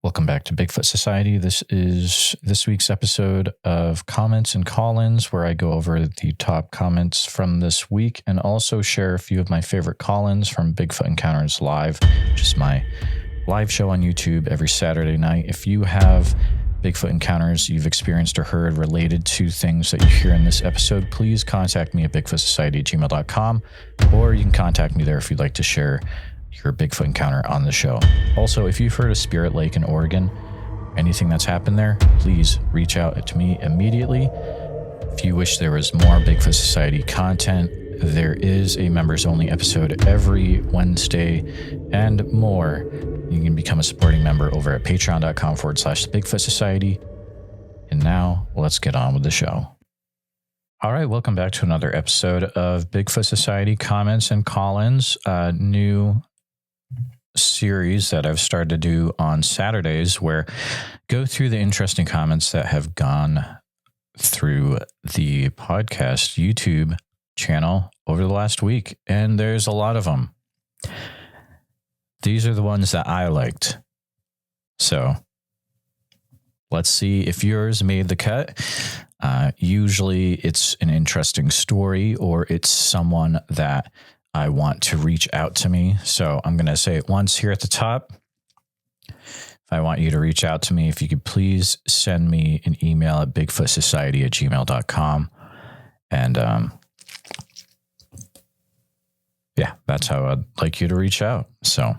Welcome back to Bigfoot Society. This is this week's episode of Comments and Call-ins, where I go over the top comments from this week and also share a few of my favorite call-ins from Bigfoot Encounters Live, which is my live show on YouTube every Saturday night. If you have Bigfoot encounters you've experienced or heard related to things that you hear in this episode, please contact me at bigfootsociety@gmail.com, or you can contact me there if you'd like to share your Bigfoot encounter on the show. Also, if you've heard of Spirit Lake in Oregon, anything that's happened there, please reach out to me immediately. If you wish there was more Bigfoot Society content, there is a members only episode every Wednesday and more. You can become a supporting member over at patreon.com/Bigfoot Society. And now let's get on with the show. All right, welcome back to another episode of Bigfoot Society Comments and Call-ins, a new series that I've started to do on Saturdays, where go through the interesting comments that have gone through the podcast YouTube channel over the last week, and there's a lot of them. These are the ones that I liked. So let's see if yours made the cut. Usually it's an interesting story, or it's someone that I want to reach out to me. So I'm going to say it once here at the top. If I want you to reach out to me, if you could please send me an email at bigfootsociety@gmail.com. And yeah, that's how I'd like you to reach out. So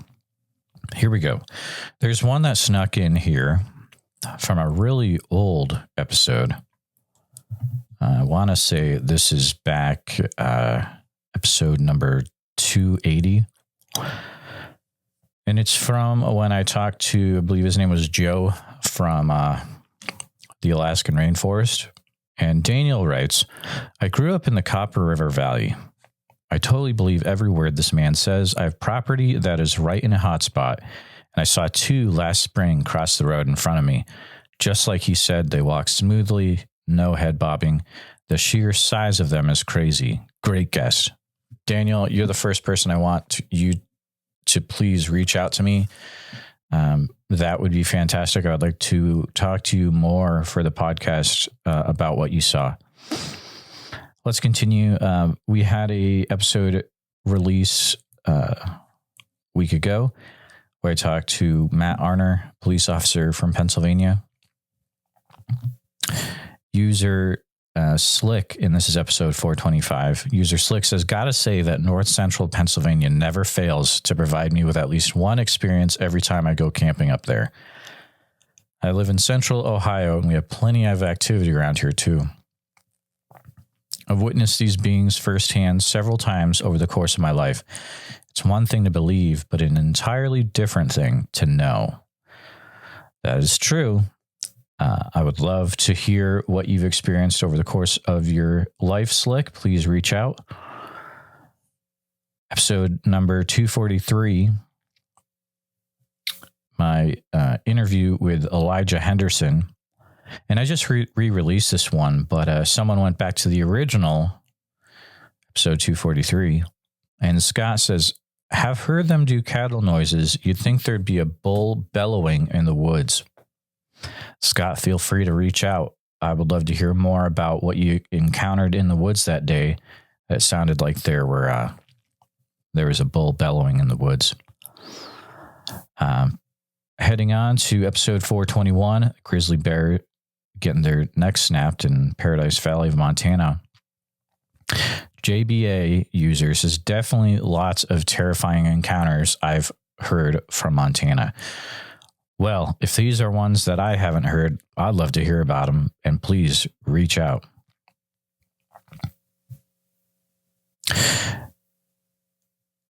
here we go. There's one that snuck in here from a really old episode. I want to say this is back episode number 280. And it's from when I talked to, I believe his name was Joe from the Alaskan rainforest. And Daniel writes, I grew up in the Copper River Valley. I totally believe every word this man says. I have property that is right in a hot spot, and I saw two last spring cross the road in front of me. Just like he said, they walk smoothly, no head bobbing. The sheer size of them is crazy. Great guess. Daniel, you're the first person I want you to please reach out to me. That would be fantastic. I would like to talk to you more for the podcast about what you saw. Let's continue. We had a episode release a week ago where I talked to Matt Arner, police officer from Pennsylvania. User Slick, and this is episode 425. User Slick says, gotta say that North Central Pennsylvania never fails to provide me with at least one experience every time I go camping up there. I live in Central Ohio, and we have plenty of activity around here too. I've witnessed these beings firsthand several times over the course of my life. It's one thing to believe, but an entirely different thing to know. That is true. I would love to hear what you've experienced over the course of your life, Slick. Please reach out. Episode number 243, my interview with Elijah Henderson. And I just re-released this one, but someone went back to the original, episode 243. And Scott says, have heard them do cattle noises. You'd think there'd be a bull bellowing in the woods. Scott, feel free to reach out. I would love to hear more about what you encountered in the woods that day. It sounded like there was a bull bellowing in the woods. Heading on to episode 421, grizzly bear getting their necks snapped in Paradise Valley of Montana. JBA user says, definitely lots of terrifying encounters I've heard from Montana. Well, if these are ones that I haven't heard, I'd love to hear about them, and please reach out.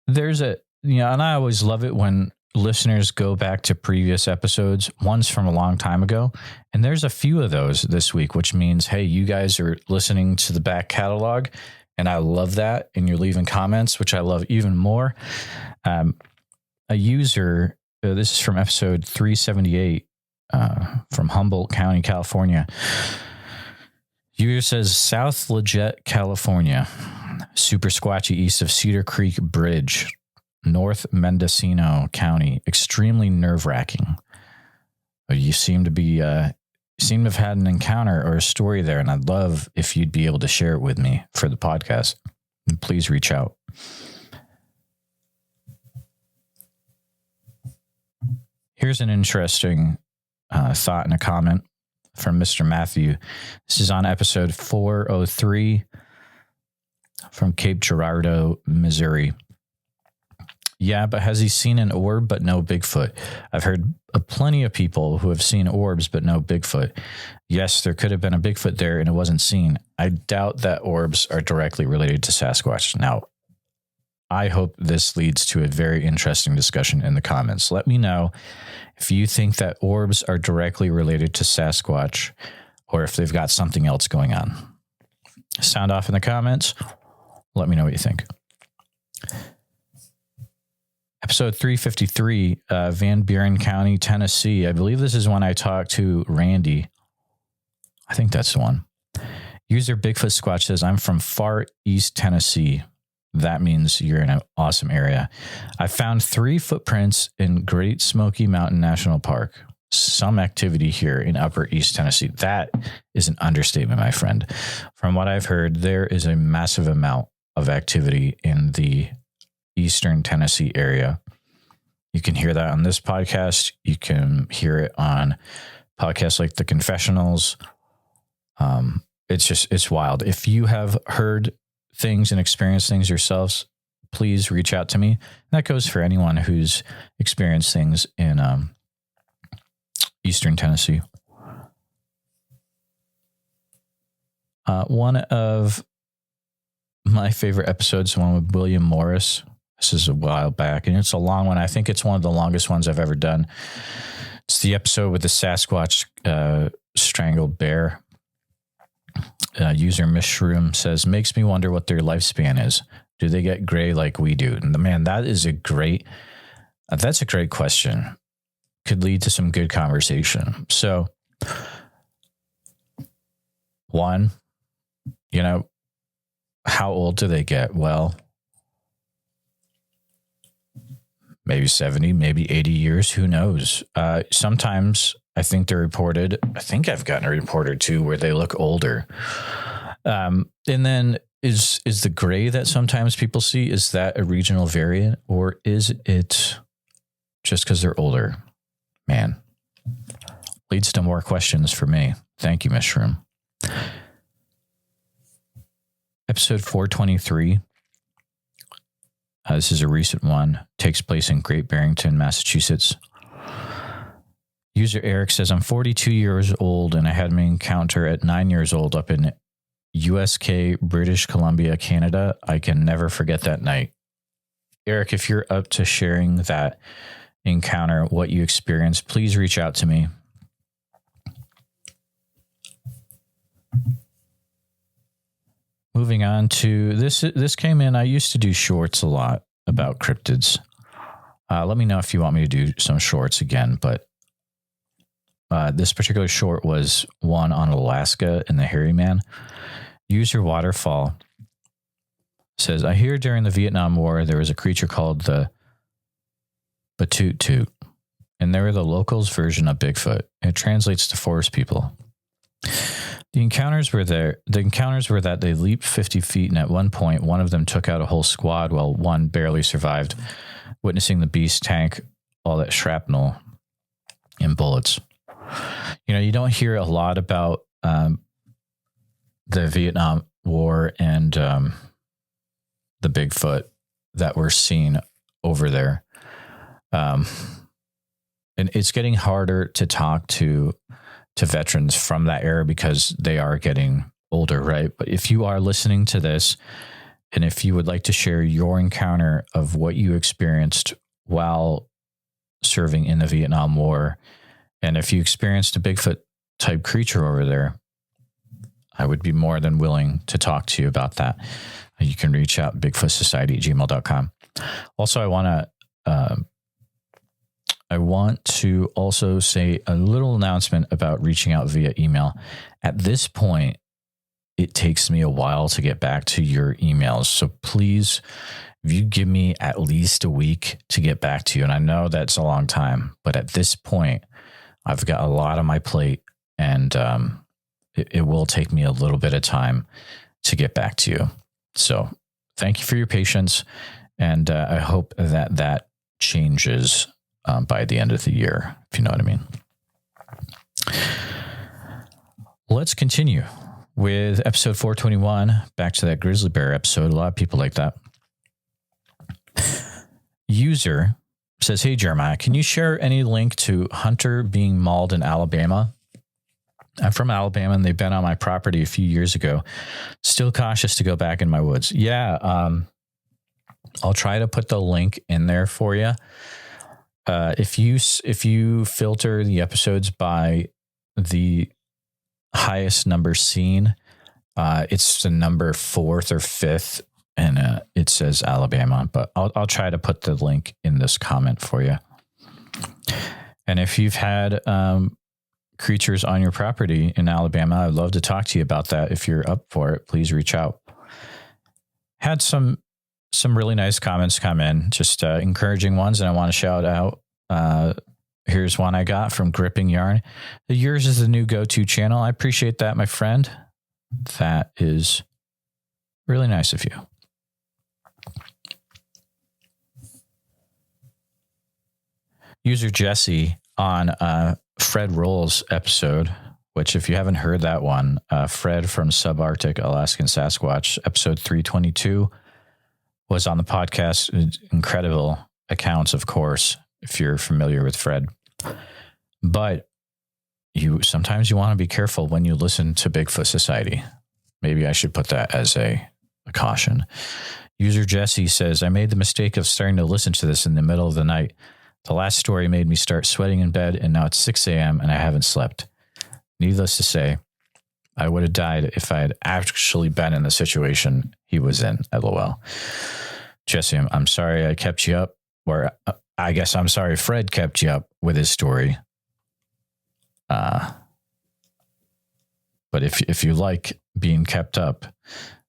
There's and I always love it when listeners go back to previous episodes, ones from a long time ago, and there's a few of those this week, which means, hey, you guys are listening to the back catalog, and I love that, and you're leaving comments, which I love even more. A user... this is from episode 378 from Humboldt County, California. User says, South Leggett, California. Super squatchy east of Cedar Creek Bridge. North Mendocino County. Extremely nerve-wracking. You seem to have had an encounter or a story there, and I'd love if you'd be able to share it with me for the podcast. And please reach out. Here's an interesting thought and a comment from Mr. Matthew. This is on episode 403 from Cape Girardeau, Missouri. Yeah, but has he seen an orb but no Bigfoot? I've heard plenty of people who have seen orbs but no Bigfoot. Yes, there could have been a Bigfoot there and it wasn't seen. I doubt that orbs are directly related to Sasquatch. Now, I hope this leads to a very interesting discussion in the comments. Let me know if you think that orbs are directly related to Sasquatch or if they've got something else going on. Sound off in the comments. Let me know what you think. Episode 353, Van Buren County, Tennessee. I believe this is when I talked to Randy. I think that's the one. User Bigfoot Squatch says, I'm from far east Tennessee. That means you're in an awesome area. I found 3 footprints in Great Smoky Mountain National Park. Some activity here in Upper East Tennessee. That is an understatement, my friend. From what I've heard, there is a massive amount of activity in the Eastern Tennessee area. You can hear that on this podcast. You can hear it on podcasts like The Confessionals. It's wild. If you have heard things and experienced things yourselves, please reach out to me. That goes for anyone who's experienced things in Eastern Tennessee. One of my favorite episodes, one with William Morris. This is a while back, and it's a long one. I think it's one of the longest ones I've ever done. It's the episode with the Sasquatch strangled bear. User Mishroom says, makes me wonder what their lifespan is. Do they get gray like we do? And man, that's a great question. Could lead to some good conversation. So, one, how old do they get? Well, maybe 70, maybe 80 years. Who knows? Sometimes I think I've gotten a reported too, where they look older. And then is the gray that sometimes people see, is that a regional variant, or is it just because they're older? Man, leads to more questions for me. Thank you, Mushroom. Episode 423. This is a recent one. Takes place in Great Barrington, Massachusetts. User Eric says, I'm 42 years old and I had my encounter at 9 years old up in USK, British Columbia, Canada. I can never forget that night. Eric, if you're up to sharing that encounter, what you experienced, please reach out to me. Moving on to this came in. I used to do shorts a lot about cryptids. Let me know if you want me to do some shorts again, but this particular short was one on Alaska and the Hairy Man. User Waterfall says, I hear during the Vietnam War, there was a creature called the Batoot, and they were the locals' version of Bigfoot. It translates to forest people. The encounters were that they leaped 50 feet, and at one point, one of them took out a whole squad while one barely survived, witnessing the beast tank all that shrapnel and bullets. You don't hear a lot about the Vietnam War and the Bigfoot that were seen over there. And it's getting harder to talk to veterans from that era because they are getting older, right? But if you are listening to this, and if you would like to share your encounter of what you experienced while serving in the Vietnam War, and if you experienced a Bigfoot type creature over there, I would be more than willing to talk to you about that. You can reach out bigfootsociety@gmail.com. Also, I want to also say a little announcement about reaching out via email. At this point, it takes me a while to get back to your emails. So please, if you give me at least a week to get back to you, and I know that's a long time, but at this point, I've got a lot on my plate, and it will take me a little bit of time to get back to you. So thank you for your patience, and I hope that changes by the end of the year, if you know what I mean. Let's continue with episode 421, back to that grizzly bear episode. A lot of people like that. User says, hey, Jeremiah, can you share any link to hunter being mauled in Alabama? I'm from Alabama, and they've been on my property a few years ago. Still cautious to go back in my woods. Yeah, I'll try to put the link in there for you. If you filter the episodes by the highest number seen, it's the number 4th or 5th, and it says Alabama. But I'll try to put the link in this comment for you. And if you've had creatures on your property in Alabama, I'd love to talk to you about that. If you're up for it, please reach out. Had some really nice comments come in, just encouraging ones, and I want to shout out. Here's one I got from Gripping Yarn. Yours is the new go-to channel. I appreciate that, my friend. That is really nice of you. User Jesse on Fred Roll's episode, which if you haven't heard that one, Fred from Subarctic Alaskan Sasquatch, episode 322, was on the podcast. Incredible accounts, of course, if you're familiar with Fred. But sometimes you want to be careful when you listen to Bigfoot Society. Maybe I should put that as a caution. User Jesse says, I made the mistake of starting to listen to this in the middle of the night. The last story made me start sweating in bed, and now it's 6 a.m. and I haven't slept. Needless to say, I would have died if I had actually been in the situation he was in, LOL. Jesse, I'm sorry I kept you up, or I guess I'm sorry Fred kept you up with his story. But if you like being kept up,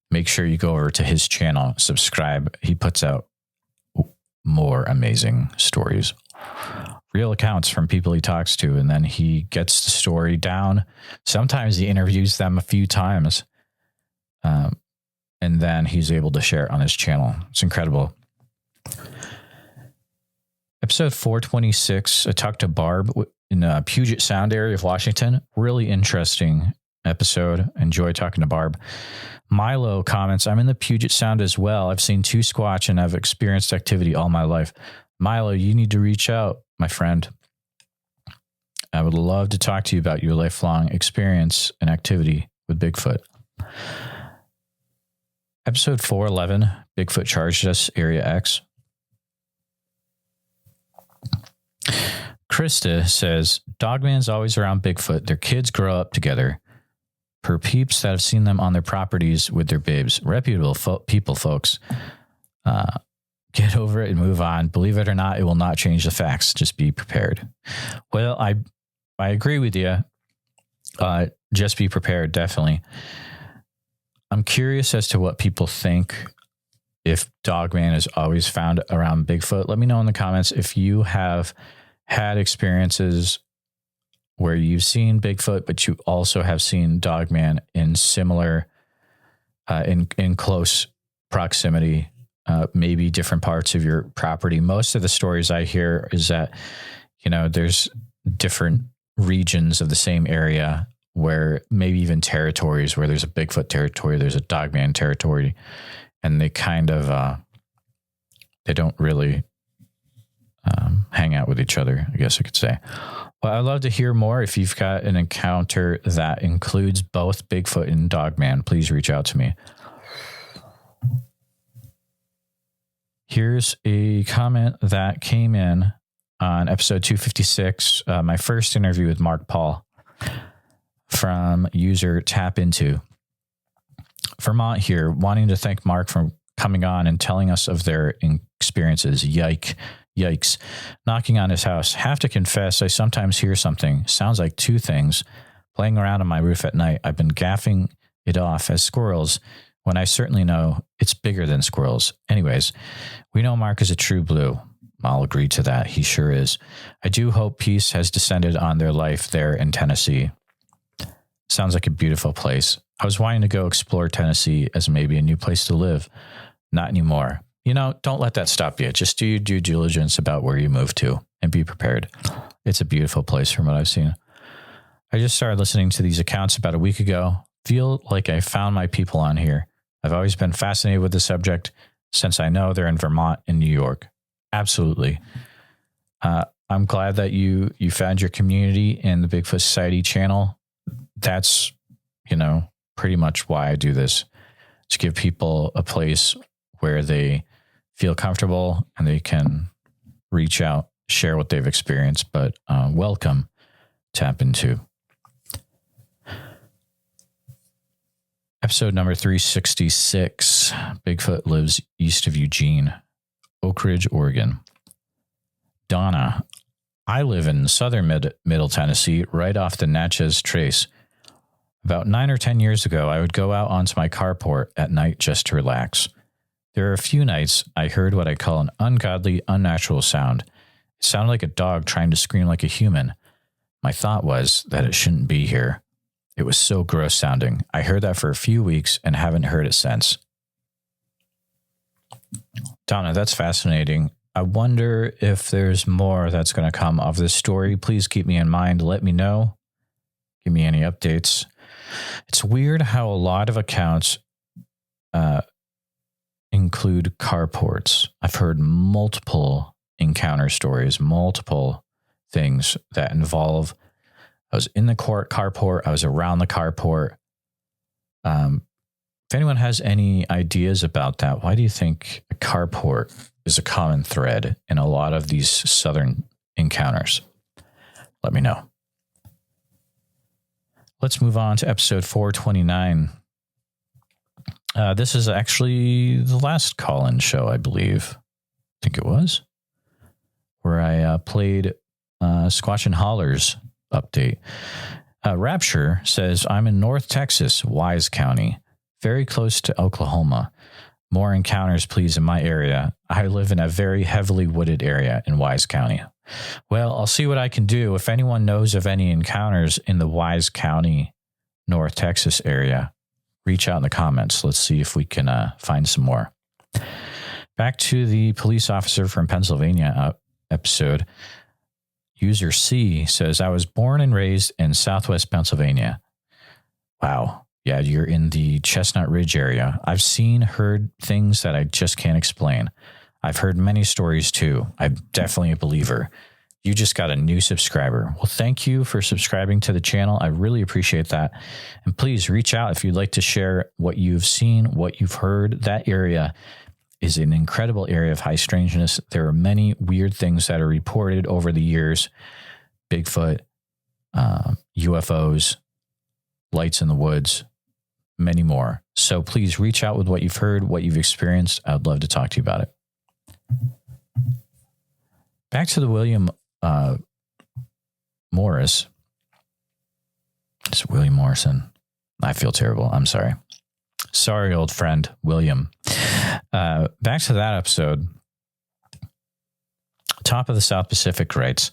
make sure you go over to his channel, subscribe. He puts out more amazing stories, real accounts from people he talks to, and then he gets the story down. Sometimes he interviews them a few times, and then he's able to share it on his channel. It's incredible. Episode 426, I talked to Barb in the Puget Sound area of Washington. Really interesting episode. Enjoy talking to Barb. Milo comments, I'm in the Puget Sound as well. I've seen 2 squatch and I've experienced activity all my life. Milo, you need to reach out, my friend. I would love to talk to you about your lifelong experience and activity with Bigfoot. Episode 411, Bigfoot charged us, Area X. Krista says, Dogman's always around Bigfoot. Their kids grow up together. Per peeps that have seen them on their properties with their babes. Reputable people, folks. Get over it and move on. Believe it or not, it will not change the facts. Just be prepared. Well, I agree with you. Just be prepared, definitely. I'm curious as to what people think if Dogman is always found around Bigfoot. Let me know in the comments if you have had experiences where you've seen Bigfoot, but you also have seen Dogman in similar, in close proximity, maybe different parts of your property. Most of the stories I hear is that, there's different regions of the same area where maybe even territories where there's a Bigfoot territory, there's a Dogman territory, and they kind of, they don't really hang out with each other, I guess I could say. Well, I'd love to hear more. If you've got an encounter that includes both Bigfoot and Dogman, please reach out to me. Here's a comment that came in on episode 256, my first interview with Mark Paul, from user Tap Into. Vermont here, wanting to thank Mark for coming on and telling us of their experiences. Yikes. Knocking on his house. Have to confess, I sometimes hear something. Sounds like 2 things. Playing around on my roof at night. I've been gaffing it off as squirrels when I certainly know it's bigger than squirrels. Anyways, we know Mark is a true blue. I'll agree to that. He sure is. I do hope peace has descended on their life there in Tennessee. Sounds like a beautiful place. I was wanting to go explore Tennessee as maybe a new place to live. Not anymore. Don't let that stop you. Just do your due diligence about where you move to and be prepared. It's a beautiful place from what I've seen. I just started listening to these accounts about a week ago. Feel like I found my people on here. I've always been fascinated with the subject since I know they're in Vermont and New York. Absolutely. I'm glad that you found your community in the Bigfoot Society channel. That's, pretty much why I do this, to give people a place where they feel comfortable and they can reach out, share what they've experienced, but welcome tap into. Episode number 366, Bigfoot lives east of Eugene, Oakridge, Oregon. Donna, I live in southern middle Tennessee, right off the Natchez Trace. About 9 or 10 years ago, I would go out onto my carport at night just to relax. There are a few nights I heard what I call an ungodly, unnatural sound. It sounded like a dog trying to scream like a human. My thought was that it shouldn't be here. It was so gross sounding. I heard that for a few weeks and haven't heard it since. Donna, that's fascinating. I wonder if there's more that's going to come of this story. Please keep me in mind. Let me know. Give me any updates. It's weird how a lot of accounts include carports. I've heard multiple encounter stories, multiple things that involve, I was in the carport, I was around the carport. If anyone has any ideas about that, why do you think a carport is a common thread in a lot of these southern encounters? Let me know. Let's move on to episode 429. This is actually the last call-in show, I believe. I think it was, where I played Squatch and Holler's update. Rapture says, I'm in North Texas, Wise County, very close to Oklahoma. More encounters, please, in my area. I live in a very heavily wooded area in Wise County. Well, I'll see what I can do. If anyone knows of any encounters in the Wise County, North Texas area, reach out in the comments. Let's see if we can find some more. Back to the police officer from Pennsylvania episode. User C says, I was born and raised in Southwest Pennsylvania. Wow. Yeah, you're in the Chestnut Ridge area. I've heard things that I just can't explain. I've heard many stories too. I'm definitely a believer. You just got a new subscriber. Well, thank you for subscribing to the channel. I really appreciate that. And please reach out if you'd like to share what you've seen, what you've heard. That area is an incredible area of high strangeness. There are many weird things that are reported over the years. Bigfoot, UFOs, lights in the woods, many more. So please reach out with what you've heard, what you've experienced. I'd love to talk to you about it. Back to the William Morris. It's William Morrison. I feel terrible. I'm sorry. Sorry, old friend, William. Back to that episode. Top of the South Pacific writes,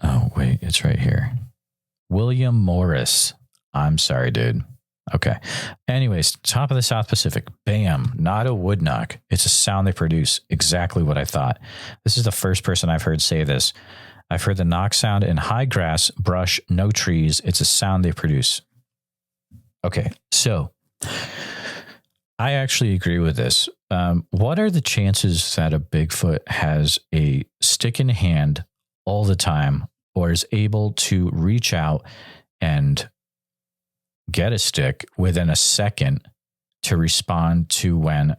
oh, wait, it's right here. William Morris. I'm sorry, dude. Okay. Anyways, top of the South Pacific. Bam. Not a wood knock. It's a sound they produce. Exactly what I thought. This is the first person I've heard say this. I've heard the knock sound in high grass, brush, no trees. It's a sound they produce. Okay. So I actually agree with this. What are the chances that a Bigfoot has a stick in hand all the time, or is able to reach out and get a stick within a second to respond to when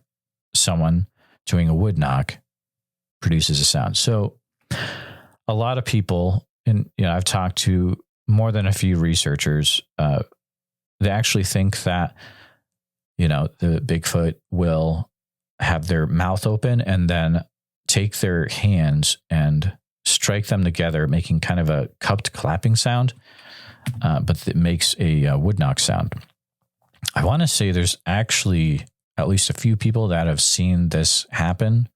someone doing a wood knock produces a sound? So a lot of people, and I've talked to more than a few researchers, they actually think that, the Bigfoot will have their mouth open and then take their hands and strike them together, making kind of a cupped clapping sound. But it makes a wood knock sound. I want to say there's actually at least a few people that have seen this happen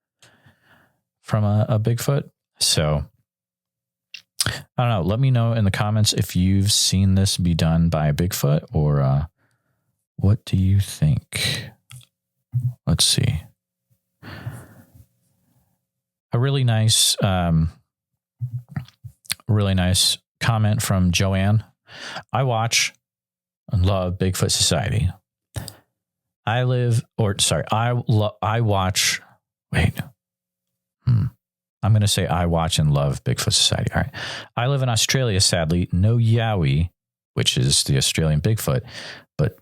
from a Bigfoot. So I don't know. Let me know in the comments if you've seen this be done by a Bigfoot, or what do you think? Let's see. A really nice comment from Joanne. I watch and love Bigfoot Society. I watch. Wait. I'm going to say I watch and love Bigfoot Society. All right. I live in Australia, sadly. No Yowie, which is the Australian Bigfoot, but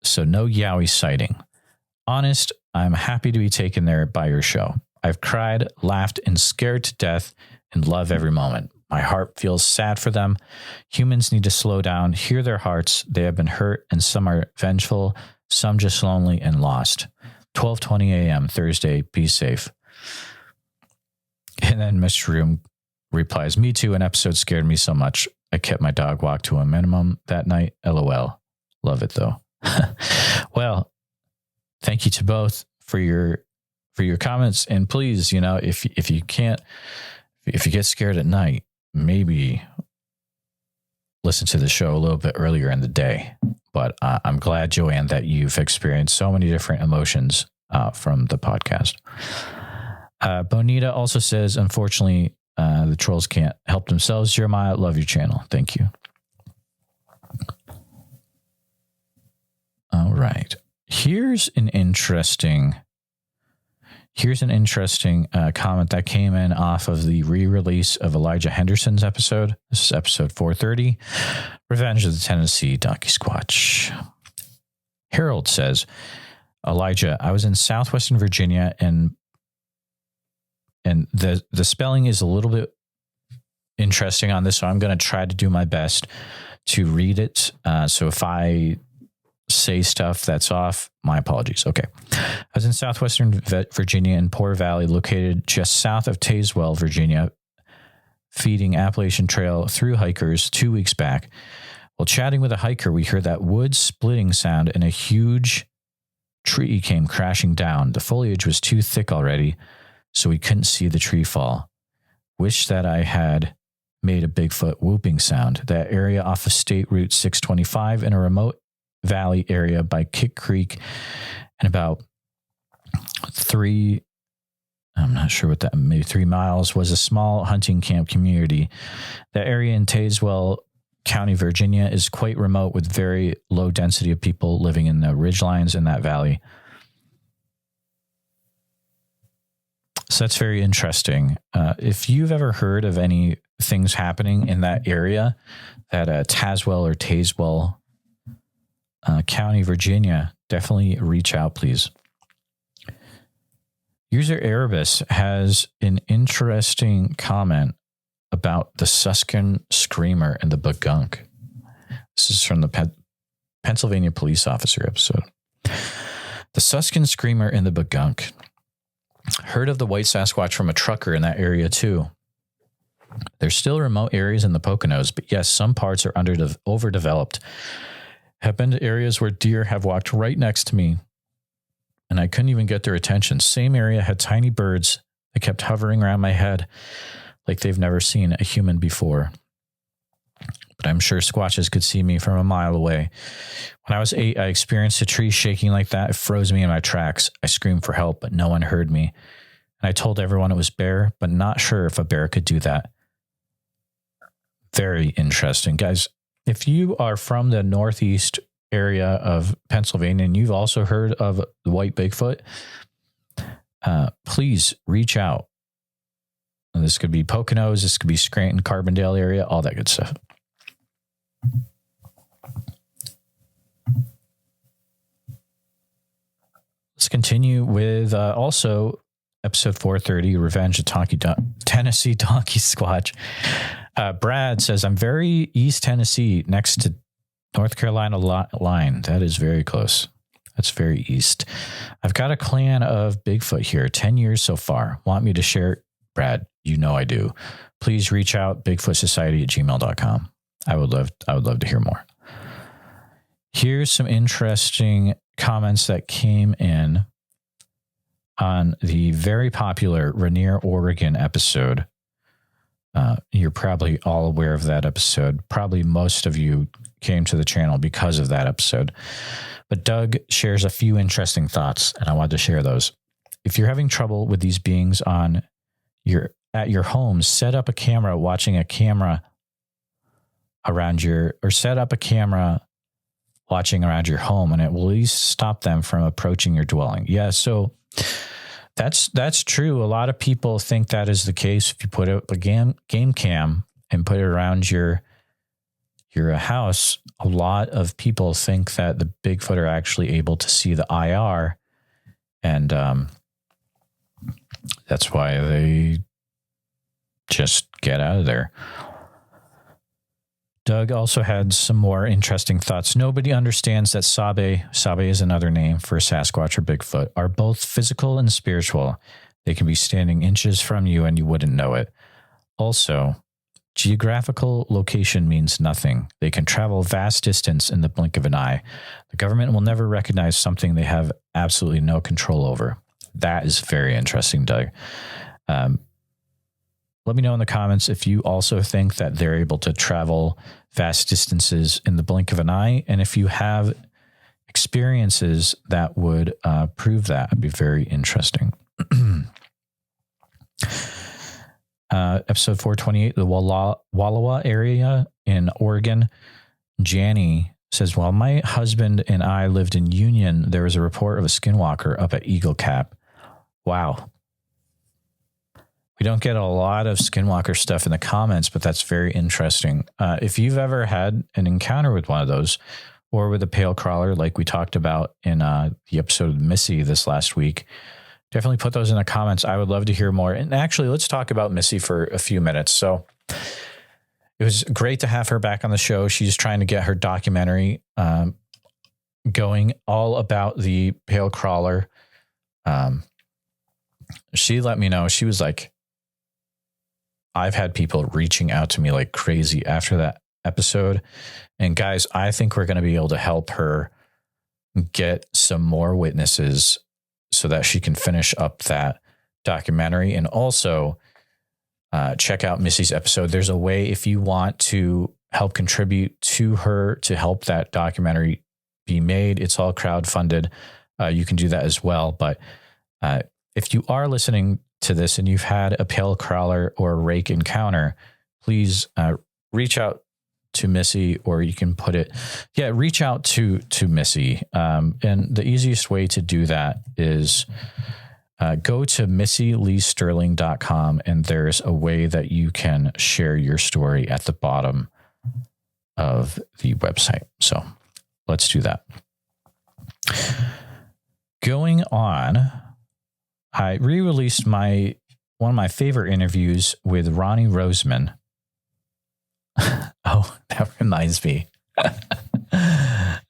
so no Yowie sighting. Honest, I'm happy to be taken there by your show. I've cried, laughed, and scared to death and love every moment. My heart feels sad for them. Humans need to slow down, hear their hearts. They have been hurt, and some are vengeful, some just lonely and lost. 12:20 a.m. Thursday. Be safe. And then Mr. Room replies, me too, an episode scared me so much. I kept my dog walk to a minimum that night. LOL. Love it though. Well, thank you to both for your comments. And please, if you get scared at night, maybe listen to the show a little bit earlier in the day. But I'm glad, Joanne, that you've experienced so many different emotions from the podcast. Bonita also says, unfortunately, the trolls can't help themselves. Jeremiah, love your channel. Thank you. All right. Here's an interesting comment that came in off of the re-release of Elijah Henderson's episode. This is episode 430, Revenge of the Tennessee Donkey Squatch. Harold says, Elijah, I was in southwestern Virginia, and the spelling is a little bit interesting on this, so I'm going to try to do my best to read it. So if I say stuff that's off, my apologies. Okay. I was in southwestern Virginia in Poor Valley, located just south of Tazewell, Virginia, feeding Appalachian Trail through hikers 2 weeks back. While chatting with a hiker, we heard that wood splitting sound and a huge tree came crashing down. The foliage was too thick already, so we couldn't see the tree fall. Wish that I had made a Bigfoot whooping sound. That area off of State Route 625 in a remote valley area by Kick Creek and about 3 miles was a small hunting camp community. The area in Tazewell County, Virginia is quite remote with very low density of people living in the ridgelines in that valley. So that's very interesting. If you've ever heard of any things happening in that area, that Tazewell or Tazewell County, Virginia, definitely reach out, please. User Erebus has an interesting comment about the Suskin Screamer and the Bagunk. This is from the Pennsylvania police officer episode. The Suskin Screamer and the Bagunk. Heard of the white Sasquatch from a trucker in that area too. There's still remote areas in the Poconos, but yes, some parts are overdeveloped. Have been to areas where deer have walked right next to me, and I couldn't even get their attention. Same area had tiny birds that kept hovering around my head like they've never seen a human before. But I'm sure Squatches could see me from a mile away. When I was 8, I experienced a tree shaking like that. It froze me in my tracks. I screamed for help, but no one heard me. And I told everyone it was bear, but not sure if a bear could do that. Very interesting. Guys, if you are from the northeast area of Pennsylvania and you've also heard of the white Bigfoot, please reach out. And this could be Poconos, this could be Scranton, Carbondale area, all that good stuff. Let's continue with also episode 430, Revenge of Tennessee Donkey Squatch. Brad says, I'm very East Tennessee, next to North Carolina line. That is very close. That's very east. I've got a clan of Bigfoot here, 10 years so far. Want me to share? Brad, you know I do. Please reach out, bigfootsociety@gmail.com. I would love to hear more. Here's some interesting comments that came in on the very popular Rainier, Oregon episode. You're probably all aware of that episode. Probably most of you came to the channel because of that episode. But Doug shares a few interesting thoughts, and I wanted to share those. If you're having trouble with these beings at your home, set up a camera watching a camera set up a camera watching around your home, and it will at least stop them from approaching your dwelling. Yeah, so that's true. A lot of people think that is the case. If you put up a game cam and put it around your house, a lot of people think that the Bigfoot are actually able to see the IR, and that's why they just get out of there. Doug also had some more interesting thoughts. Nobody understands that Sabe is another name for Sasquatch or Bigfoot, are both physical and spiritual. They can be standing inches from you and you wouldn't know it. Also, geographical location means nothing. They can travel vast distance in the blink of an eye. The government will never recognize something they have absolutely no control over. That is very interesting, Doug. Let me know in the comments if you also think that they're able to travel vast distances in the blink of an eye, and if you have experiences that would prove that. It'd be very interesting. Episode 428, the Wallowa area in Oregon. Janie says, while my husband and I lived in Union, there was a report of a skinwalker up at Eagle Cap. Wow. We don't get a lot of skinwalker stuff in the comments, but that's very interesting. If you've ever had an encounter with one of those, or with a pale crawler, like we talked about in the episode of Missy this last week, definitely put those in the comments. I would love to hear more. And actually, let's talk about Missy for a few minutes. So it was great to have her back on the show. She's trying to get her documentary going, all about the pale crawler. She let me know. She was like, I've had people reaching out to me like crazy after that episode. And guys, I think we're going to be able to help her get some more witnesses so that she can finish up that documentary. And also check out Missy's episode. There's a way, if you want to help contribute to her to help that documentary be made, it's all crowdfunded. You can do that as well. But if you are listening to this and you've had a pale crawler or a rake encounter, please reach out to Missy, or you can put it, reach out to Missy. And the easiest way to do that is go to MissyLeeSterling.com, and there's a way that you can share your story at the bottom of the website. So let's do that. Going on, I re-released one of my favorite interviews with Ronnie Roseman. Oh, that reminds me.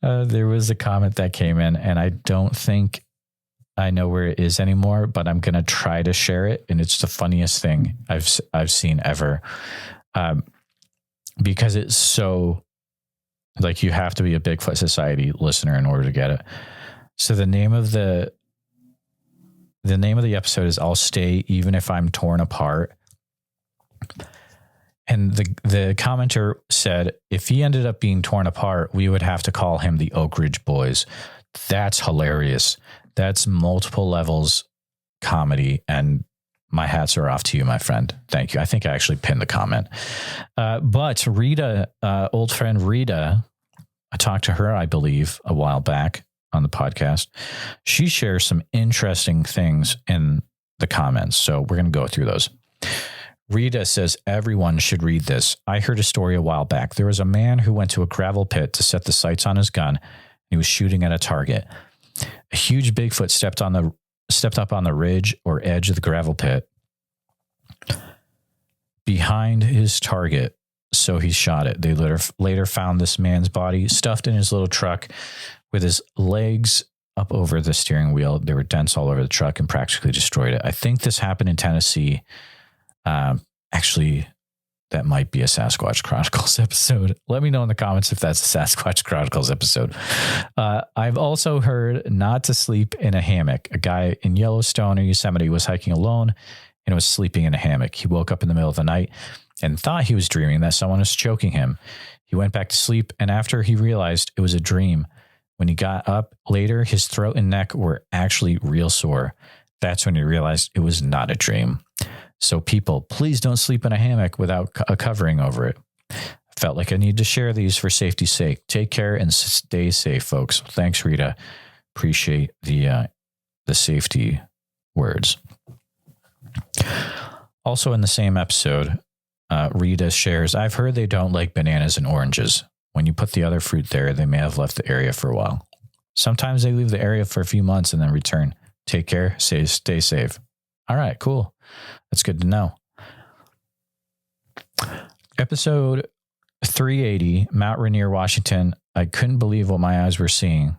There was a comment that came in, and I don't think I know where it is anymore, but I'm going to try to share it. And it's the funniest thing I've seen ever. Because it's so, like, you have to be a Bigfoot Society listener in order to get it. So the name of the episode is I'll Stay Even If I'm Torn Apart. And the commenter said, if he ended up being torn apart, we would have to call him the Oakridge Boys. That's hilarious. That's multiple levels comedy, and my hats are off to you, my friend. Thank you. I think I actually pinned the comment. But Rita, old friend Rita, I talked to her, I believe, a while back on the podcast. She shares some interesting things in the comments. So we're going to go through those. Rita says, everyone should read this. I heard a story a while back. There was a man who went to a gravel pit to set the sights on his gun. He was shooting at a target. A huge Bigfoot stepped up on the ridge or edge of the gravel pit behind his target. So he shot it. They later found this man's body stuffed in his little truck with his legs up over the steering wheel. There were dents all over the truck and practically destroyed it. I think this happened in Tennessee. Actually, that might be a Sasquatch Chronicles episode. Let me know in the comments if that's a Sasquatch Chronicles episode. I've also heard not to sleep in a hammock. A guy in Yellowstone or Yosemite was hiking alone and was sleeping in a hammock. He woke up in the middle of the night and thought he was dreaming that someone was choking him. He went back to sleep, and after he realized it was a dream, when he got up later, his throat and neck were actually real sore. That's when he realized it was not a dream. So people, please don't sleep in a hammock without a covering over it. I felt like I need to share these for safety's sake. Take care and stay safe, folks. Thanks, Rita. Appreciate the safety words. Also in the same episode, Rita shares, I've heard they don't like bananas and oranges. When you put the other fruit there, they may have left the area for a while. Sometimes they leave the area for a few months and then return. Take care. Stay safe. All right, cool. That's good to know. Episode 380, Mount Rainier, Washington. I couldn't believe what my eyes were seeing.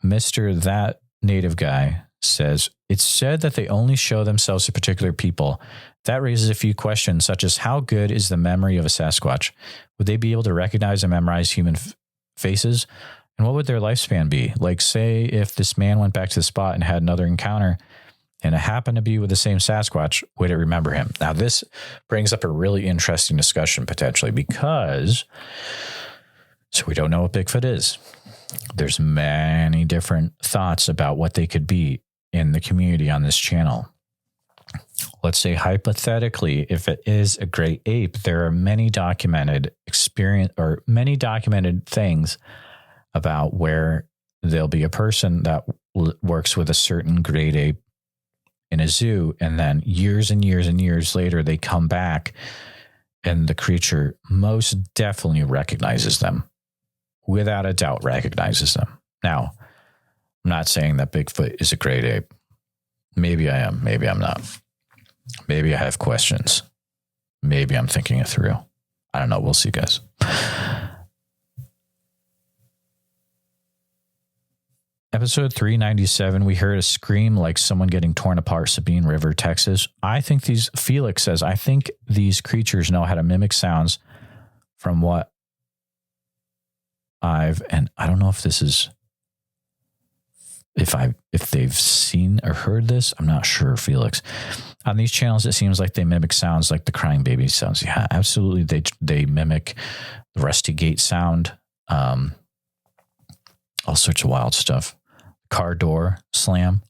Mr. That Native Guy says, it's said that they only show themselves to particular people. That raises a few questions, such as how good is the memory of a Sasquatch? Would they be able to recognize and memorize human faces? And what would their lifespan be? Like, say, if this man went back to the spot and had another encounter, and it happened to be with the same Sasquatch, would it remember him? Now, this brings up a really interesting discussion potentially because, so we don't know what Bigfoot is. There's many different thoughts about what they could be in the community on this channel. Let's say hypothetically, if it is a great ape, there are many documented things about where there'll be a person that works with a certain great ape in a zoo, and then years and years and years later, they come back and the creature most definitely recognizes them. Without a doubt recognizes them. Now, I'm not saying that Bigfoot is a great ape. Maybe I am. Maybe I'm not. Maybe I have questions. Maybe I'm thinking it through. I don't know. We'll see, guys. Episode 397, we heard a scream like someone getting torn apart, Sabine River, Texas. Felix says, I think these creatures know how to mimic sounds from what and I don't know if this is, if they've seen or heard this, I'm not sure, Felix. On these channels, it seems like they mimic sounds like the crying baby sounds. Yeah, absolutely. They mimic the rusty gate sound, all sorts of wild stuff. Car door slam,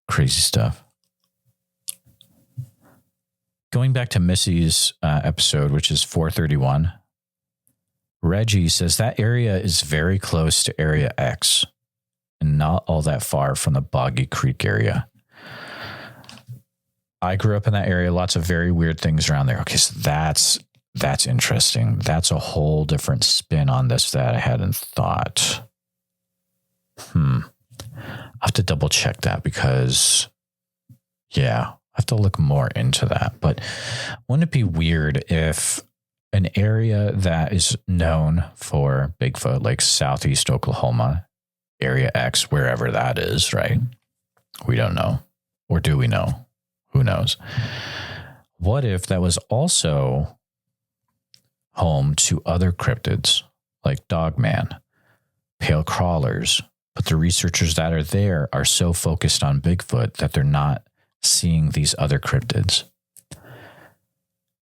crazy stuff. Going back to Missy's episode, which is 431, Reggie says that area is very close to Area X and not all that far from the Boggy Creek area. I grew up in that area. Lots of very weird things around there. Okay, so that's interesting. That's a whole different spin on this that I hadn't thought. I'll have to double check that because, yeah, I have to look more into that. But wouldn't it be weird if an area that is known for Bigfoot, like Southeast Oklahoma, Area X, wherever that is, right? We don't know. Or do we know? Who knows? What if that was also home to other cryptids like Dogman, Pale Crawlers, but the researchers that are there are so focused on Bigfoot that they're not seeing these other cryptids?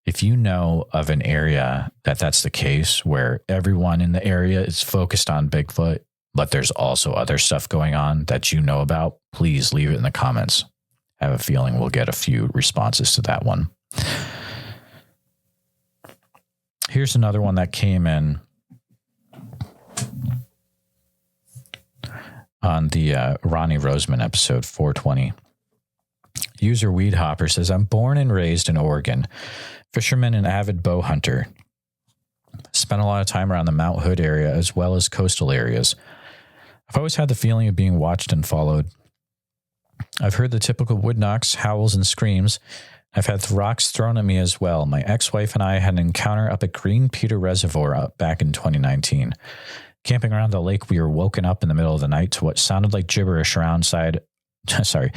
If you know of an area that's the case, where everyone in the area is focused on Bigfoot, but there's also other stuff going on that you know about, please leave it in the comments. I have a feeling we'll get a few responses to that one. Here's another one that came in on the Ronnie Roseman episode 420. User Weedhopper says, I'm born and raised in Oregon. Fisherman and avid bow hunter. Spent a lot of time around the Mount Hood area as well as coastal areas. I've always had the feeling of being watched and followed. I've heard the typical wood knocks, howls, and screams. I've had rocks thrown at me as well. My ex-wife and I had an encounter up at Green Peter Reservoir back in 2019. Camping around the lake, we were woken up in the middle of the night to what sounded like gibberish outside our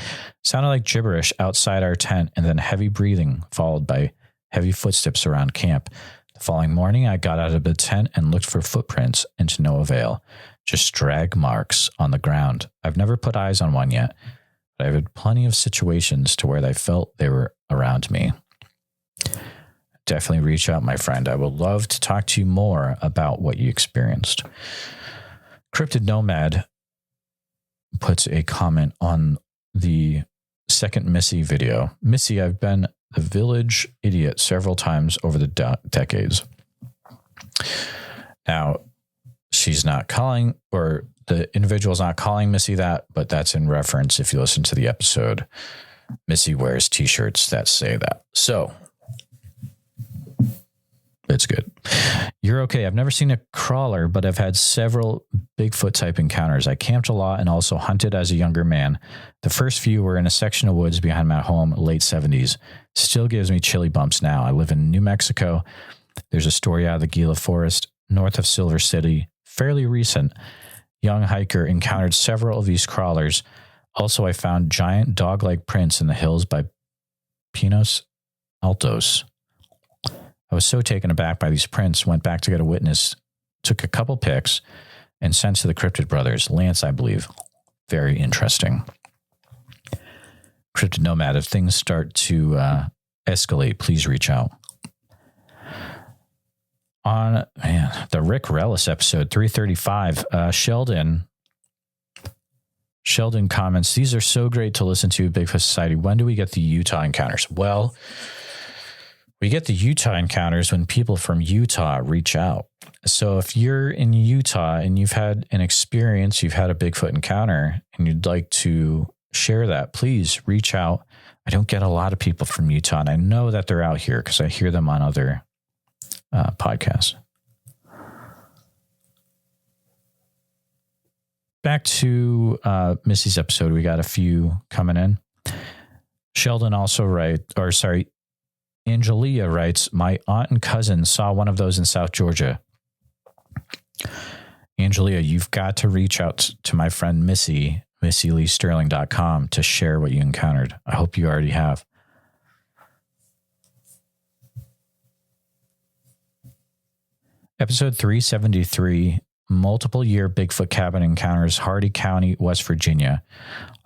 tent, and then heavy breathing followed by heavy footsteps around camp. The following morning, I got out of the tent and looked for footprints, and to no avail. Just drag marks on the ground. I've never put eyes on one yet, but I've had plenty of situations to where I felt they were around me. Definitely reach out, my friend. I would love to talk to you more about what you experienced. Cryptid Nomad puts a comment on the second Missy video. Missy, I've been the village idiot several times over the decades. Now, she's not calling, or the individual's not calling Missy that, but that's in reference, if you listen to the episode, Missy wears t-shirts that say that. So, it's good. You're okay. I've never seen a crawler, but I've had several Bigfoot type encounters. I camped a lot and also hunted as a younger man. The first few were in a section of woods behind my home, late 70s. Still gives me chilly bumps now. I live in New Mexico. There's a story out of the Gila Forest, north of Silver City, fairly recent. Young hiker encountered several of these crawlers. Also, I found giant dog-like prints in the hills by Pinos Altos. I was so taken aback by these prints, went back to get a witness, took a couple pics, and sent to the Cryptid Brothers. Lance, I believe. Very interesting. Cryptid Nomad, if things start to escalate, please reach out. On the Rick Rellis episode 335, Sheldon comments, these are so great to listen to, Bigfoot Society. When do we get the Utah encounters? Well, we get the Utah encounters when people from Utah reach out. So if you're in Utah and you've had an experience, you've had a Bigfoot encounter, and you'd like to share that, please reach out. I don't get a lot of people from Utah, and I know that they're out here because I hear them on other podcasts. Back to Missy's episode, we got a few coming in. Sheldon also Angelia writes, my aunt and cousin saw one of those in South Georgia. Angelia, you've got to reach out to my friend Missy, MissyLeeSterling.com, to share what you encountered. I hope you already have. Episode 373, multiple year Bigfoot cabin encounters, Hardy County, West Virginia.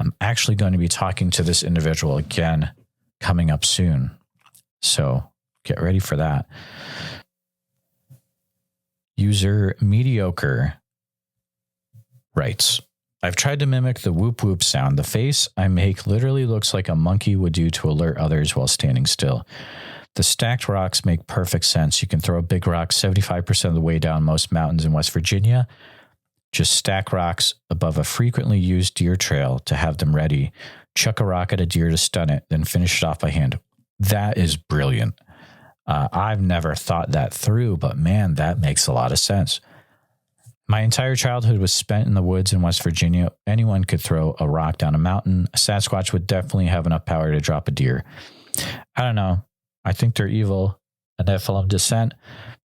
I'm actually going to be talking to this individual again coming up soon. So get ready for that. User Mediocre writes, I've tried to mimic the whoop whoop sound. The face I make literally looks like a monkey would do to alert others while standing still. The stacked rocks make perfect sense. You can throw a big rock 75% of the way down most mountains in West Virginia. Just stack rocks above a frequently used deer trail to have them ready. Chuck a rock at a deer to stun it, then finish it off by hand. That is brilliant. I've never thought that through, but man, that makes a lot of sense. My entire childhood was spent in the woods in West Virginia. Anyone could throw a rock down a mountain. A Sasquatch would definitely have enough power to drop a deer. I don't know. I think they're evil. A Nephilim descent.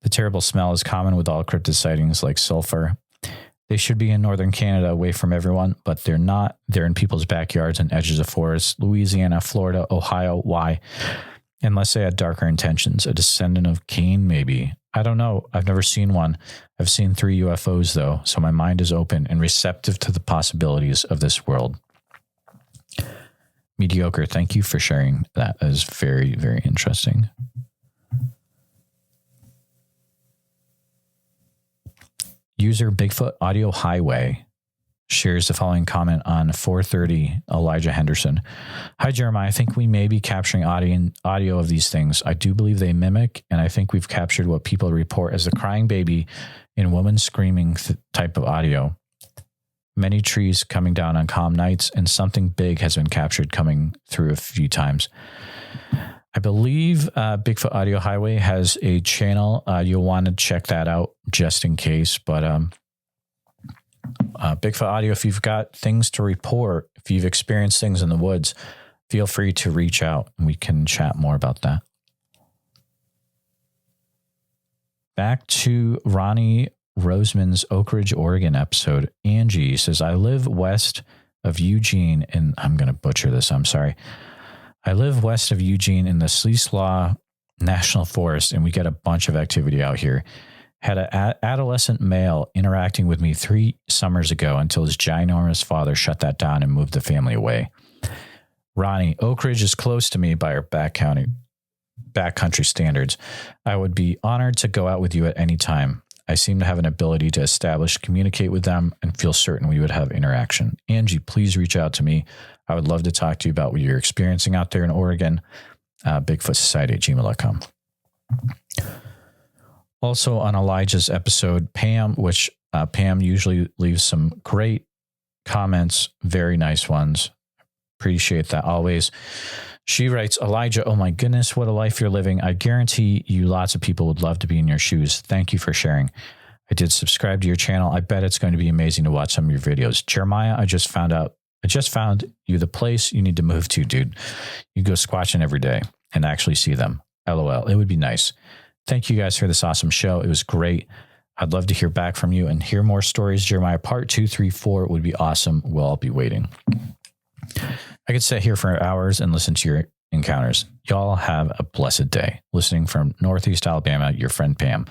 The terrible smell is common with all cryptid sightings like sulfur. They should be in northern Canada away from everyone, but they're not. They're in people's backyards and edges of forests. Louisiana, Florida, Ohio. Why? Unless they had darker intentions. A descendant of Cain, maybe. I don't know. I've never seen one. I've seen 3 UFOs, though, so my mind is open and receptive to the possibilities of this world. Mediocre, thank you for sharing that. That is very, very interesting. User Bigfoot Audio Highway shares the following comment on 430 Elijah Henderson. Hi, Jeremiah. I think we may be capturing audio of these things. I do believe they mimic, and I think we've captured what people report as the crying baby in woman screaming type of audio. Many trees coming down on calm nights, and something big has been captured coming through a few times. I believe Bigfoot Audio Highway has a channel. You'll want to check that out just in case. But Bigfoot Audio, if you've got things to report, if you've experienced things in the woods, feel free to reach out and we can chat more about that. Back to Ronnie Roseman's Oakridge, Oregon episode. Angie says, I live west of Eugene, and I'm going to butcher this. I'm sorry. I live west of Eugene in the Sleeslaw national forest, and we get a bunch of activity out here. Had an adolescent male interacting with me 3 summers ago until his ginormous father shut that down and moved the family away. Ronnie, Oakridge is close to me by our backcountry standards. I would be honored to go out with you at any time. I seem to have an ability to communicate with them, and feel certain we would have interaction. Angie, please reach out to me. I would love to talk to you about what you're experiencing out there in Oregon. bigfootsociety@gmail.com. Also on Elijah's episode, Pam, which Pam usually leaves some great comments, very nice ones. Appreciate that always. She writes, Elijah, oh my goodness, what a life you're living. I guarantee you lots of people would love to be in your shoes. Thank you for sharing. I did subscribe to your channel. I bet it's going to be amazing to watch some of your videos. Jeremiah, I just found you the place you need to move to, dude. You go squatching every day and actually see them. LOL. It would be nice. Thank you guys for this awesome show. It was great. I'd love to hear back from you and hear more stories. Jeremiah, part 2, 3, 4 would be awesome. We'll all be waiting. I could sit here for hours and listen to your encounters. Y'all have a blessed day. Listening from Northeast Alabama, your friend Pam.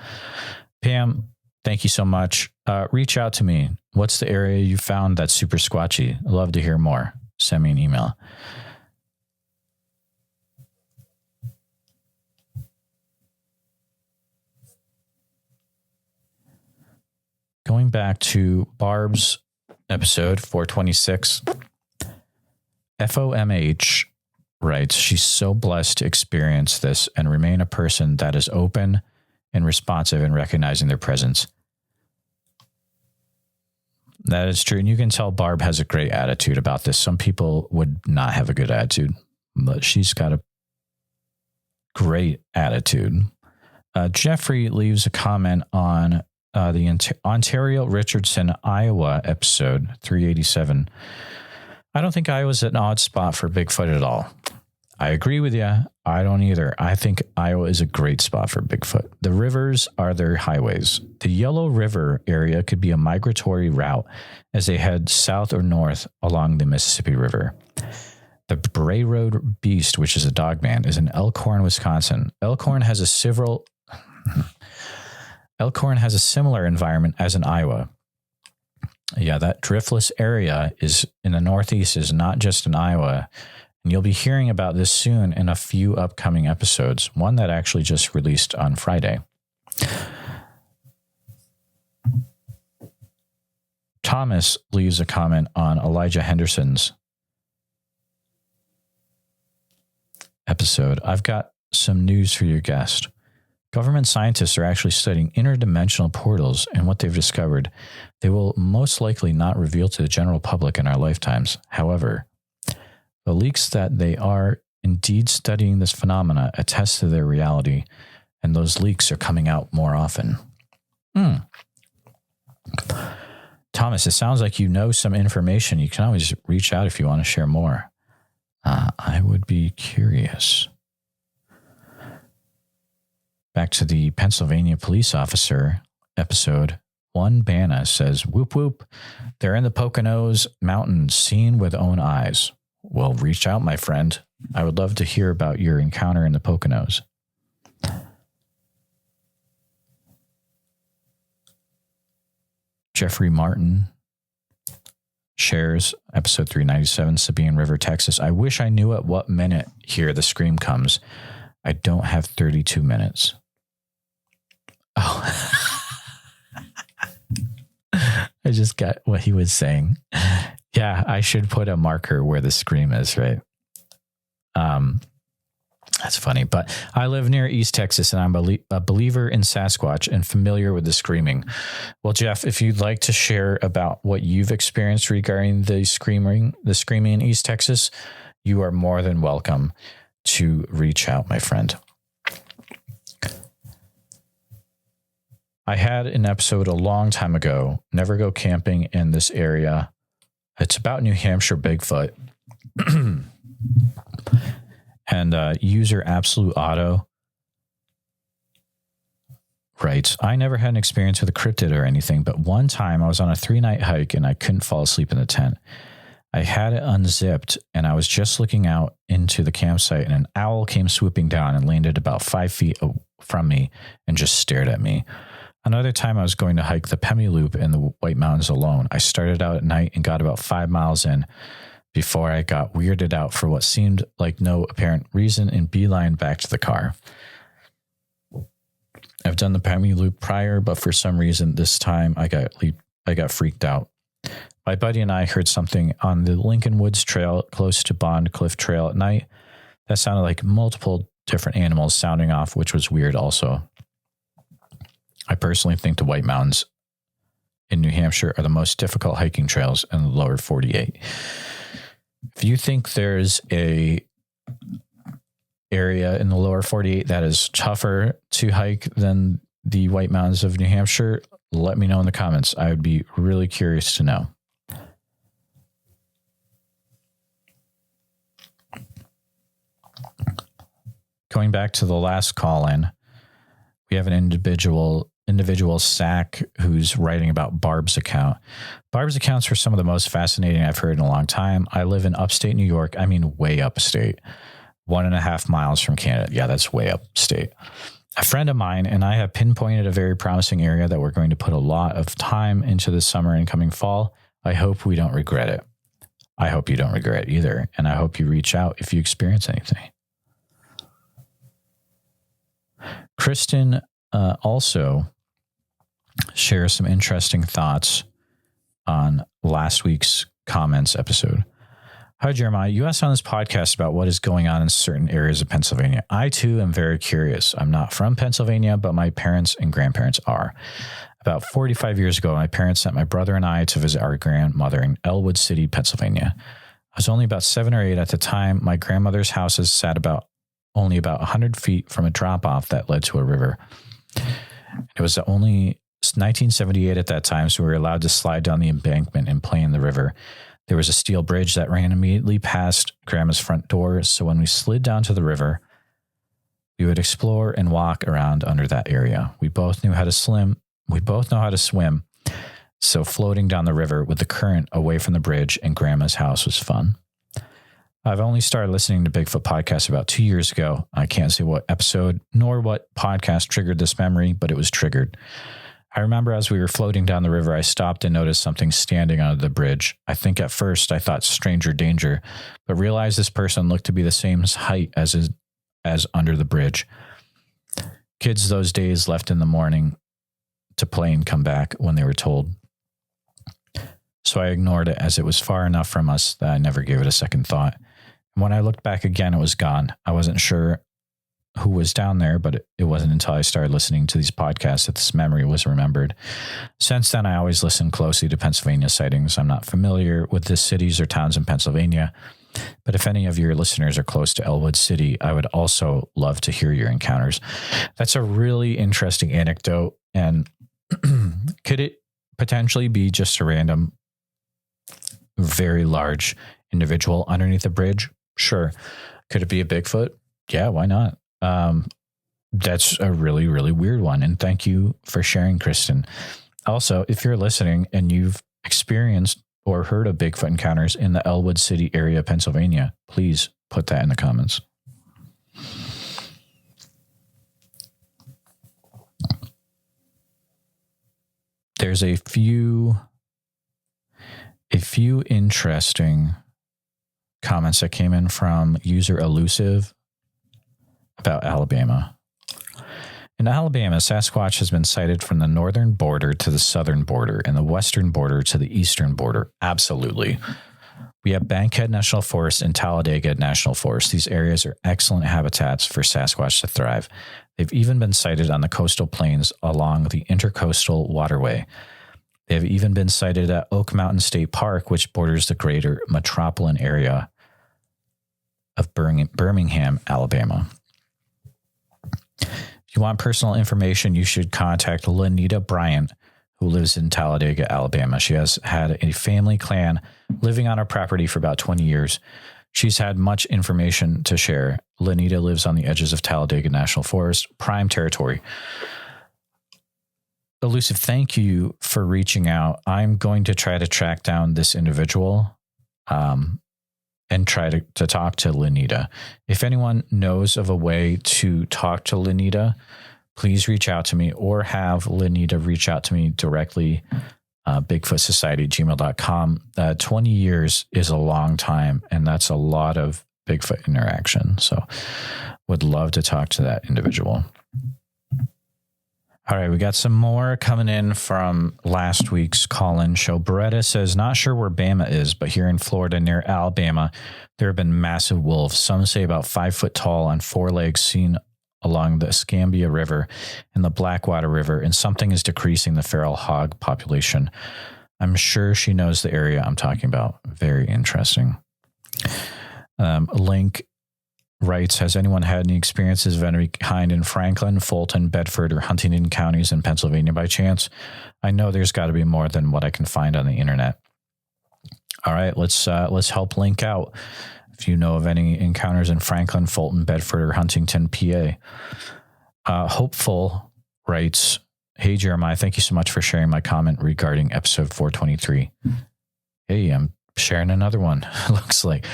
Pam, thank you so much. Reach out to me. What's the area you found that's super squatchy? I'd love to hear more. Send me an email. Going back to Barb's episode 426, FOMH writes, she's so blessed to experience this and remain a person that is open and responsive in recognizing their presence. That is true. And you can tell Barb has a great attitude about this. Some people would not have a good attitude, but she's got a great attitude. Jeffrey leaves a comment on the Ontario Richardson, Iowa episode 387. I don't think Iowa's an odd spot for Bigfoot at all. I agree with you. I don't either. I think Iowa is a great spot for Bigfoot. The rivers are their highways. The Yellow River area could be a migratory route as they head south or north along the Mississippi River. The Bray Road Beast, which is a dogman, is in Elkhorn, Wisconsin. Elkhorn has a similar environment as in Iowa. Yeah, that driftless area is in the Northeast is not just in Iowa. And you'll be hearing about this soon in a few upcoming episodes, one that actually just released on Friday. Thomas leaves a comment on Elijah Henderson's episode. I've got some news for your guest. Government scientists are actually studying interdimensional portals, and what they've discovered, they will most likely not reveal to the general public in our lifetimes. However, the leaks that they are indeed studying this phenomena attest to their reality, and those leaks are coming out more often. Thomas, it sounds like you know some information. You can always reach out if you want to share more. I would be curious. Back to the Pennsylvania police officer episode. One Bana says, whoop, whoop. They're in the Poconos Mountains, seen with own eyes. Well, reach out, my friend. I would love to hear about your encounter in the Poconos. Jeffrey Martin shares episode 397, Sabine River, Texas. I wish I knew at what minute here the scream comes. I don't have 32 minutes. Oh, I just got what he was saying. Yeah, I should put a marker where the scream is, right? That's funny, but I live near East Texas and I'm a believer in Sasquatch and familiar with the screaming. Well, Jeff, if you'd like to share about what you've experienced regarding the screaming in East Texas, you are more than welcome to reach out, my friend. I had an episode a long time ago, never go camping in this area. It's about New Hampshire Bigfoot. And user Absolute Auto writes, I never had an experience with a cryptid or anything, but one time I was on a 3-night hike and I couldn't fall asleep in the tent. I had it unzipped and I was just looking out into the campsite and an owl came swooping down and landed about 5 feet from me and just stared at me. Another time I was going to hike the Pemi Loop in the White Mountains alone. I started out at night and got about 5 miles in before I got weirded out for what seemed like no apparent reason and beelined back to the car. I've done the Pemi Loop prior, but for some reason this time I got freaked out. My buddy and I heard something on the Lincoln Woods Trail close to Bond Cliff Trail at night. That sounded like multiple different animals sounding off, which was weird also. I personally think the White Mountains in New Hampshire are the most difficult hiking trails in the lower 48. If you think there's a area in the lower 48 that is tougher to hike than the White Mountains of New Hampshire, let me know in the comments. I would be really curious to know. Going back to the last call-in, we have an individual Sack who's writing about Barb's account. Barb's accounts are some of the most fascinating I've heard in a long time. I live in upstate New York. I mean, way upstate. 1.5 miles from Canada. Yeah, that's way upstate. A friend of mine and I have pinpointed a very promising area that we're going to put a lot of time into this summer and coming fall. I hope we don't regret it. I hope you don't regret it either. And I hope you reach out if you experience anything. Kristen also shares some interesting thoughts on last week's comments episode. Hi, Jeremiah. You asked on this podcast about what is going on in certain areas of Pennsylvania. I, too, am very curious. I'm not from Pennsylvania, but my parents and grandparents are. About 45 years ago, my parents sent my brother and I to visit our grandmother in Elwood City, Pennsylvania. I was only about 7 or 8 at the time. My grandmother's houses sat only about 100 feet from a drop-off that led to a river. It was only 1978 at that time, so we were allowed to slide down the embankment and play in the river. There was a steel bridge that ran immediately past Grandma's front door, so when we slid down to the river, we would explore and walk around under that area. We both know how to swim, so floating down the river with the current away from the bridge and Grandma's house was fun. I've only started listening to Bigfoot podcasts about 2 years ago. I can't say what episode nor what podcast triggered this memory, but it was triggered. I remember as we were floating down the river, I stopped and noticed something standing under the bridge. I think at first I thought stranger danger, but realized this person looked to be the same height as under the bridge. Kids those days left in the morning to play and come back when they were told. So I ignored it as it was far enough from us that I never gave it a second thought. And when I looked back again, it was gone. I wasn't sure who was down there, but it wasn't until I started listening to these podcasts that this memory was remembered. Since then, I always listen closely to Pennsylvania sightings. I'm not familiar with the cities or towns in Pennsylvania, but if any of your listeners are close to Elwood City, I would also love to hear your encounters. That's a really interesting anecdote. And could it potentially be just a random, very large individual underneath the bridge? Sure. Could it be a Bigfoot? Yeah, why not? That's a really, really weird one. And thank you for sharing, Kristen. Also, if you're listening and you've experienced or heard of Bigfoot encounters in the Elwood City area, Pennsylvania, please put that in the comments. There's a few interesting comments that came in from user Elusive about Alabama. In Alabama, Sasquatch has been sighted from the northern border to the southern border and the western border to the eastern border. Absolutely. We have Bankhead National Forest and Talladega National Forest. These areas are excellent habitats for Sasquatch to thrive. They've even been sighted on the coastal plains along the Intercoastal Waterway. They have even been sighted at Oak Mountain State Park, which borders the greater metropolitan area of Birmingham, Alabama. If you want personal information, you should contact Lanita Bryant, who lives in Talladega, Alabama. She has had a family clan living on our property for about 20 years. She's had much information to share. Lanita lives on the edges of Talladega National Forest, prime territory. Elusive, thank you for reaching out. I'm going to try to track down this individual. and try to talk to Lenita. If anyone knows of a way to talk to Lenita, please reach out to me, or have Lenita reach out to me directly. bigfootsociety@gmail.com. 20 years is a long time, and that's a lot of Bigfoot interaction. So would love to talk to that individual. All right, we got some more coming in from last week's call-in show. Beretta says, not sure where Bama is, but here in Florida near Alabama, there have been massive wolves. Some say about 5 foot tall on 4 legs, seen along the Escambia River and the Blackwater River, and something is decreasing the feral hog population. I'm sure she knows the area I'm talking about. Very interesting. Link writes, has anyone had any experiences of any kind in Franklin, Fulton, Bedford, or Huntingdon counties in Pennsylvania by chance? I know there's got to be more than what I can find on the internet. All right, let's help Link out. If you know of any encounters in Franklin, Fulton, Bedford, or Huntington, PA. Hopeful writes, hey, Jeremiah, thank you so much for sharing my comment regarding episode 423. Hey, I'm sharing another one. Looks like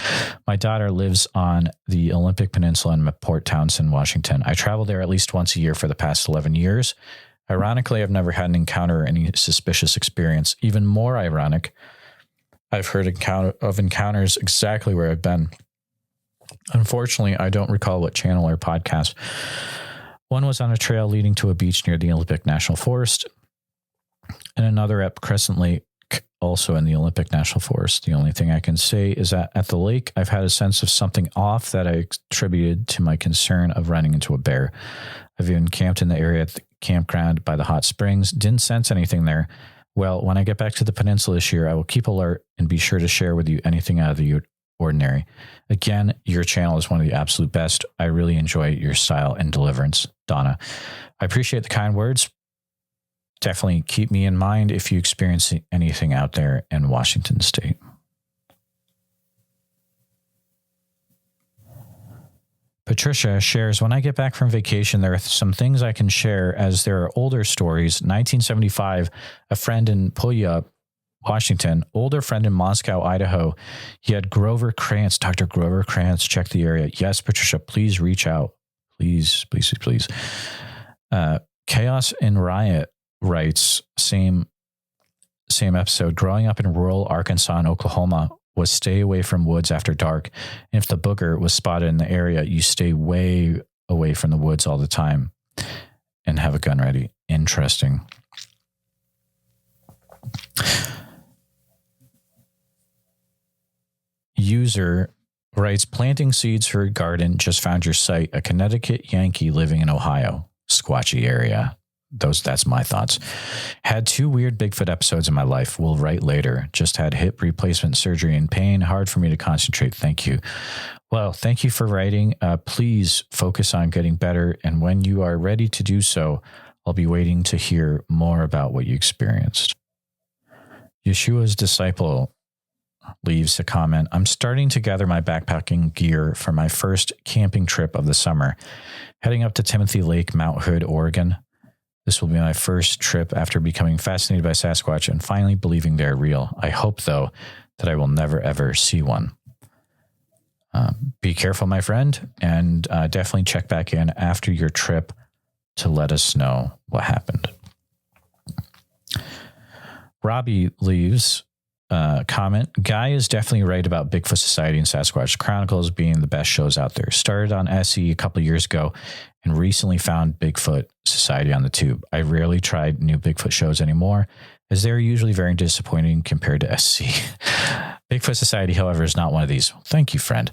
my daughter lives on the Olympic Peninsula in Port Townsend, Washington. I travel there at least once a year for the past 11 years. Ironically, I've never had an encounter or any suspicious experience. Even more ironic, I've heard of encounters exactly where I've been. Unfortunately, I don't recall what channel or podcast. One was on a trail leading to a beach near the Olympic National Forest, and another at Crescent Lake, also in the Olympic National Forest. The only thing I can say is that at the lake, I've had a sense of something off that I attributed to my concern of running into a bear. I've even camped in the area at the campground by the hot springs. Didn't sense anything there. Well, when I get back to the peninsula this year, I will keep alert and be sure to share with you anything out of the ordinary. Again, your channel is one of the absolute best. I really enjoy your style and deliverance, Donna. I appreciate the kind words. Definitely keep me in mind if you experience anything out there in Washington State. Patricia shares, when I get back from vacation, there are some things I can share as there are older stories. 1975, a friend in Puyallup, Washington, older friend in Moscow, Idaho. He had Grover Krantz, Dr. Grover Krantz, check the area. Yes, Patricia, please reach out. Please, please, please. Chaos and Riot writes, same episode, growing up in rural Arkansas and Oklahoma was stay away from woods after dark. And if the booger was spotted in the area, you stay way away from the woods all the time and have a gun ready. Interesting. User writes, planting seeds for a garden, just found your site, a Connecticut Yankee living in Ohio. Squatchy area. That's my thoughts. Had 2 weird Bigfoot episodes in my life. Will write later. Just had hip replacement surgery and pain. Hard for me to concentrate. Thank you. Well, thank you for writing. Please focus on getting better. And when you are ready to do so, I'll be waiting to hear more about what you experienced. Yeshua's disciple leaves a comment. I'm starting to gather my backpacking gear for my first camping trip of the summer, heading up to Timothy Lake, Mount Hood, Oregon. This will be my first trip after becoming fascinated by Sasquatch and finally believing they're real. I hope, though, that I will never, ever see one. Be careful, my friend, and definitely check back in after your trip to let us know what happened. Robbie leaves comment. Guy is definitely right about Bigfoot Society and Sasquatch Chronicles being the best shows out there. Started on SE a couple of years ago and recently found Bigfoot Society on the tube. I rarely tried new Bigfoot shows anymore, as they're usually very disappointing compared to SC. Bigfoot Society, however, is not one of these. Thank you, friend.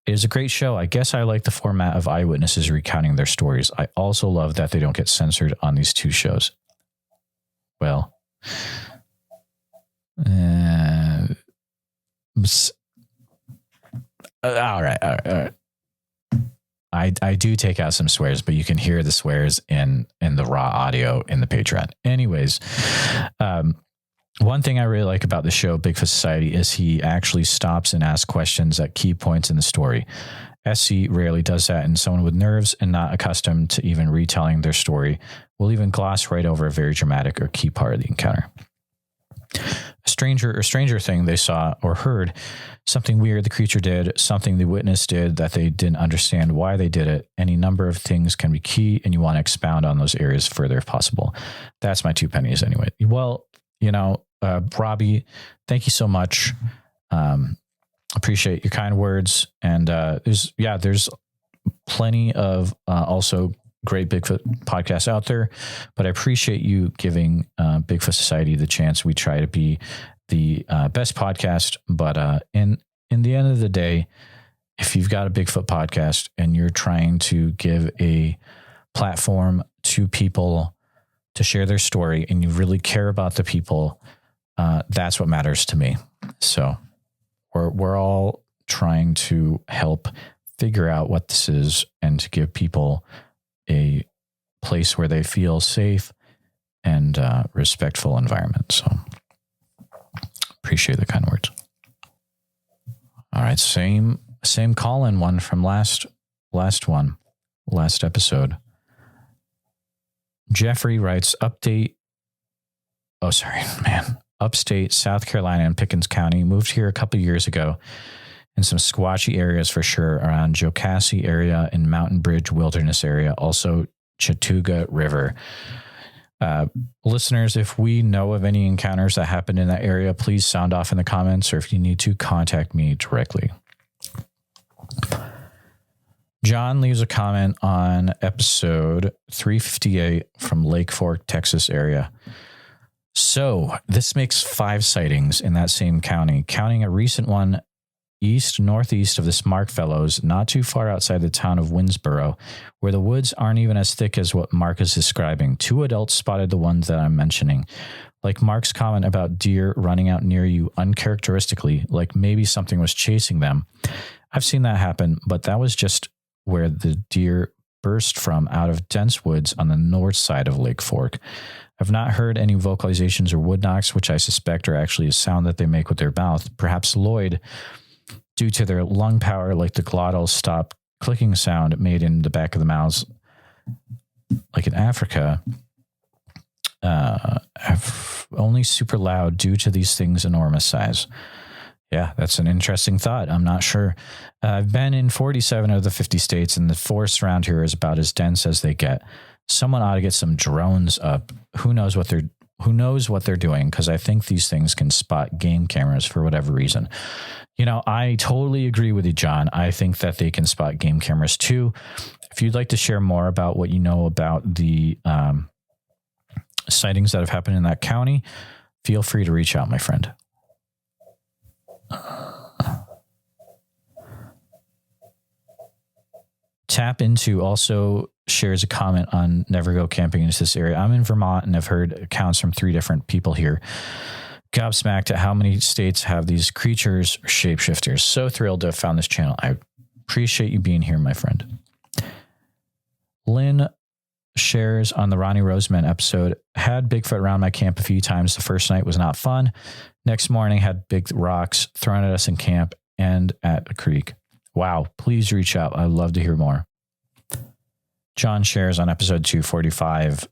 It is a great show. I guess I like the format of eyewitnesses recounting their stories. I also love that they don't get censored on these 2 shows. Well, all right. I do take out some swears, but you can hear the swears in the raw audio in the Patreon. Anyways, one thing I really like about the show, Bigfoot Society, is he actually stops and asks questions at key points in the story. SC rarely does that, and someone with nerves and not accustomed to even retelling their story will even gloss right over a very dramatic or key part of the encounter. stranger thing they saw or heard, something weird the creature did, something the witness did that they didn't understand why they did it. Any number of things can be key, and you want to expound on those areas further if possible. That's my 2 pennies anyway. Well, Robbie, thank you so much. Appreciate your kind words. And there's plenty of also great Bigfoot podcasts out there, but I appreciate you giving Bigfoot Society the chance. We try to be the best podcast, but in the end of the day, if you've got a Bigfoot podcast and you're trying to give a platform to people to share their story and you really care about the people, that's what matters to me. So we're all trying to help figure out what this is and to give people a place where they feel safe and respectful environment. So appreciate the kind words. All right. Same call-in one from last episode. Jeffrey writes upstate South Carolina in Pickens County. Moved here a couple years ago in some squatchy areas for sure, around Jocassee area and Mountain Bridge Wilderness area, also Chattooga River. Listeners, if we know of any encounters that happened in that area, please sound off in the comments, or if you need to, contact me directly. John leaves a comment on episode 358 from Lake Fork, Texas area. So this makes 5 sightings in that same county, counting a recent one northeast of the Mark Fellows, not too far outside the town of Winsboro, where the woods aren't even as thick as what Mark is describing. 2 adults spotted the ones that I'm mentioning. Like Mark's comment about deer running out near you uncharacteristically, like maybe something was chasing them. I've seen that happen, but that was just where the deer burst from out of dense woods on the north side of Lake Fork. I've not heard any vocalizations or wood knocks, which I suspect are actually a sound that they make with their mouth. Perhaps Lloyd, due to their lung power, like the glottal stop clicking sound made in the back of the mouths, like in Africa, only super loud due to these things' enormous size. Yeah, that's an interesting thought. I'm not sure. I've been in 47 of the 50 states, and the forest around here is about as dense as they get. Someone ought to get some drones up. Who knows what they're doing? Because I think these things can spot game cameras for whatever reason. I totally agree with you, John. I think that they can spot game cameras too. If you'd like to share more about what you know about the sightings that have happened in that county, feel free to reach out, my friend. Tap Into also shares a comment on never go camping into this area. I'm in Vermont and I've heard accounts from 3 different people here. Gobsmacked at how many states have these creatures or shapeshifters. So thrilled to have found this channel. I appreciate you being here, my friend. Lynn shares on the Ronnie Roseman episode, had Bigfoot around my camp a few times. The first night was not fun. Next morning had big rocks thrown at us in camp and at a creek. Wow, please reach out. I'd love to hear more. John shares on episode 245,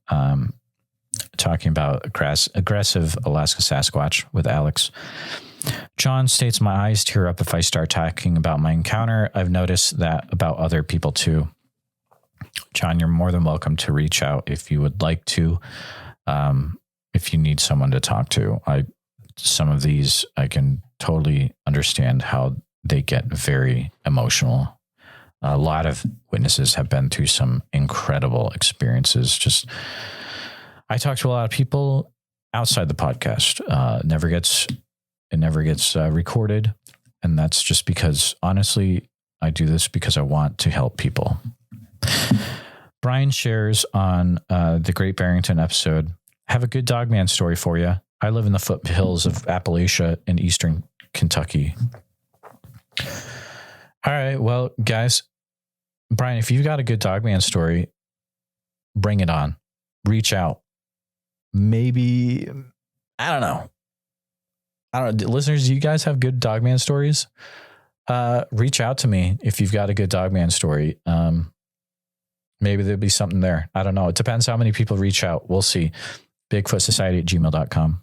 talking about aggressive Alaska Sasquatch with Alex. John states, my eyes tear up if I start talking about my encounter. I've noticed that about other people too. John, you're more than welcome to reach out if you would like to. If you need someone to talk to, some of these, I can totally understand how they get very emotional. A lot of witnesses have been through some incredible experiences. I talk to a lot of people outside the podcast. It never gets recorded. And that's just because, honestly, I do this because I want to help people. Brian shares on the Great Barrington episode, have a good Dogman story for you. I live in the foothills of Appalachia in eastern Kentucky. All right. Well, guys, Brian, if you've got a good Dogman story, bring it on. Reach out. Maybe, I don't know. Listeners, do you guys have good Dogman stories? Reach out to me if you've got a good Dogman story. Maybe there'll be something there. I don't know. It depends how many people reach out. We'll see. bigfootsociety@gmail.com.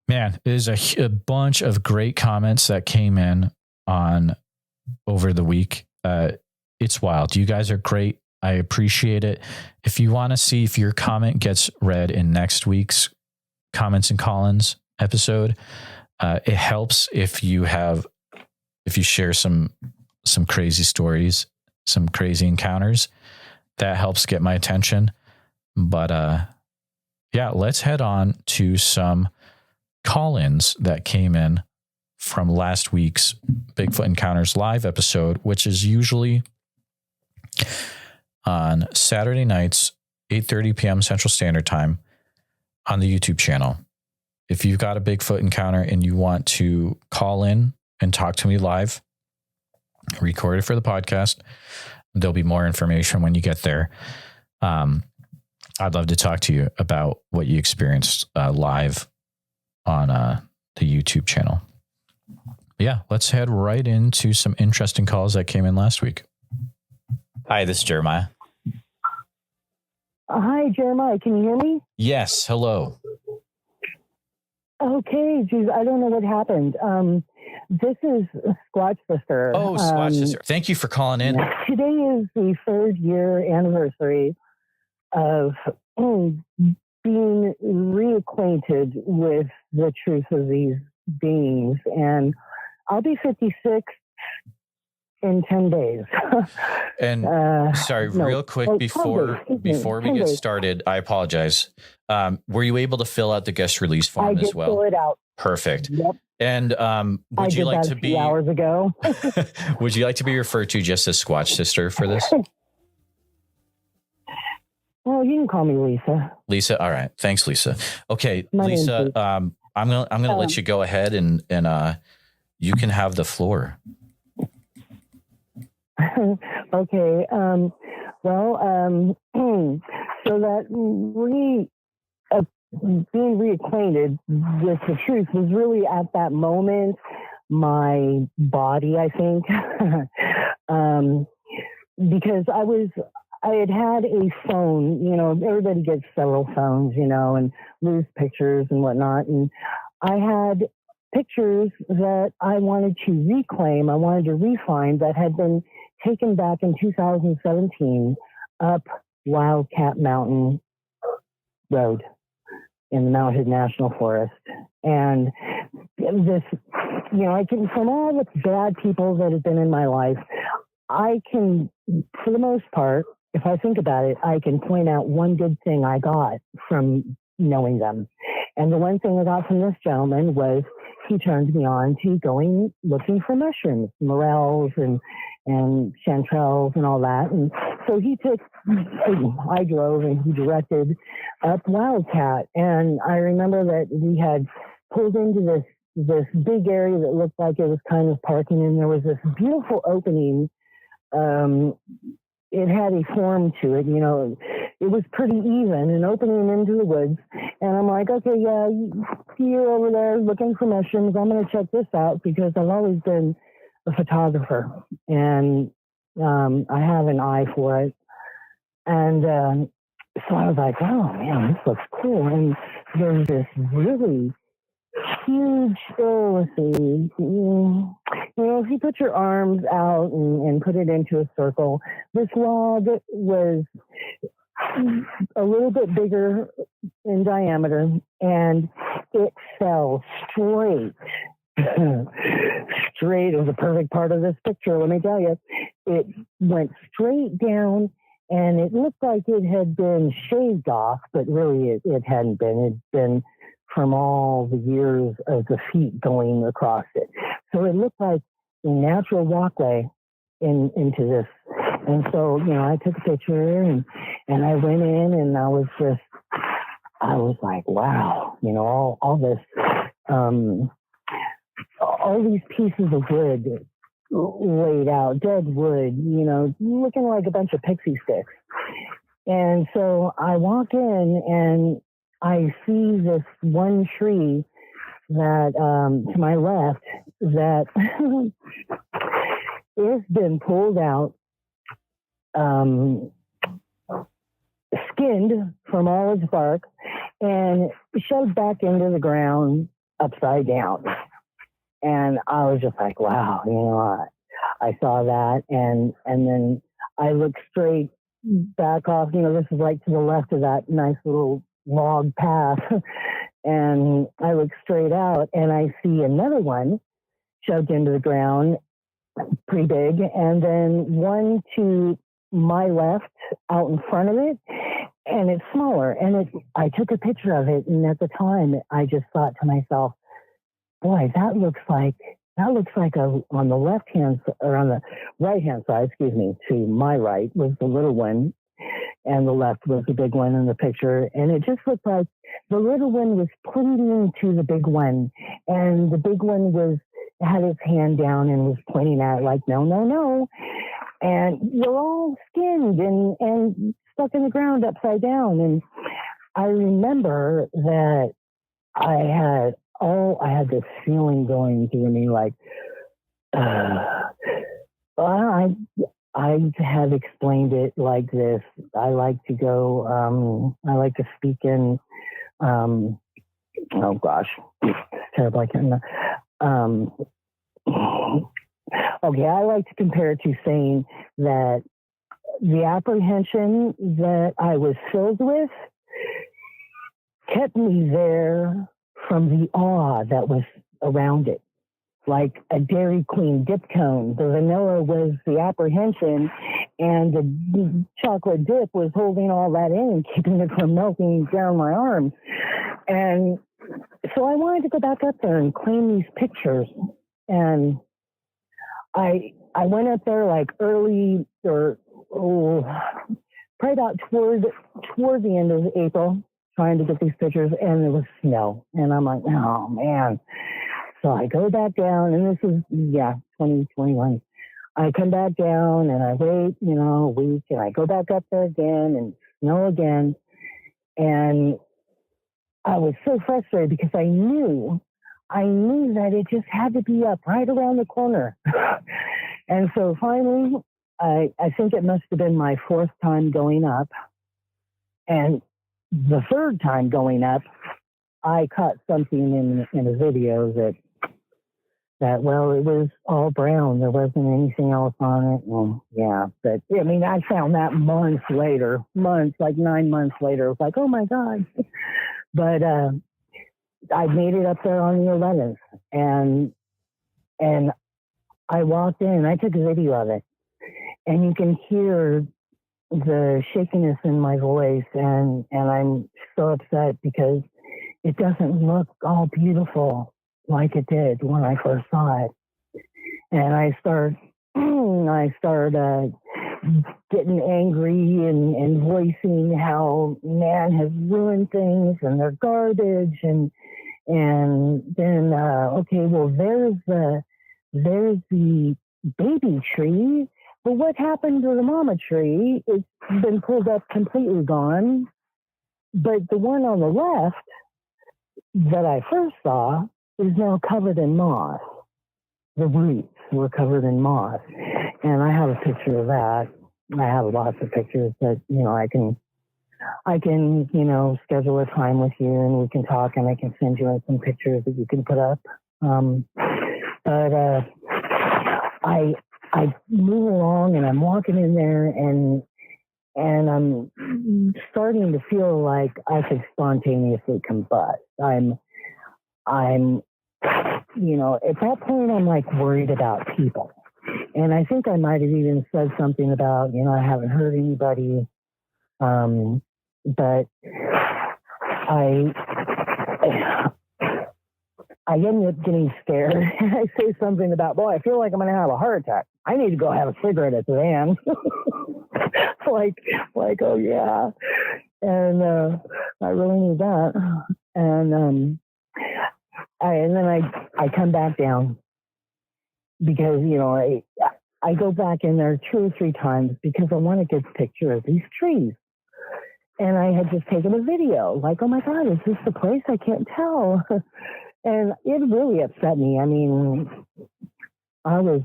Man, there's a bunch of great comments that came in on over the week. It's wild. You guys are great. I appreciate it. If you want to see if your comment gets read in next week's Comments and Collins episode, it helps if you share some crazy stories, some crazy encounters. That helps get my attention. But yeah, let's head on to some call-ins that came in from last week's Bigfoot Encounters live episode, which is usually on Saturday nights, 8:30 p.m. Central Standard Time on the YouTube channel. If you've got a Bigfoot encounter and you want to call in and talk to me live, record it for the podcast, there'll be more information when you get there. I'd love to talk to you about what you experienced live on the YouTube channel. Yeah, let's head right into some interesting calls that came in last week. Hi, this is Jeremiah. Hi, Jeremiah. Can you hear me? Yes. Hello. Okay. Geez, I don't know what happened. This is Squatch Sister. Oh, Squatch Sister. Thank you for calling in. Today is the 3rd year anniversary of being reacquainted with the truth of these beings. And I'll be 56 in 10 days. And real quick, before we get started, I apologize. Were you able to fill out the guest release form as well? I did fill it out. Perfect. Yep. And would you like to be hours ago? Would you like to be referred to just as Squatch Sister for this? Well, you can call me Lisa. Lisa, all right. Thanks, Lisa. Okay, My Lisa, I'm gonna let you go ahead and you can have the floor. Okay. So that being reacquainted with the truth was really at that moment my body, I think, because I had a phone. You know, everybody gets several phones, you know, and lose pictures and whatnot, and I had pictures that I wanted to reclaim, I wanted to refine, that had been taken back in 2017 up Wildcat Mountain Road in the Mountain National Forest. And this, you know, from all the bad people that have been in my life, I can, for the most part, if I think about it, I can point out one good thing I got from knowing them. And the one thing I got from this gentleman was he turned me on to going looking for mushrooms, morels and chanterelles and all that. And so I drove and he directed up Wildcat. And I remember that we had pulled into this big area that looked like it was kind of parking, and there was this beautiful opening. It had a form to it, you know, it was pretty even, an opening into the woods. And I'm like, okay, yeah, you're over there looking for mushrooms. I'm going to check this out because I've always been a photographer and I have an eye for it. And so I was like, oh, man, this looks cool. And there's this really huge, let's see, you know, if you put your arms out and put it into a circle, this log was a little bit bigger in diameter, and it fell straight. Straight is the perfect part of this picture, let me tell you. It went straight down, and it looked like it had been shaved off, but really it hadn't been. It had been from all the years of the feet going across it. So it looked like a natural walkway into this. And so, you know, I took a picture and I went in and I was like, wow, you know, all this, all these pieces of wood laid out, dead wood, you know, looking like a bunch of pixie sticks. And so I walk in and I see this one tree that, to my left, that it's been pulled out, skinned from all its bark, and shoved back into the ground upside down. And I was just like, wow, I saw that. And then I looked straight back off, this is right to the left of that nice little log path. And I look straight out and I see another one shoved into the ground, pretty big. And then one to my left out in front of it, and it's smaller. And I took a picture of it. And at the time, I just thought to myself, boy, that looks like on the left hand, or on the right hand side, to my right was the little one, and the left was the big one in the picture. And it just looked like the little one was pointing to the big one, and the big one had his hand down and was pointing at it like, no, no, no. And we're all skinned and stuck in the ground upside down. And I remember that I had this feeling going through me like, I have explained it like this. I like to speak in, oh gosh, it's terrible. I can't remember. Okay, I like to compare it to saying that the apprehension that I was filled with kept me there from the awe that was around it. Like a Dairy Queen dip cone. The vanilla was the apprehension, and the chocolate dip was holding all that in and keeping it from melting down my arms. And so I wanted to go back up there and claim these pictures. And I went up there like early, or probably about toward the end of April, trying to get these pictures, and there was snow. And I'm like, oh man. So I go back down, and this is, 2021. I come back down, and I wait, a week, and I go back up there again, and snow again. And I was so frustrated because I knew that it just had to be up right around the corner. And so finally, I think it must have been my fourth time going up. And the third time going up, I caught something in a video that well, it was all brown. There wasn't anything else on it. Well, yeah, but I mean, I found that like 9 months later. It was like, oh my God. But I made it up there on the 11th, and I walked in and I took a video of it, and you can hear the shakiness in my voice, and I'm so upset because it doesn't look all beautiful like it did when I first saw it. And I start getting angry and voicing how man has ruined things and they're garbage, and then okay, well, there's the baby tree, but what happened to the mama tree? It's been pulled up, completely gone. But the one on the left that I first saw is now covered in moss. The roots were covered in moss. And I have a picture of that. I have lots of pictures that, I can, schedule a time with you and we can talk, and I can send you some pictures that you can put up. But I move along and I'm walking in there, and I'm starting to feel like I could spontaneously combust. I'm at that point, I'm like worried about people. And I think I might have even said something about, I haven't hurt anybody. But I ended up getting scared. I say something about, boy, I feel like I'm going to have a heart attack. I need to go have a cigarette at the van. like, oh yeah. And I really need that. And then I come back down because, I go back in there 2 or 3 times because I want to get a picture of these trees. And I had just taken a video, like, oh my God, is this the place? I can't tell. And it really upset me. I mean, I was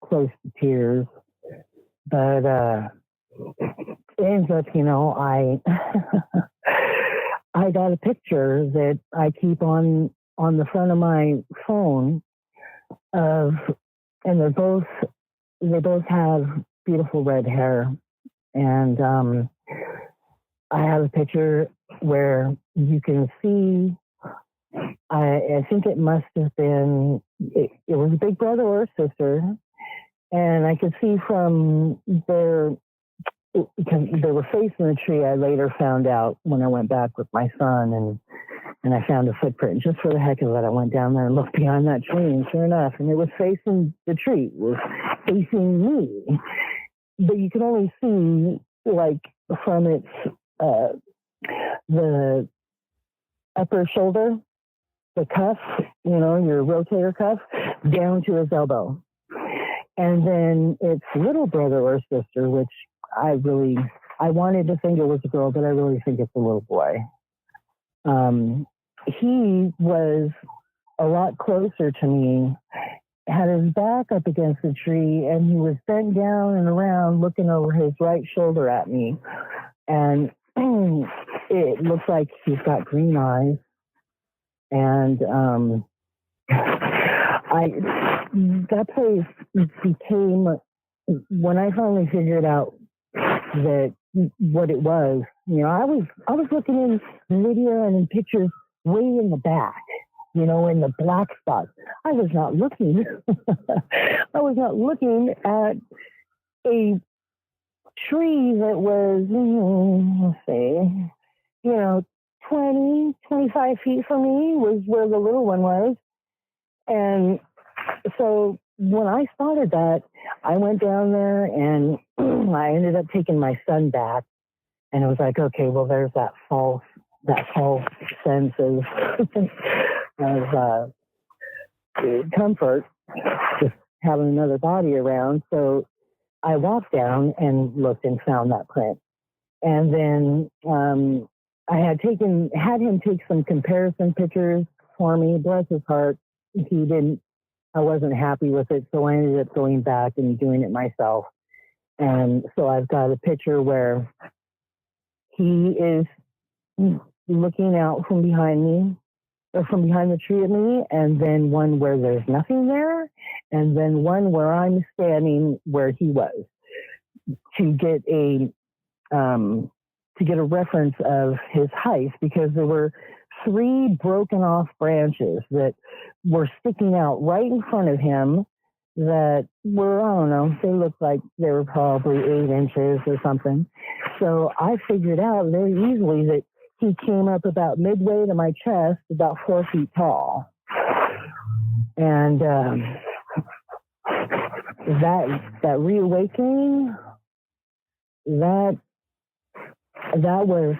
close to tears, but it ends up, I I got a picture that I keep on the front of my phone of, and they both have beautiful red hair. And I have a picture where you can see, I think it must have been, it was a big brother or a sister. And I could see from because they were facing the tree. I later found out when I went back with my son, and I found a footprint. Just for the heck of it, I went down there and looked behind that tree, and sure enough, and it was facing the tree. It was facing me. But you could only see, like, from its, the upper shoulder, the cuff, your rotator cuff, down to his elbow. And then its little brother or sister, which I wanted to think it was a girl, but I really think it's a little boy. He was a lot closer to me, had his back up against the tree, and he was bent down and around looking over his right shoulder at me. And it looks like he's got green eyes. And that place became, when I finally figured out that what it was, I was looking in video and in pictures way in the back, in the black spots. I was not looking. I was not looking at a tree that was, let's say, 20, 25 feet from me was where the little one was. And so when I spotted that, I went down there and I ended up taking my son back. And it was like, okay, well, there's that false sense of comfort, just having another body around. So I walked down and looked and found that print. And then I had him take some comparison pictures for me. Bless his heart. I wasn't happy with it, so I ended up going back and doing it myself. And so I've got a picture where he is looking out from behind me, or from behind the tree at me, and then one where there's nothing there, and then one where I'm standing where he was, to get a reference of his height, because there were 3 broken off branches that were sticking out right in front of him that were, I don't know, they looked like they were probably 8 inches or something. So I figured out very easily that he came up about midway to my chest, about 4 feet tall. And that reawakening, that was,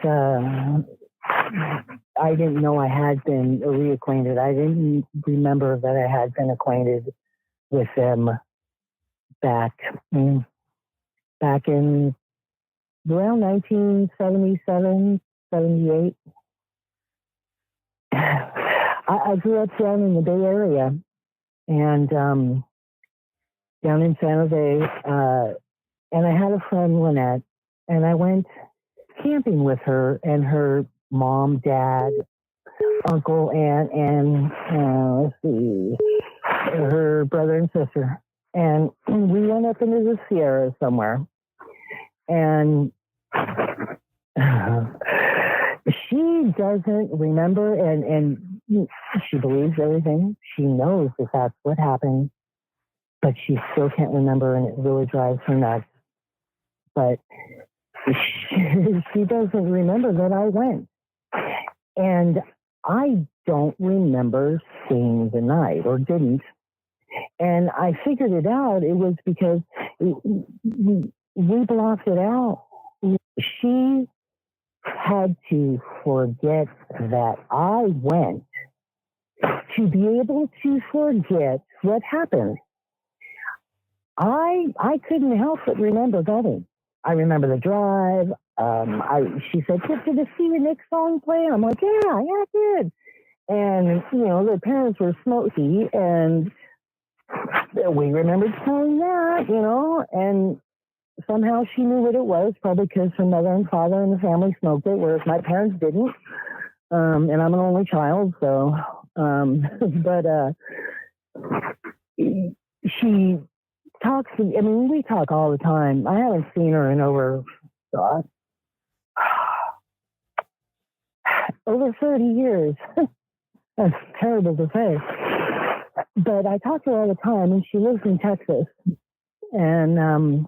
I didn't know I had been reacquainted. I didn't remember that I had been acquainted with them back in around 1977, 78. I grew up down in the Bay Area, and down in San Jose, and I had a friend, Lynette, and I went camping with her and her mom, dad, uncle, aunt, and let's see, her brother and sister. And we went up into the Sierra somewhere. And she doesn't remember, and she believes everything. She knows that that's what happened, but she still can't remember, and it really drives her nuts. But she doesn't remember that I went. And I don't remember staying the night, or didn't. And I figured it out. It was because we blocked it out. She had to forget that I went to be able to forget what happened. I couldn't help but remember going. I remember the drive. She said, "Did the Stevie Nicks song play?" I'm like, yeah, it did. And, their parents were smoky, and we remembered telling that, and somehow she knew what it was, probably because her mother and father and the family smoked it, whereas my parents didn't. And I'm an only child, so, but she talks, I mean, we talk all the time. I haven't seen her in over 30 years. That's terrible to say. But I talk to her all the time, and she lives in Texas. And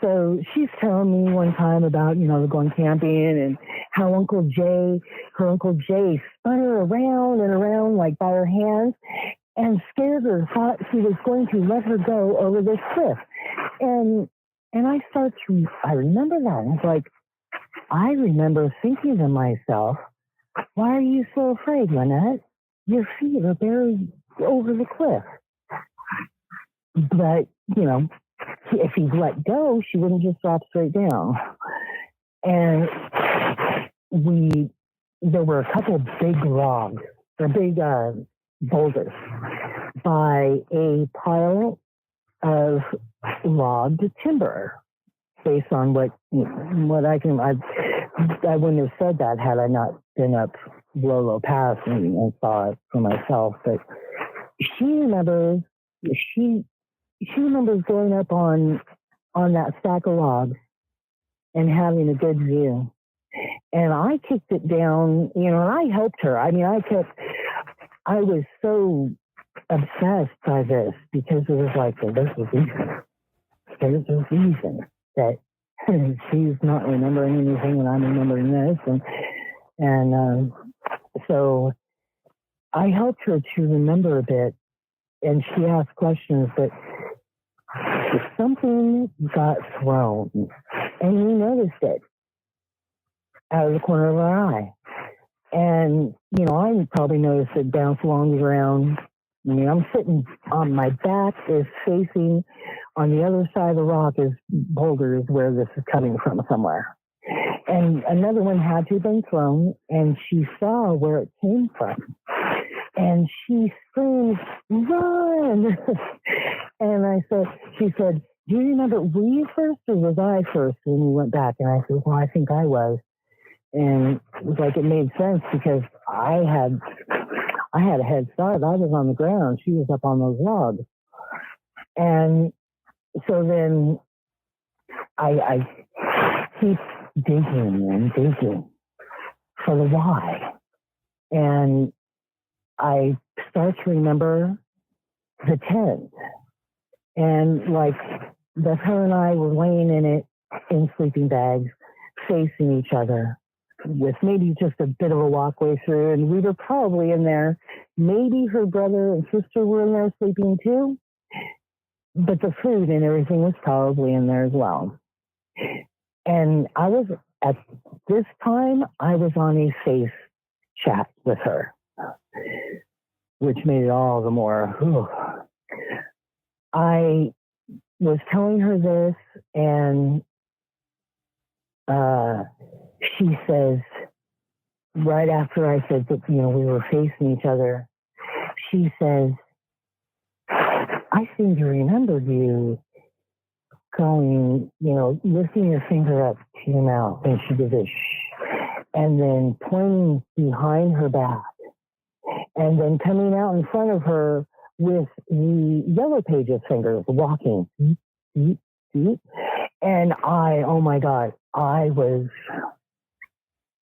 so she's telling me one time about, going camping and how her Uncle Jay spun her around and around like by her hands and scared her, thought she was going to let her go over this cliff. And I remember that. And it's like, I remember thinking to myself, why are you so afraid, Lynette? Your feet are barely over the cliff. But, if he'd let go, she wouldn't just drop straight down. And there were a couple of big logs, or big boulders, by a pile of logged timber. Based on what I wouldn't have said that had I not been up Lolo Pass and saw it for myself. But she remembers going up on that stack of logs and having a good view. And I kicked it down, and I helped her. I mean, I was so obsessed by this because it was like, well, there's a reason that she's not remembering anything and I'm remembering this. And so I helped her to remember a bit, and she asked questions, but something got thrown, and we noticed it out of the corner of our eye. And, I probably noticed it bounce along the ground. I mean, I'm sitting on my back is facing on the other side of the rock is boulders where this is coming from somewhere. And another one had to have been thrown, and she saw where it came from. And she screamed, "Run!" And she said, "Do you remember, were you first or was I first when we went back?" And I said, "Well, I think I was." And it was like, it made sense because I had a head start. I was on the ground. She was up on those logs. And so then I keep digging and digging for the why. And I start to remember the tent. And like Beth, her and I were laying in it in sleeping bags, facing each other, with maybe just a bit of a walkway through, and we were probably in there. Maybe her brother and sister were in there sleeping too, but the food and everything was probably in there as well. And at this time, I was on a face chat with her, which made it all the more, I was telling her this, and she says, right after I said that, we were facing each other, she says, "I seem to remember you going, lifting your finger up to your mouth," and she did this, and then pointing behind her back, and then coming out in front of her with the Yellow Pages fingers walking. And oh my God, I was,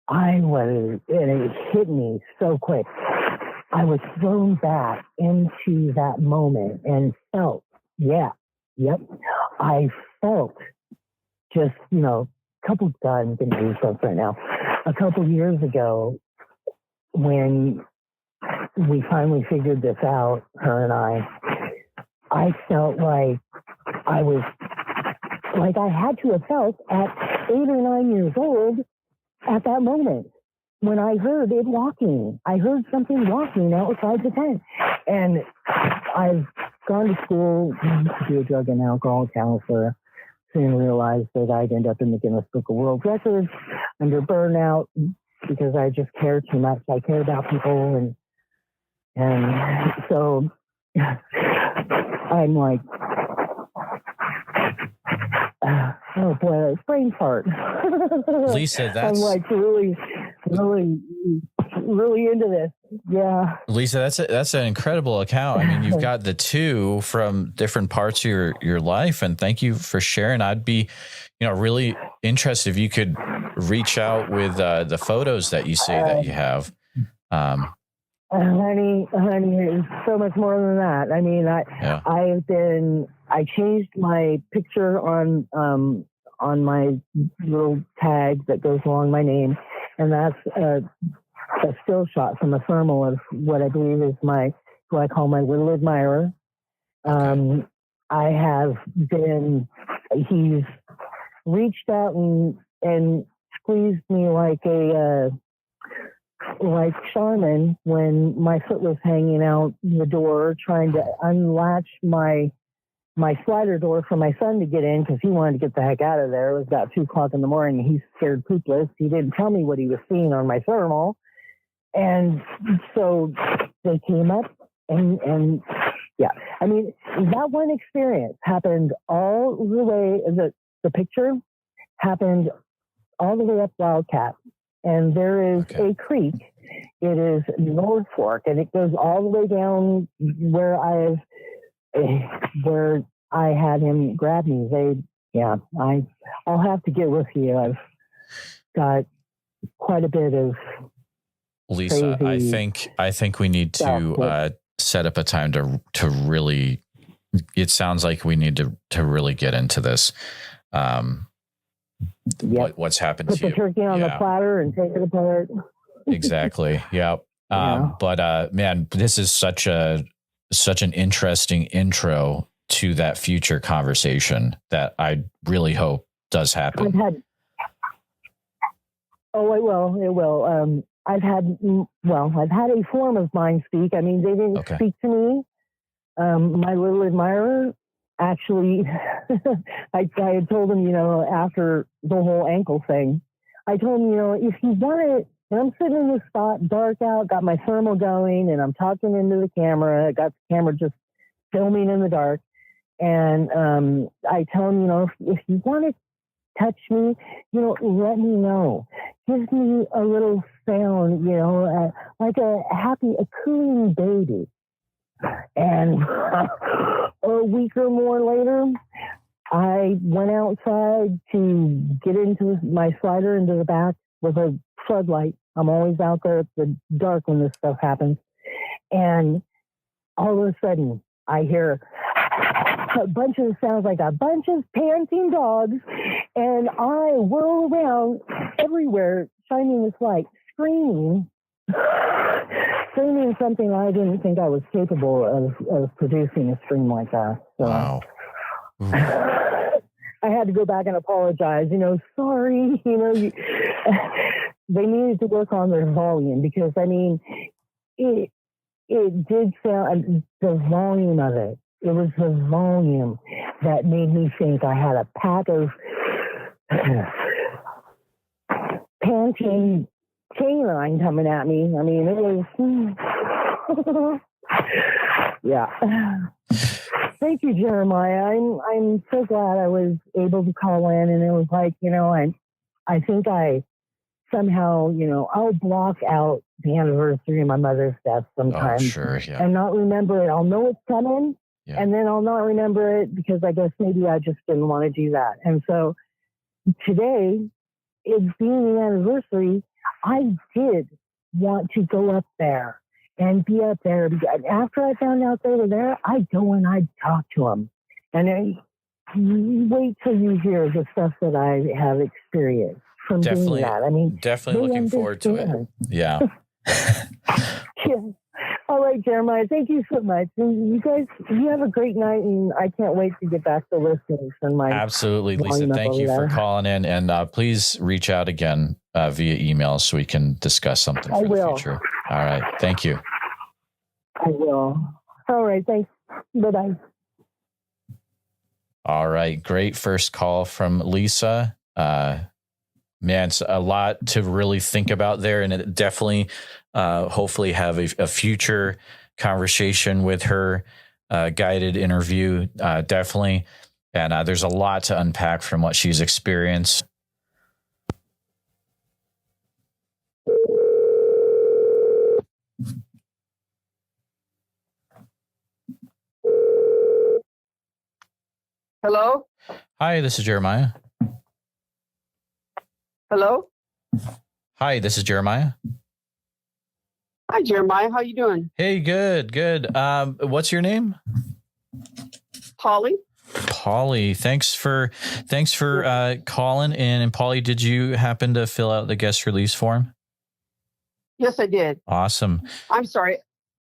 and it hit me so quick. I was thrown back into that moment and felt, I felt just, God, I'm getting goosebumps right now. A couple years ago, when we finally figured this out, her and I felt like I was, like I had to have felt at 8 or 9 years old at that moment when I heard it walking. I heard something walking outside the tent. And I've gone to school to be a drug and alcohol counselor, soon realized that I'd end up in the Guinness Book of World Records under burnout because I just care too much. I care about people. And so I'm like, oh boy, brain fart. Lisa, that's... I'm like really really, really into this. Yeah. Lisa, that's an incredible account. I mean, you've got the two from different parts of your life, and thank you for sharing. I'd be, really interested if you could reach out with the photos that you say that you have. Honey, it's so much more than that. I mean, I changed my picture on my little tag that goes along my name, and that's a still shot from a thermal of what I believe is who I call my little admirer. Okay. He's reached out and squeezed me like Charmin when my foot was hanging out the door, trying to unlatch my slider door for my son to get in because he wanted to get the heck out of there. It was about 2:00 in the morning. He's scared poopless. He didn't tell me what he was seeing on my thermal. And so they came up and yeah, I mean, that one experience happened all the way, the picture happened all the way up Wildcat. And there is a creek. It is North Fork, and it goes all the way down where I had him grab me. I'll have to get with you. I've got quite a bit of Lisa. I think we need to set up a time to really. It sounds like we need to really get into this. What's happened Put to you? Put the turkey on the platter and take it apart. Exactly. Yep. But man, this is such an interesting intro to that future conversation that I really hope does happen. It will. I've had a form of mind speak. I mean, they didn't speak to me. My little admirer, actually, I had told him, after the whole ankle thing, I told him, if you want it, and I'm sitting in this spot, dark out, got my thermal going, and I'm talking into the camera. I got the camera just filming in the dark. And I tell him, if you want to touch me, let me know. Give me a little sound, like a cooing baby. And a week or more later, I went outside to get into my slider into the back with a floodlight. I'm always out there at the dark when this stuff happens. And all of a sudden, I hear a bunch of sounds like a bunch of panting dogs. And I whirl around everywhere, shining this light, screaming something I didn't think I was capable of producing a scream like that. So, wow. I had to go back and apologize. Sorry. They needed to work on their volume because, I mean, it did sound, the volume of it. It was the volume that made me think I had a pack of panting canine coming at me. I mean, it was, yeah. Thank you, Jeremiah. I'm so glad I was able to call in, and it was like, I think I somehow, I'll block out the anniversary of my mother's death sometimes. Oh, sure, yeah. And not remember it. I'll know it's coming, and then I'll not remember it because I guess maybe I just didn't want to do that. And so today, it being the anniversary, I did want to go up there and be up there. After I found out they were there, I'd go and I'd talk to them. And wait till you hear the stuff that I have experienced from doing that. I mean, definitely looking forward to it. Yeah. Yeah. All right, Jeremiah, thank you so much. And you guys, you have a great night, and I can't wait to get back to listening. Absolutely, Lisa. Thank you for calling in, and please reach out again via email so we can discuss something for the future. All right. Thank you. I will. All right. Thanks. Bye-bye. All right. Great first call from Lisa. Man, it's a lot to really think about there, and it definitely, hopefully, have a future conversation with her, guided interview, definitely. And there's a lot to unpack from what she's experienced. Hello? Hi, this is Jeremiah. Hello? Hi, this is Jeremiah. Hi, Jeremiah. How you doing? Hey, good. What's your name? Polly? Polly. Thanks for calling in. And Polly, did you happen to fill out the guest release form? Yes, I did. Awesome. I'm sorry.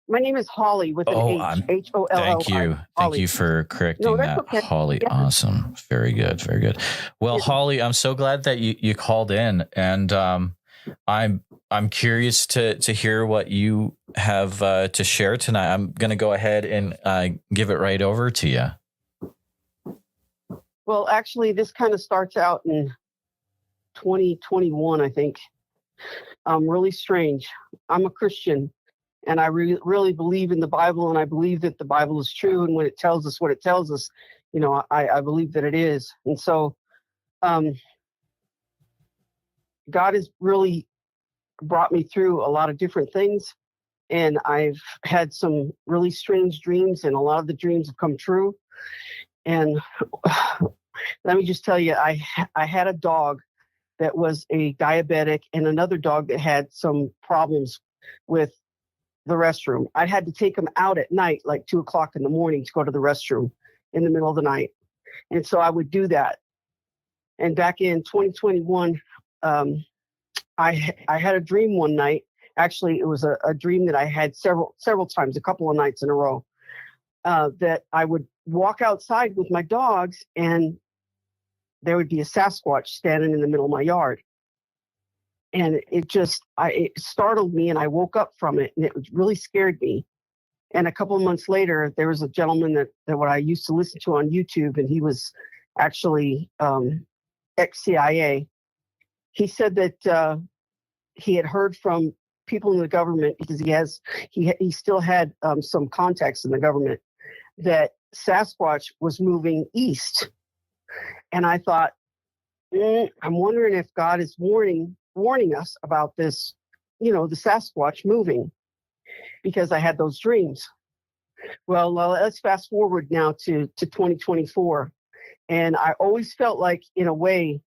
My name is Holly with an H. H-O-L-L-Y. Thank you. Thank you for correcting that. Okay. Holly. Yeah. Awesome. Very good. Very good. Well, Holly, I'm so glad that you called in, and I'm curious to hear what you have to share tonight. I'm going to go ahead and give it right over to you. Well, actually, this kind of starts out in 2021, I think. Really strange. I'm a Christian, and I really believe in the Bible, and I believe that the Bible is true. And when it tells us what it tells us, I believe that it is. And so God has really brought me through a lot of different things. And I've had some really strange dreams, and a lot of the dreams have come true. And let me just tell you, I had a dog that was a diabetic and another dog that had some problems with the restroom. I had to take him out at night, like 2:00 in the morning, to go to the restroom in the middle of the night. And so I would do that. And back in 2021, I had a dream one night. Actually, it was a dream that I had several times, a couple of nights in a row, that I would walk outside with my dogs, and there would be a Sasquatch standing in the middle of my yard. And it startled me, and I woke up from it, and it really scared me. And a couple of months later, there was a gentleman that what I used to listen to on YouTube, and he was actually ex-CIA. He said that he had heard from people in the government, because he still had some contacts in the government, that Sasquatch was moving east. And I thought, I'm wondering if God is warning us about this, the Sasquatch moving, because I had those dreams. Well, let's fast forward now to 2024. And I always felt like, in a way,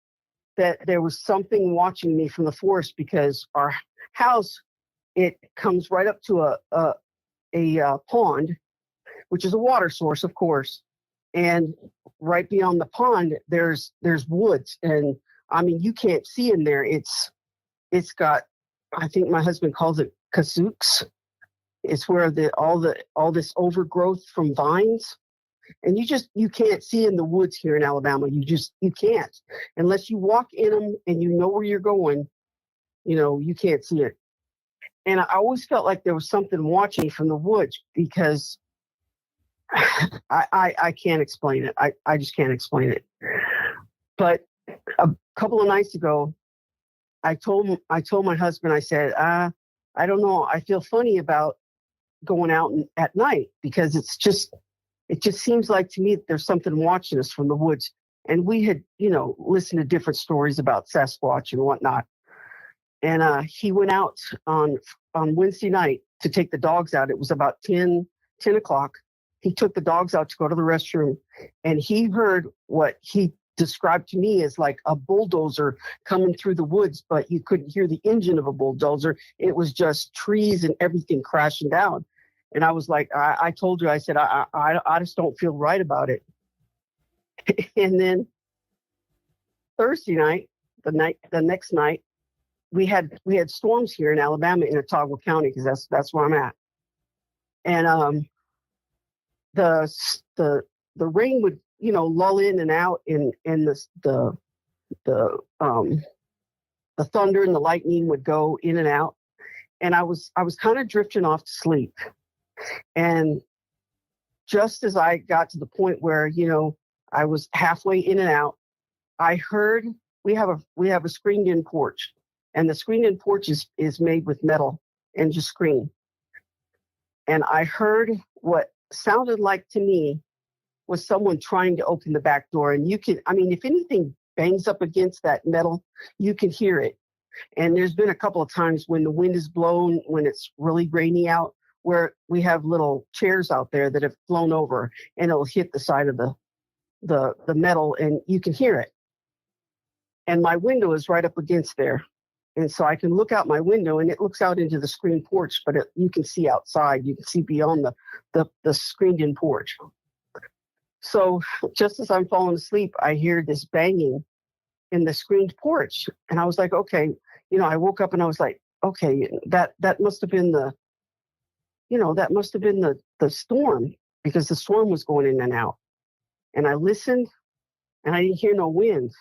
that there was something watching me from the forest, because our house, it comes right up to a pond, which is a water source, of course. And right beyond the pond, there's woods. And I mean, you can't see in there. It's got, I think my husband calls it kazooks. It's where all this overgrowth from vines. And you can't see in the woods here in Alabama. You can't, unless you walk in them and you know where you're going, you can't see it. And I always felt like there was something watching me from the woods, because I can't explain it. I just can't explain it. But a couple of nights ago, I told my husband, I said, I don't know. I feel funny about going out at night, because it just seems like to me that there's something watching us from the woods. And we had, listened to different stories about Sasquatch and whatnot. And he went out on Wednesday night to take the dogs out. It was about 10 o'clock. He took the dogs out to go to the restroom, and he heard what he described to me as like a bulldozer coming through the woods, but you couldn't hear the engine of a bulldozer. It was just trees and everything crashing down. And I was like, I told you, I said, I just don't feel right about it. And then Thursday night, the next night, we had storms here in Alabama, in Ottawa County, because that's where I'm at. And the rain would, lull in and out, and the thunder and the lightning would go in and out. And I was kind of drifting off to sleep. And just as I got to the point where, I was halfway in and out, I heard we have a screened-in porch, and the screened-in porch is made with metal and just screen. And I heard what sounded like to me was someone trying to open the back door. And if anything bangs up against that metal, you can hear it. And there's been a couple of times when the wind is blown, when it's really rainy out, where we have little chairs out there that have blown over, and it'll hit the side of the metal, and you can hear it. And my window is right up against there. And so I can look out my window, and it looks out into the screen porch, but you can see outside. You can see beyond the screened-in porch. So just as I'm falling asleep, I hear this banging in the screened porch. And I was like, okay, I woke up and I was like, okay, that must have been the storm, because the storm was going in and out. And I listened, and I didn't hear no wind.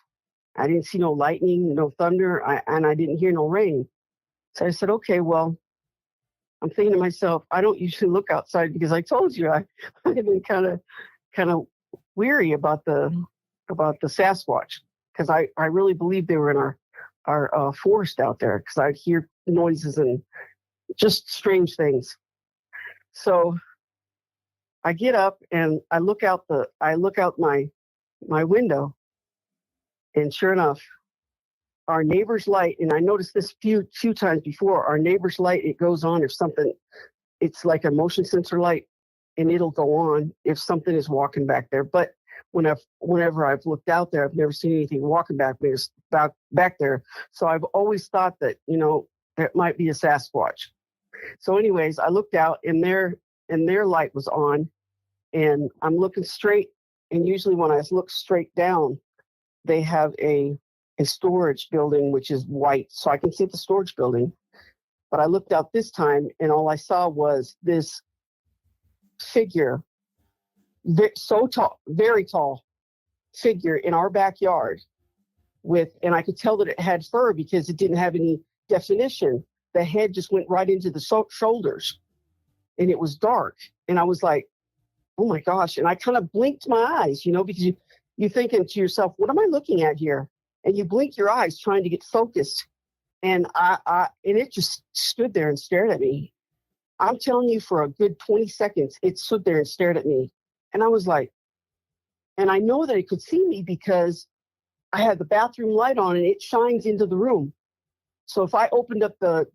I didn't see no lightning, no thunder, and I didn't hear no rain. So I said, okay, well, I'm thinking to myself, I don't usually look outside, because I told you I've been kind of weary about the Sasquatch, because I really believe they were in our forest out there, because I'd hear noises and just strange things. So I get up and I look out my window, and sure enough, our neighbor's light, and I noticed this few times before, our neighbor's light, it goes on if something, it's like a motion sensor light, and it'll go on if something is walking back there. But whenever I've looked out there, I've never seen anything walking back there. So I've always thought that, there might be a Sasquatch. So anyways, I looked out, and their light was on, and I'm looking straight. And usually when I look straight down, they have a storage building, which is white, so I can see the storage building. But I looked out this time, and all I saw was this figure, so tall, very tall figure in our backyard, and I could tell that it had fur because it didn't have any definition. The head just went right into the shoulders, and it was dark. And I was like, oh my gosh. And I kind of blinked my eyes, because you're thinking to yourself, what am I looking at here? And you blink your eyes trying to get focused. And and it just stood there and stared at me. I'm telling you, for a good 20 seconds, it stood there and stared at me. And I was like, and I know that it could see me because I had the bathroom light on, and it shines into the room. So if I opened up the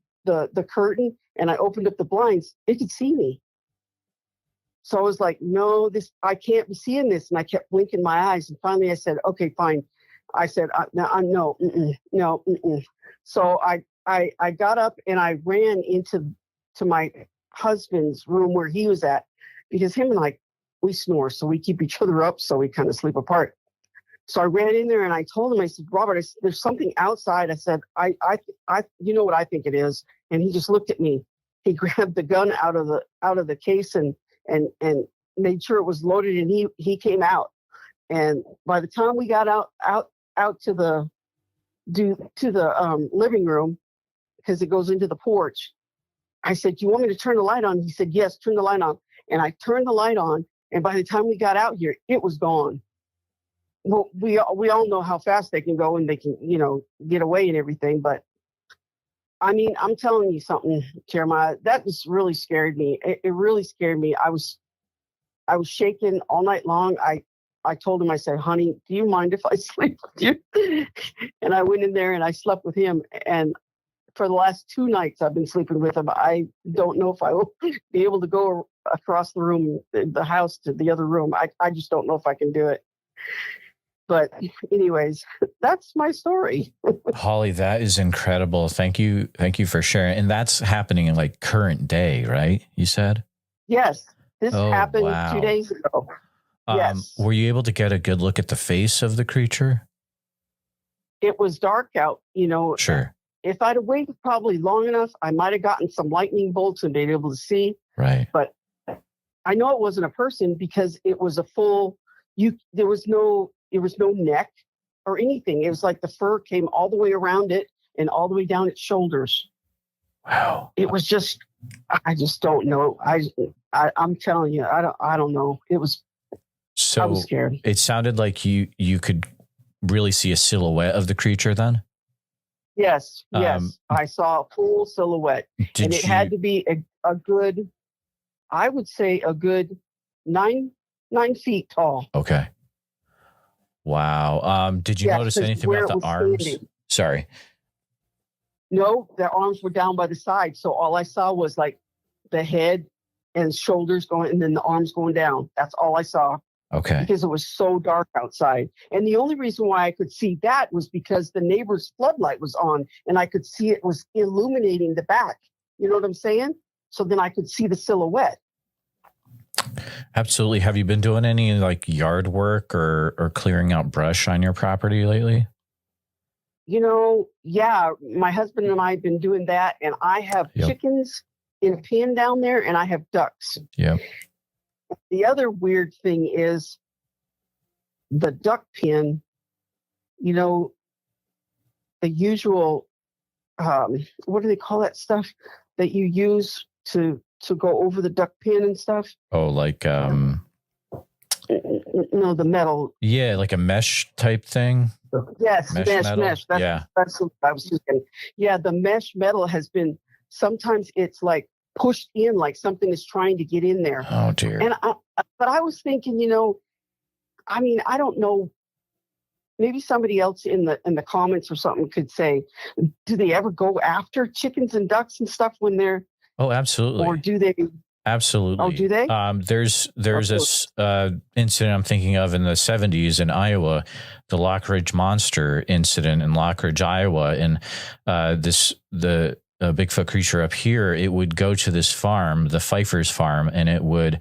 curtain and I opened up the blinds, it could see me. So I was like, no, I can't be seeing this. And I kept blinking my eyes. And finally I said, okay, fine. I said, no. So I got up and I ran into my husband's room where he was at, because him and I, we snore. So we keep each other up. So we kind of sleep apart. So I ran in there and I told him, I said, Robert, there's something outside. I said, I you know what I think it is. And he just looked at me. He grabbed the gun out of the case and made sure it was loaded, and he came out. And by the time we got out to the living room, because it goes into the porch, I said, do you want me to turn the light on? He said, yes, turn the light on. And I turned the light on, and by the time we got out here, it was gone. Well, we all know how fast they can go, and they can, get away and everything. But I mean, I'm telling you something, Jeremiah, that just really scared me. It really scared me. I was shaking all night long. I told him, I said, honey, do you mind if I sleep with you? And I went in there and I slept with him. And for the last 2 nights, I've been sleeping with him. I don't know if I will be able to go across the house to the other room. I just don't know if I can do it. But anyways, that's my story. Holly, that is incredible. Thank you for sharing. And that's happening in like current day, right? You said? Yes. This happened 2 days ago. Yes. Were you able to get a good look at the face of the creature? It was dark out, Sure. If I'd have waited probably long enough, I might have gotten some lightning bolts and been able to see. Right. But I know it wasn't a person, because it was a full, there was no neck or anything. It was like the fur came all the way around it and all the way down its shoulders. Wow. It was just, I just don't know. I'm telling you, I don't know. I was scared. It sounded like you could really see a silhouette of the creature then? Yes. I saw a full silhouette, and it had to be a good, I would say a good 9 feet tall. Okay. Wow. Did you notice anything about the arms? Standing. Sorry. No, their arms were down by the side. So all I saw was like the head and shoulders going, and then the arms going down. That's all I saw. Okay. Because it was so dark outside. And the only reason why I could see that was because the neighbor's floodlight was on and I could see it was illuminating the back. You know what I'm saying? So then I could see the silhouette. Absolutely. Have you been doing any like yard work or clearing out brush on your property lately? Yeah, my husband and I have been doing that, and I have chickens in a pen down there, and I have ducks. Yeah. The other weird thing is the duck pen, the usual, what do they call that stuff that you use to go over the duck pen and stuff? Oh, like, no, the metal. Yeah, like a mesh type thing. Yes, mesh. That's what I was thinking. Yeah, the mesh metal has been, sometimes it's like pushed in, like something is trying to get in there. Oh dear. But I was thinking, I don't know. Maybe somebody else in the comments or something could say, do they ever go after chickens and ducks and stuff when they're? Oh, absolutely. Or do they? Absolutely. Oh, do they? There's this incident I'm thinking of in the 70s in Iowa, the Oakridge monster incident in Oakridge, Iowa, and the Bigfoot creature up here. It would go to this farm, the Pfeiffer's farm, and it would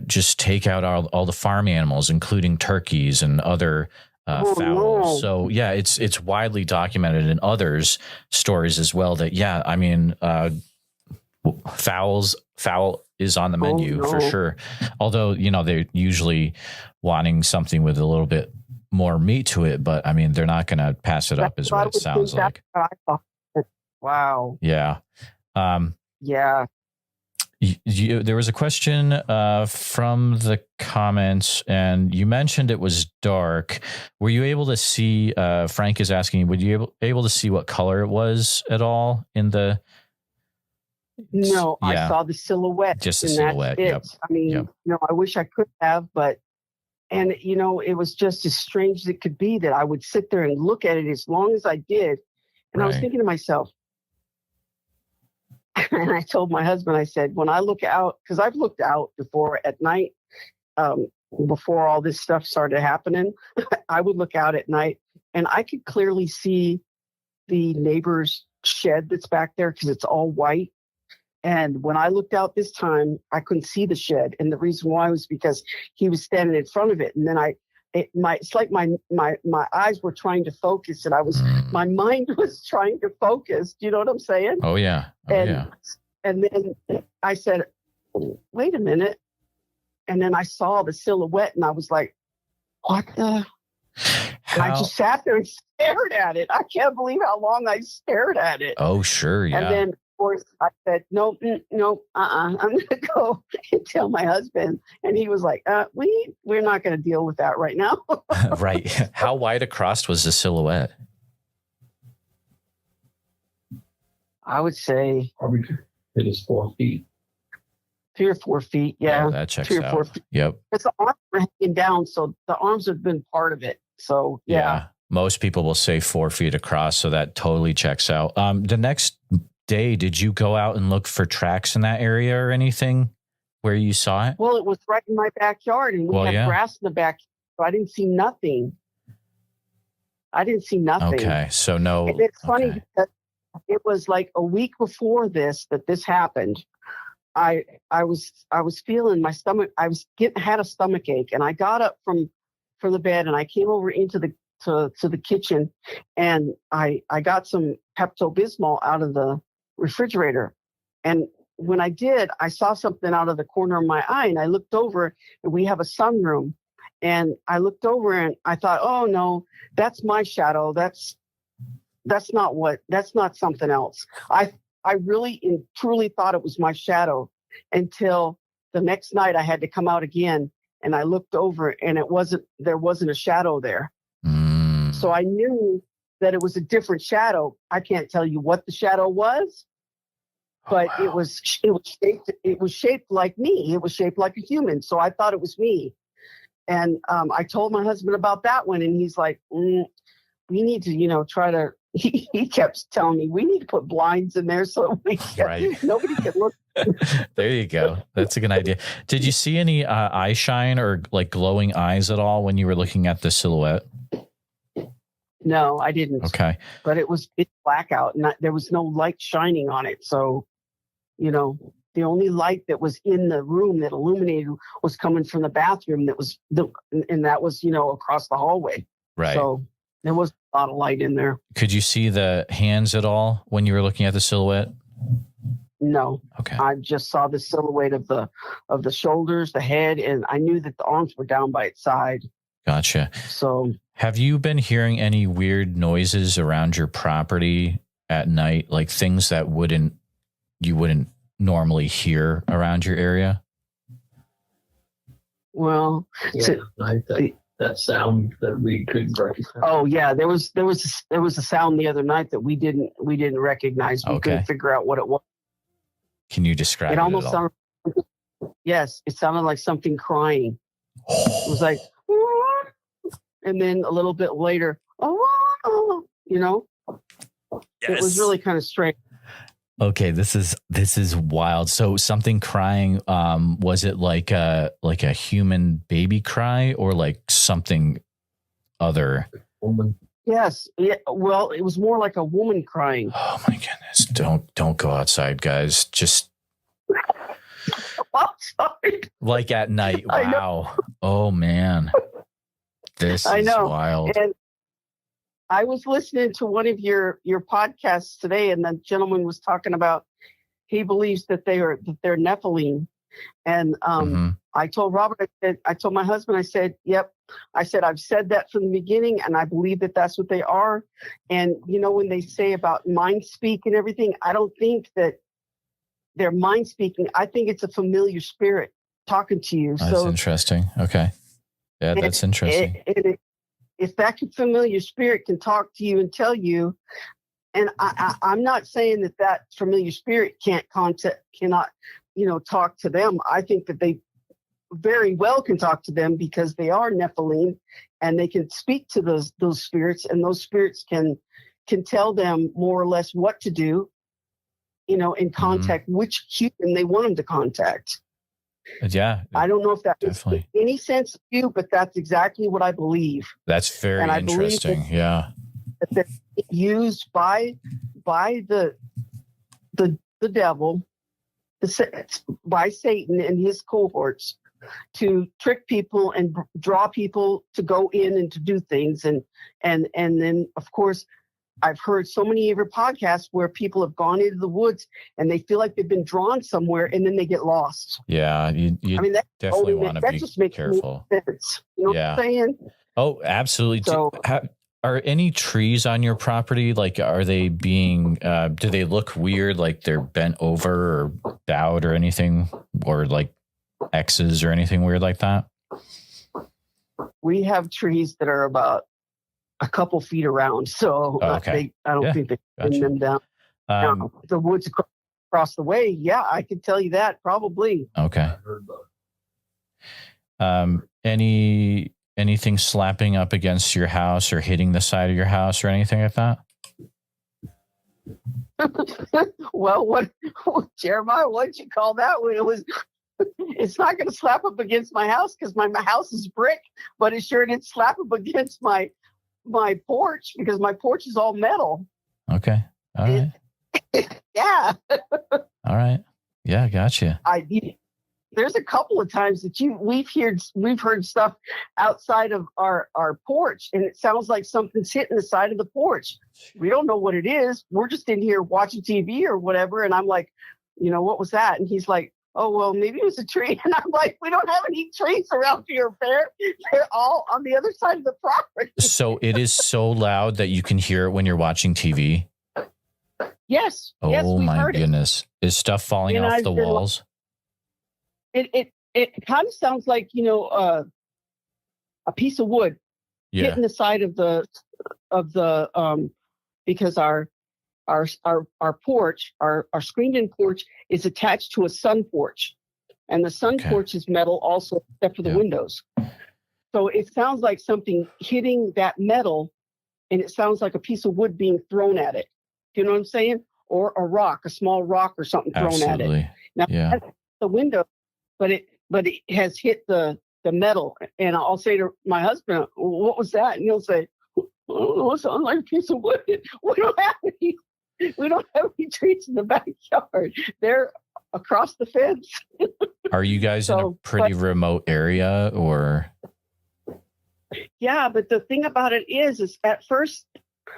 just take out all the farm animals, including turkeys and other fowls. No. So yeah, it's widely documented in others' stories as well. That fowl is on the menu for sure. Although, they're usually wanting something with a little bit more meat to it, but I mean, they're not going to pass it up is what it sounds like. Wow. Yeah. Yeah. There was a question from the comments, and you mentioned it was dark. Were you able to see, Frank is asking, would you able to see what color it was at all in the... No, yeah. I saw the silhouette. Just the silhouette. Yep. I mean, I wish I could have, and it was just as strange as it could be that I would sit there and look at it as long as I did. And I was thinking to myself, and I told my husband, I said, when I look out, because I've looked out before at night, before all this stuff started happening, I would look out at night and I could clearly see the neighbor's shed that's back there because it's all white. And when I looked out this time, I couldn't see the shed. And the reason why was because he was standing in front of it. And then it's like my eyes were trying to focus and my mind was trying to focus. Do you know what I'm saying? Oh, yeah. And then I said, wait a minute. And then I saw the silhouette and I was like, what the? And I just sat there and stared at it. I can't believe how long I stared at it. Oh, sure. Yeah. And then, of course, I said, no, I'm going to go and tell my husband. And he was like, we're not going to deal with that right now. Right. How wide across was the silhouette? I would say probably it is 4 feet. 3 or 4 feet. Yeah. Oh, that checks 3 or 4 out. feet. Yep. Because the arms were hanging down. So the arms have been part of it. So, yeah. Most people will say 4 feet across. So that totally checks out. The next day, did you go out and look for tracks in that area or anything where you saw it? Well, it was right in my backyard and we had grass in the back. So I didn't see nothing. Okay. So no. And it's funny because it was like a week before that this happened. I was feeling my stomach. Had a stomach ache, and I got up from the bed and I came over into the kitchen, and I got some Pepto-Bismol out of the refrigerator. And when I did, I saw something out of the corner of my eye, and I looked over, and we have a sunroom, and I looked over and I thought, oh no, that's my shadow. That's not something else. I really and truly thought it was my shadow until the next night I had to come out again and I looked over and there wasn't a shadow there. So I knew that it was a different shadow. I can't tell you what the shadow was, but it was shaped like me. It was shaped like a human. So I thought it was me. And I told my husband about that one and he's like, we need to, try to he kept telling me we need to put blinds in there so nobody can look. There you go. That's a good idea. Did you see any eye shine or like glowing eyes at all when you were looking at the silhouette? No, I didn't. Okay. But it's blackout and there was no light shining on it. So, the only light that was in the room that illuminated was coming from the bathroom that was across the hallway. Right. So there was a lot of light in there. Could you see the hands at all when you were looking at the silhouette? No. Okay. I just saw the silhouette of the shoulders, the head, and I knew that the arms were down by its side. Gotcha. So have you been hearing any weird noises around your property at night, like things that you wouldn't normally hear around your area? Well, that sound that we couldn't recognize. Oh yeah, there was a sound the other night that we didn't recognize. We couldn't figure out what it was. Can you describe it? It almost sounded. Yes, it sounded like something crying. It was like, and then a little bit later, Yes. It was really kind of strange. Okay, this is wild. So something crying, was it like a human baby cry or like something other? Woman. Yes. Yeah. Well, it was more like a woman crying. Oh my goodness. Don't go outside, guys. Just I'm sorry. like at night. Wow. Oh man. This is wild. And I was listening to one of your podcasts today, and the gentleman was talking about he believes that they're Nephilim, and I told Robert, I told my husband, I said, "Yep," I said, "I've said that from the beginning, and I believe that that's what they are." And when they say about mind speak and everything, I don't think that they're mind speaking. I think it's a familiar spirit talking to you. That's interesting. Okay, yeah, that's interesting. If that familiar spirit can talk to you and tell you, and I'm not saying that familiar spirit cannot, talk to them. I think that they very well can talk to them because they are Nephilim, and they can speak to those spirits, and those spirits can tell them more or less what to do, and contact which human they want them to contact. Yeah. I don't know if that definitely makes any sense to you, but that's exactly what I believe. That's very interesting. Yeah. That they're used by the devil, by Satan and his cohorts to trick people and draw people to go in and to do things. And then, of course, I've heard so many of your podcasts where people have gone into the woods and they feel like they've been drawn somewhere and then they get lost. Yeah. You definitely want to be careful. Sense. You know what I'm saying? Oh, absolutely. So, are any trees on your property? Like, are they being, do they look weird? Like they're bent over or bowed or anything, or like X's or anything weird like that? We have trees that are about a couple feet around, so I don't think they pin them down. The woods across the way, yeah, I can tell you that probably. Okay. Anything slapping up against your house or hitting the side of your house or anything like that? Well, Jeremiah, what did you call that one? It's not going to slap up against my house because my house is brick, but it sure did slap up against my porch because my porch is all metal. Okay. All right. Yeah. All right. Yeah, gotcha. There's a couple of times that we've heard stuff outside of our porch, and it sounds like something's hitting the side of the porch. We don't know what it is. We're just in here watching TV or whatever, and I'm like, what was that? And he's like, oh, well, maybe it was a tree. And I'm like, we don't have any trees around here, Bear. They're all on the other side of the property. So it is so loud that you can hear it when you're watching TV? Yes. Oh, my goodness. Is stuff falling off the walls? It kind of sounds like, a piece of wood hitting the side of the because our porch, our screened-in porch is attached to a sun porch, and the sun porch is metal also, except for the windows. So it sounds like something hitting that metal and it sounds like a piece of wood being thrown at it. Do you know what I'm saying? Or a rock, a small rock or something thrown at it. Now, that's the window, but it has hit the metal. And I'll say to my husband, "What was that?" And he'll say, "Oh, it sounds like a piece of wood. We don't have any trees in the backyard. They're across the fence." Are you guys in a pretty remote area, or? Yeah, but the thing about it is at first,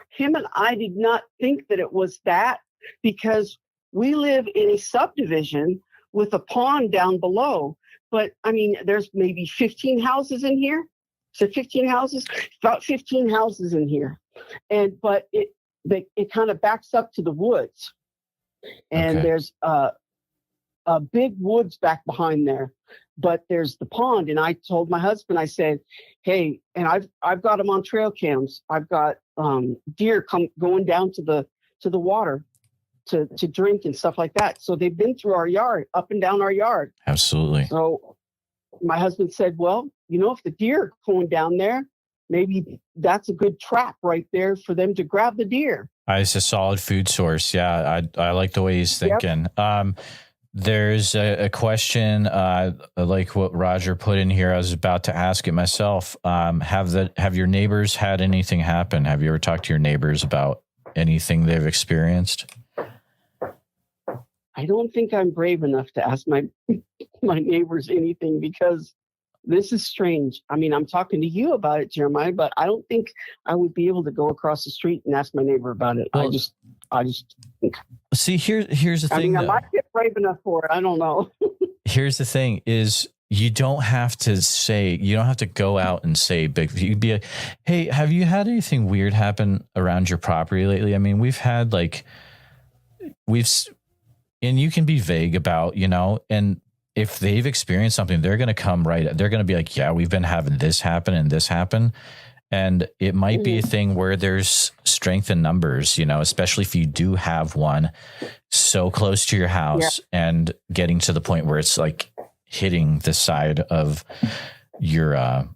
him and I did not think that it was that, because we live in a subdivision with a pond down below. But I mean, there's maybe 15 houses in here. So 15 houses, about 15 houses in here. But it kind of backs up to the woods. And there's a big woods back behind there. But there's the pond. And I told my husband, I said, "Hey," and I've got them on trail cams. I've got deer going down to the water to drink and stuff like that. So they've been through our yard, up and down our yard. Absolutely. So my husband said, "Well, if the deer are going down there, maybe that's a good trap right there for them to grab the deer." It's a solid food source. Yeah, I like the way he's thinking. Yep. There's a question like what Roger put in here. I was about to ask it myself. Have your neighbors had anything happen? Have you ever talked to your neighbors about anything they've experienced? I don't think I'm brave enough to ask my neighbors anything, because this is strange. I mean, I'm talking to you about it, Jeremiah, but I don't think I would be able to go across the street and ask my neighbor about it. Well, I just see, here's the thing. I might get brave enough for it. I don't know. Here's the thing is, you don't have to go out and say big. You'd be like, "Hey, have you had anything weird happen around your property lately?" I mean, we've had and you can be vague about, and if they've experienced something, they're going to come right. They're going to be like, "Yeah, we've been having this happen and this happen." And it might be a thing where there's strength in numbers, especially if you do have one so close to your house and getting to the point where it's like hitting the side of your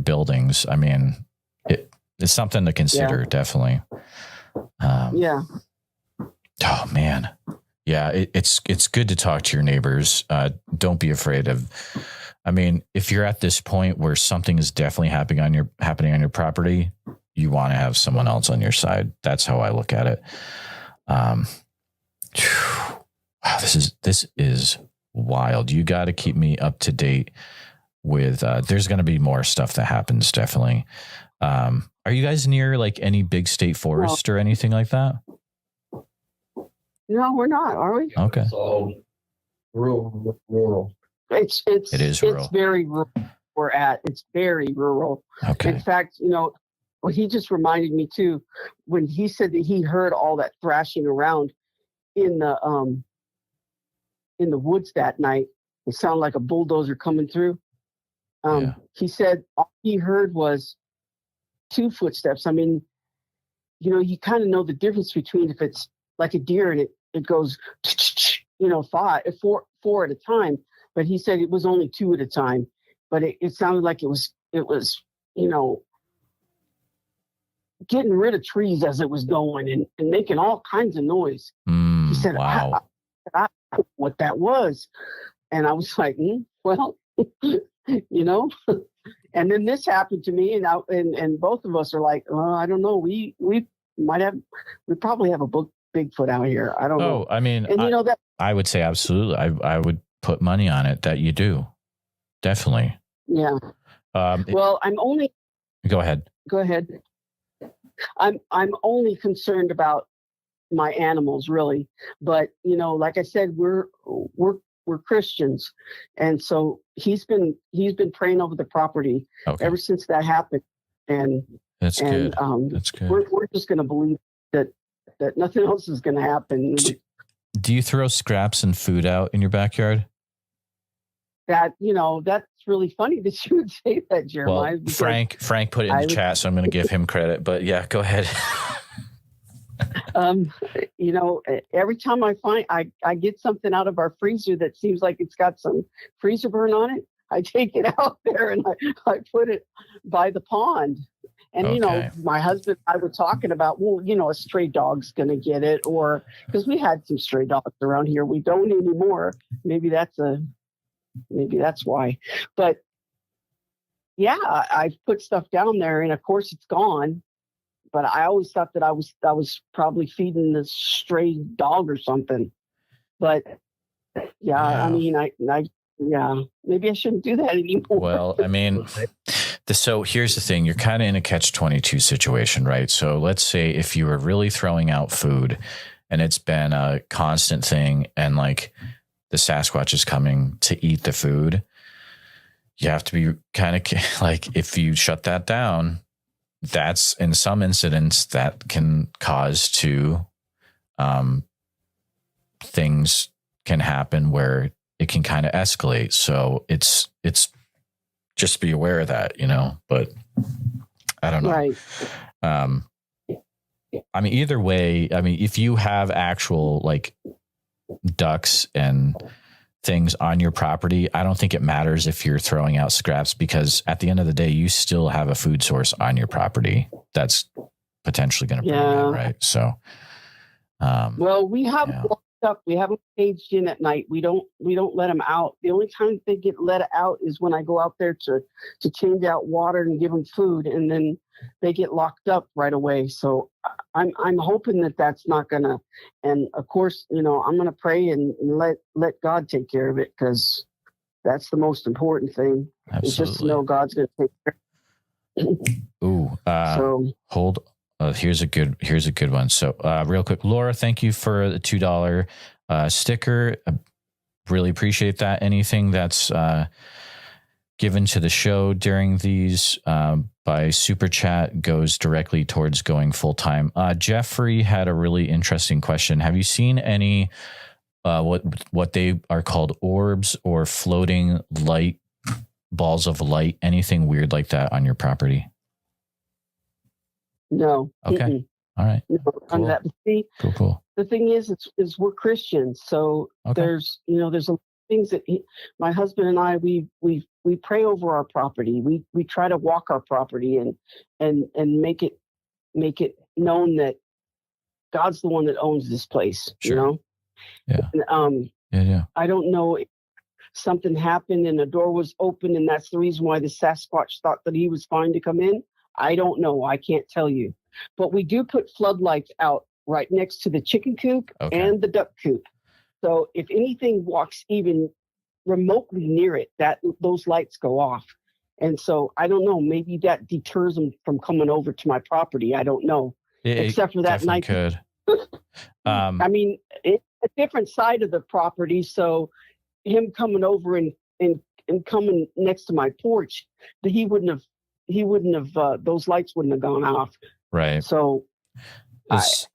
buildings. I mean, it's something to consider, definitely. Oh man. Yeah, it's good to talk to your neighbors. Don't be afraid of. I mean, if you're at this point where something is definitely happening on your property, you want to have someone else on your side. That's how I look at it. Wow, this is wild. You got to keep me up to date with. There's going to be more stuff that happens. Definitely. Are you guys near like any big state forest or anything like that? No, we're not, are we? Okay. It's all rural. It is rural. It's very rural. We're at. It's very rural. Okay. In fact, he just reminded me too, when he said that he heard all that thrashing around in the woods that night. It sounded like a bulldozer coming through. He said all he heard was two footsteps. I mean, you kind of know the difference between if it's like a deer and it goes, four at a time. But he said it was only two at a time. But it sounded like it was, getting rid of trees as it was going and making all kinds of noise. He said, "Wow, I don't know what that was." And I was like, well, And then this happened to me, and both of us are like, "Oh, I don't know. We probably have a Bigfoot out here. I don't know." I mean, and I would say absolutely. I would put money on it that you do. Definitely. Yeah. Well, I'm only. Go ahead. Go ahead. I'm only concerned about my animals, really. But like I said, we're Christians, and so he's been praying over the property ever since that happened. And that's good. That's good. We're just going to believe that nothing else is going to happen. Do you throw scraps and food out in your backyard? That's really funny that you would say that, Jeremiah. Well, Frank put it in the chat, so I'm going to give him credit. But yeah, go ahead. Every time I get something out of our freezer that seems like it's got some freezer burn on it, I take it out there and I put it by the pond. And, Okay. my husband and I were talking about, well, a stray dog's going to get it, or because we had some stray dogs around here. We don't anymore. Maybe that's why. But yeah, I put stuff down there and of course it's gone. But I always thought that I was probably feeding this stray dog or something. But yeah. I mean, maybe I shouldn't do that anymore. Well, I mean, so here's the thing. You're kind of in a catch-22 situation, right? So let's say if you were really throwing out food and it's been a constant thing and like the Sasquatch is coming to eat the food, you have to be kind of like, if you shut that down, that's in some incidents that can cause to things can happen where it can kind of escalate. So it's just be aware of that, but I don't know. Right. I mean, either way, I mean, if you have actual like ducks and things on your property, I don't think it matters if you're throwing out scraps, because at the end of the day, you still have a food source on your property that's potentially going to bring that, right? So, well, we have locked up. We have them caged in at night. We don't let them out. The only time they get let out is when I go out there to change out water and give them food, and then they get locked up right away. So I'm hoping that that's not gonna. And of course, I'm gonna pray and let God take care of it, because that's the most important thing. Absolutely. It's just to know God's gonna take care of it. Ooh. Hold. Here's a good one. So real quick, Laura, thank you for the $2 sticker. I really appreciate that. Anything that's given to the show during these by Super Chat goes directly towards going full time. Jeffrey had a really interesting question. Have you seen any what they are called orbs or floating light balls of light, anything weird like that on your property? No. Okay. Mm-mm. All right. No, cool. That. See, Cool. The thing is we're Christians, so there's a lot of things that my husband and I we pray over our property. We try to walk our property and make it known that God's the one that owns this place. Sure. Yeah. And, yeah. I don't know if something happened and the door was open and that's the reason why the Sasquatch thought that he was fine to come in. I don't know. I can't tell you. But we do put floodlights out right next to the chicken coop and the duck coop. So if anything walks even remotely near it, those lights go off. And so I don't know. Maybe that deters them from coming over to my property. I don't know. Except for that night. Could. I mean, it's a different side of the property. So him coming over and coming next to my porch, he wouldn't have those lights wouldn't have gone off. Right. So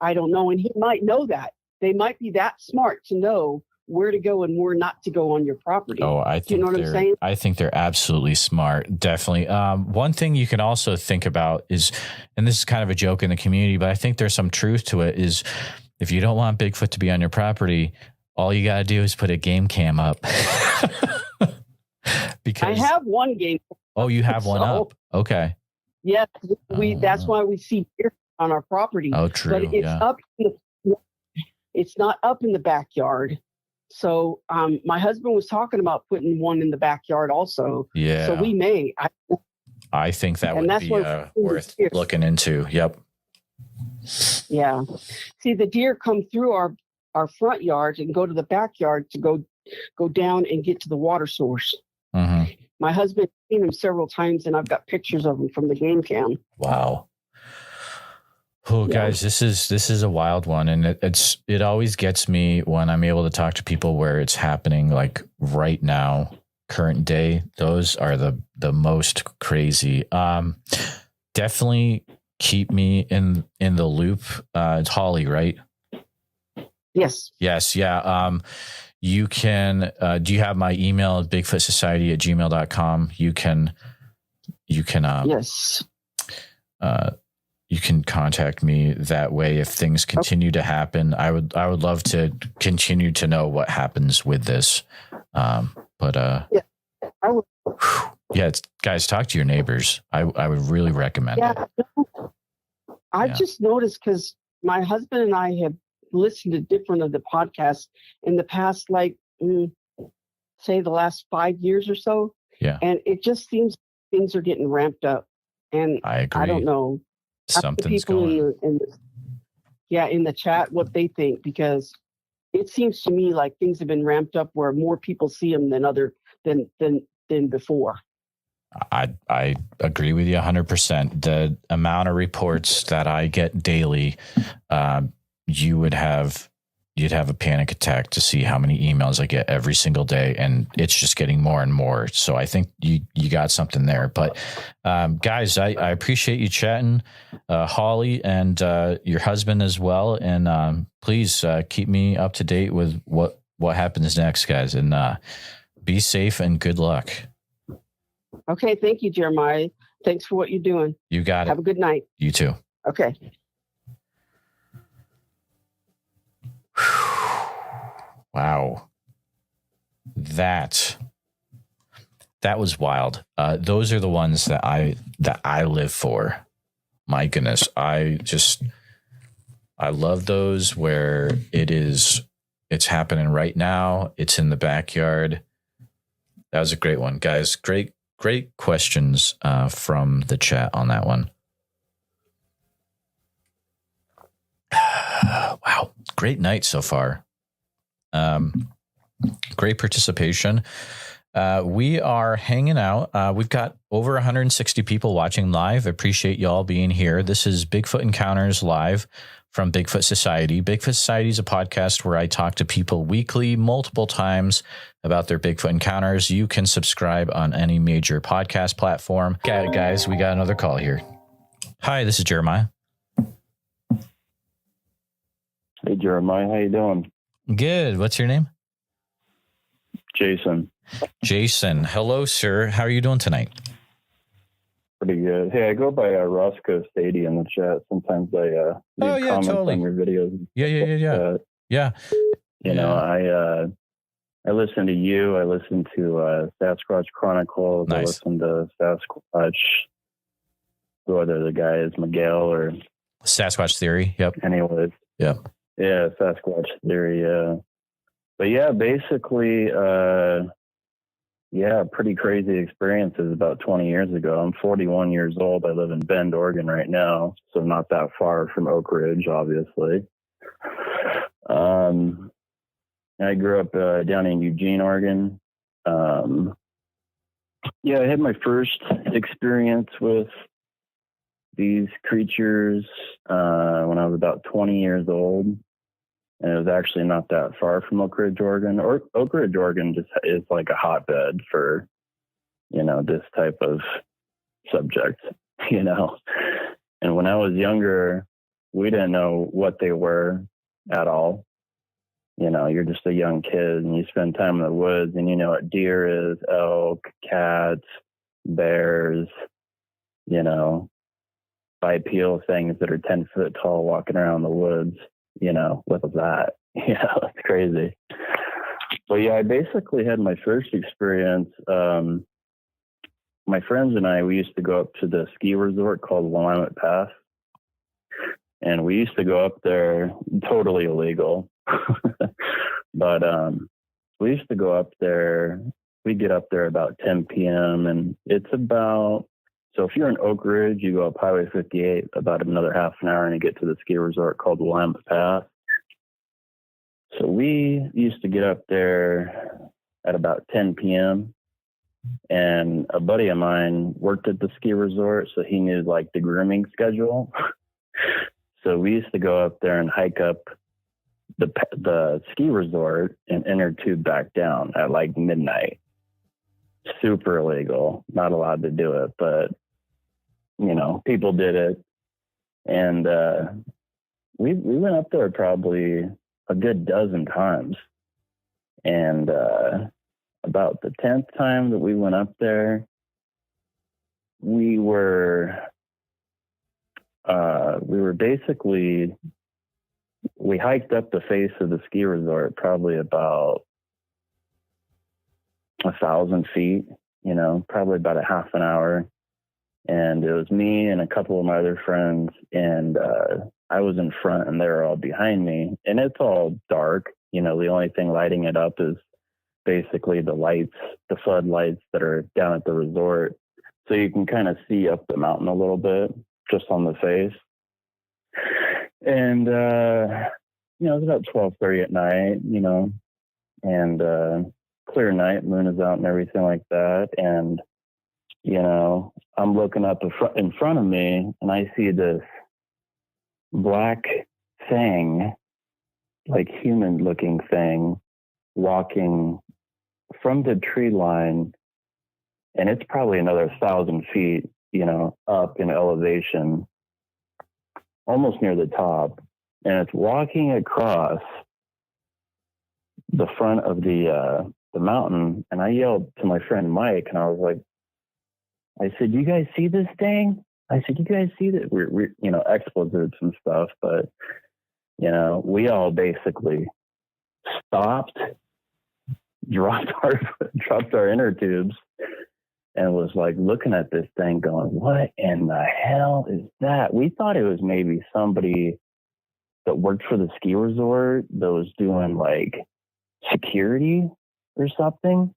I don't know. And he might know that. They might be that smart to know where to go and where not to go on your property. Oh, I think what I'm saying? I think they're absolutely smart. Definitely. One thing you can also think about is, and this is kind of a joke in the community, but I think there's some truth to it, is if you don't want Bigfoot to be on your property, all you got to do is put a game cam up. Because I have one game. Oh, you have one up. Okay. Yes, that's why we see deer on our property. Oh, true. But it's it's not up in the backyard. So my husband was talking about putting one in the backyard also. Yeah. So we may. I think that would be worth looking into. Yep. Yeah. See, the deer come through our front yard and go to the backyard to go down and get to the water source. Mm-hmm. My husband has seen him several times, and I've got pictures of him from the game cam. Wow. Oh, guys, this is a wild one, and it always gets me when I'm able to talk to people where it's happening like right now, current day. Those are the most crazy. Definitely keep me in the loop. It's Holly, right? Yes. Yeah. You can, do you have my email, bigfootsociety@gmail.com? You can, yes. You can contact me that way if things continue to happen. I would love to continue to know what happens with this. Yeah, I will. Yeah, guys, talk to your neighbors. I would really recommend it. I've just noticed because my husband and I have listened to different of the podcasts in the past, like, say the last 5 years or so. Yeah. And it just seems things are getting ramped up. And I agree. I don't know. Something's going. In the chat, what they think, because it seems to me like things have been ramped up where more people see them than before. I agree with you 100%. The amount of reports that I get daily, you'd have a panic attack to see how many emails I get every single day, and it's just getting more and more. So I think you got something there. But guys, I appreciate you chatting, Holly, and your husband as well. And please keep me up to date with what happens next, guys. And be safe and good luck. Okay, thank you, Jeremiah. Thanks for what you're doing. You got it. Have a good night. You too. Okay. Wow. That was wild. Those are the ones that I live for. My goodness. I love those where it's happening right now. It's in the backyard. That was a great one, guys. Great questions from the chat on that one. Wow. Great night so far. Great participation. We are hanging out. We've got over 160 people watching live. I appreciate y'all being here. This is Bigfoot Encounters live from Bigfoot Society. Bigfoot Society is a podcast where I talk to people weekly, multiple times about their Bigfoot encounters. You can subscribe on any major podcast platform. Okay, guys, we got another call here. Hi, this is Jeremiah. Hey, Jeremiah. How you doing? Good. What's your name? Jason. Jason. Hello, sir. How are you doing tonight? Pretty good. Hey, I go by Roscoe Stady in the chat. Sometimes I leave comments totally. on your videos. Yeah. You know, I listen to you. I listen to Sasquatch Chronicles. Nice. I listen to Sasquatch. Whether the guy is Miguel or Sasquatch Theory. Yep. Anyways. Yep. Yeah, Sasquatch Theory. But yeah, basically, pretty crazy experiences about 20 years ago. I'm 41 years old. I live in Bend, Oregon right now, so not that far from Oakridge, obviously. I grew up down in Eugene, Oregon. I had my first experience with these creatures when I was about 20 years old. And it was actually not that far from Oakridge, Oregon. Oakridge, Oregon just is like a hotbed for, this type of subject, And when I was younger, we didn't know what they were at all. You're just a young kid and you spend time in the woods and you know what deer is, elk, cats, bears, bipedal things that are 10 foot tall walking around the woods. What was that? It's crazy. But yeah, I basically had my first experience. My friends and I, we used to go up to the ski resort called Willamette Pass. And we used to go up there, totally illegal. But we used to go up there. We get up there about 10 p.m. And it's about, so if you're in Oakridge, you go up Highway 58 about another half an hour and you get to the ski resort called Willamette Pass. So we used to get up there at about 10 p.m. and a buddy of mine worked at the ski resort, so he knew like the grooming schedule. So we used to go up there and hike up the ski resort and inner tube back down at like midnight. Super illegal, not allowed to do it, but people did it. And we went up there probably a good dozen times. And about the 10th time that we went up there, we were basically, we hiked up the face of the ski resort probably about 1,000 feet, probably about a half an hour. And it was me and a couple of my other friends, and I was in front and they were all behind me. And it's all dark. The only thing lighting it up is basically the lights, the floodlights that are down at the resort. So you can kind of see up the mountain a little bit just on the face. And, it was about 12:30 at night, and clear night, moon is out and everything like that. And, I'm looking up in front of me and I see this black thing, like human looking thing, walking from the tree line. And it's probably another 1,000 feet, up in elevation, almost near the top. And it's walking across the front of the mountain. And I yelled to my friend Mike, and I said, "You guys see this thing?" I said, "You guys see that?" We're expletives and stuff, but we all basically stopped, dropped our inner tubes, and was like looking at this thing going, "What in the hell is that?" We thought it was maybe somebody that worked for the ski resort that was doing like security or something.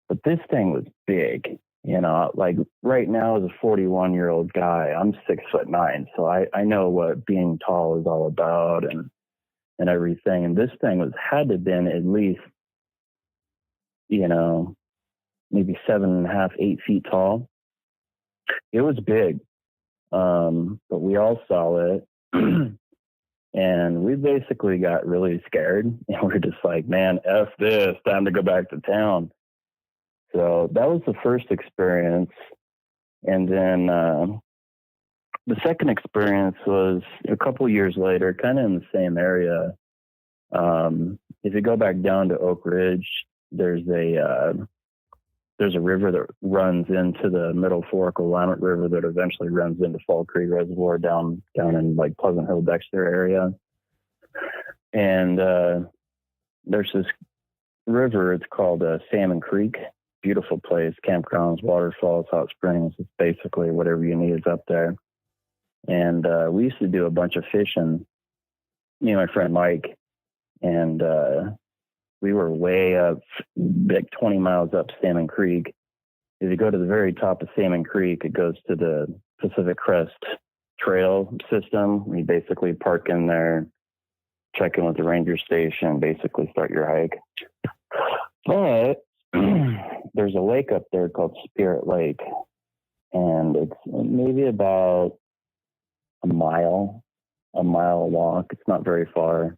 But this thing was big, like right now as a 41-year-old guy, I'm 6'9". So I know what being tall is all about and everything. And this thing had to have been at least, maybe 7.5, 8 feet tall. It was big. But we all saw it. And we basically got really scared. And we're just like, man, F this, time to go back to town. So that was the first experience. And then the second experience was a couple years later, kind of in the same area. If you go back down to Oakridge, there's a river that runs into the Middle Fork Willamette River that eventually runs into Fall Creek Reservoir down in like Pleasant Hill, Dexter area. And there's this river, it's called Salmon Creek. Beautiful place, campgrounds, waterfalls, hot springs. It's basically whatever you need is up there. And we used to do a bunch of fishing, me and my friend Mike. And we were way up, like 20 miles up Salmon Creek. If you go to the very top of Salmon Creek, it goes to the Pacific Crest Trail system. You basically park in there, check in with the ranger station, basically start your hike. But there's a lake up there called Spirit Lake, and it's maybe about a mile walk. It's not very far.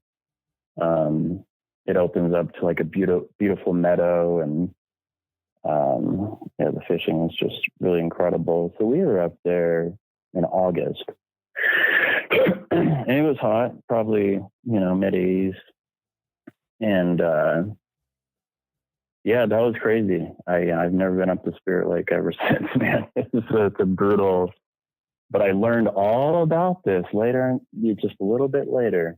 It opens up to like a beautiful meadow, and the fishing is just really incredible. So we were up there in August, and it was hot, probably mid-80s, and that was crazy. I've never been up to Spirit Lake ever since, man. It's a brutal. But I learned all about this later, just a little bit later.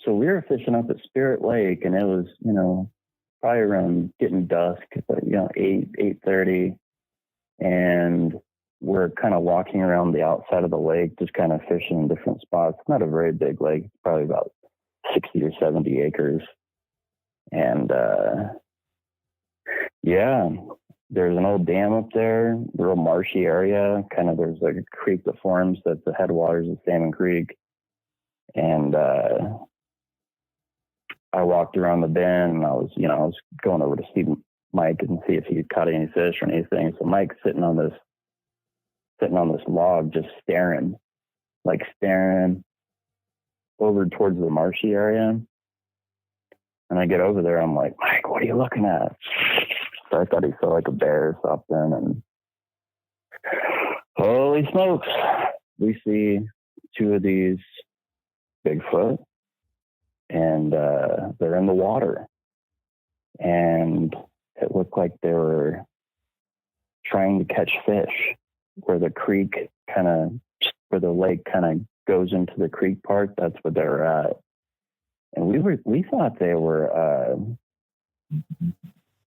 So we were fishing up at Spirit Lake, and it was, probably around getting dusk, but 8:30, and we're kind of walking around the outside of the lake, just kind of fishing in different spots. It's not a very big lake, it's probably about 60 or 70 acres. And there's an old dam up there, real marshy area. Kind of there's like a creek that forms at the headwaters of Salmon Creek. And I walked around the bend, and I was going over to see Mike and see if he had caught any fish or anything. So Mike's sitting on this log, just staring over towards the marshy area. And I get over there, I'm like, Mike, what are you looking at? So I thought he saw like a bear or something, and holy smokes, we see two of these Bigfoot, and they're in the water, and it looked like they were trying to catch fish where the lake kind of goes into the creek part. That's where they were at. And we thought they were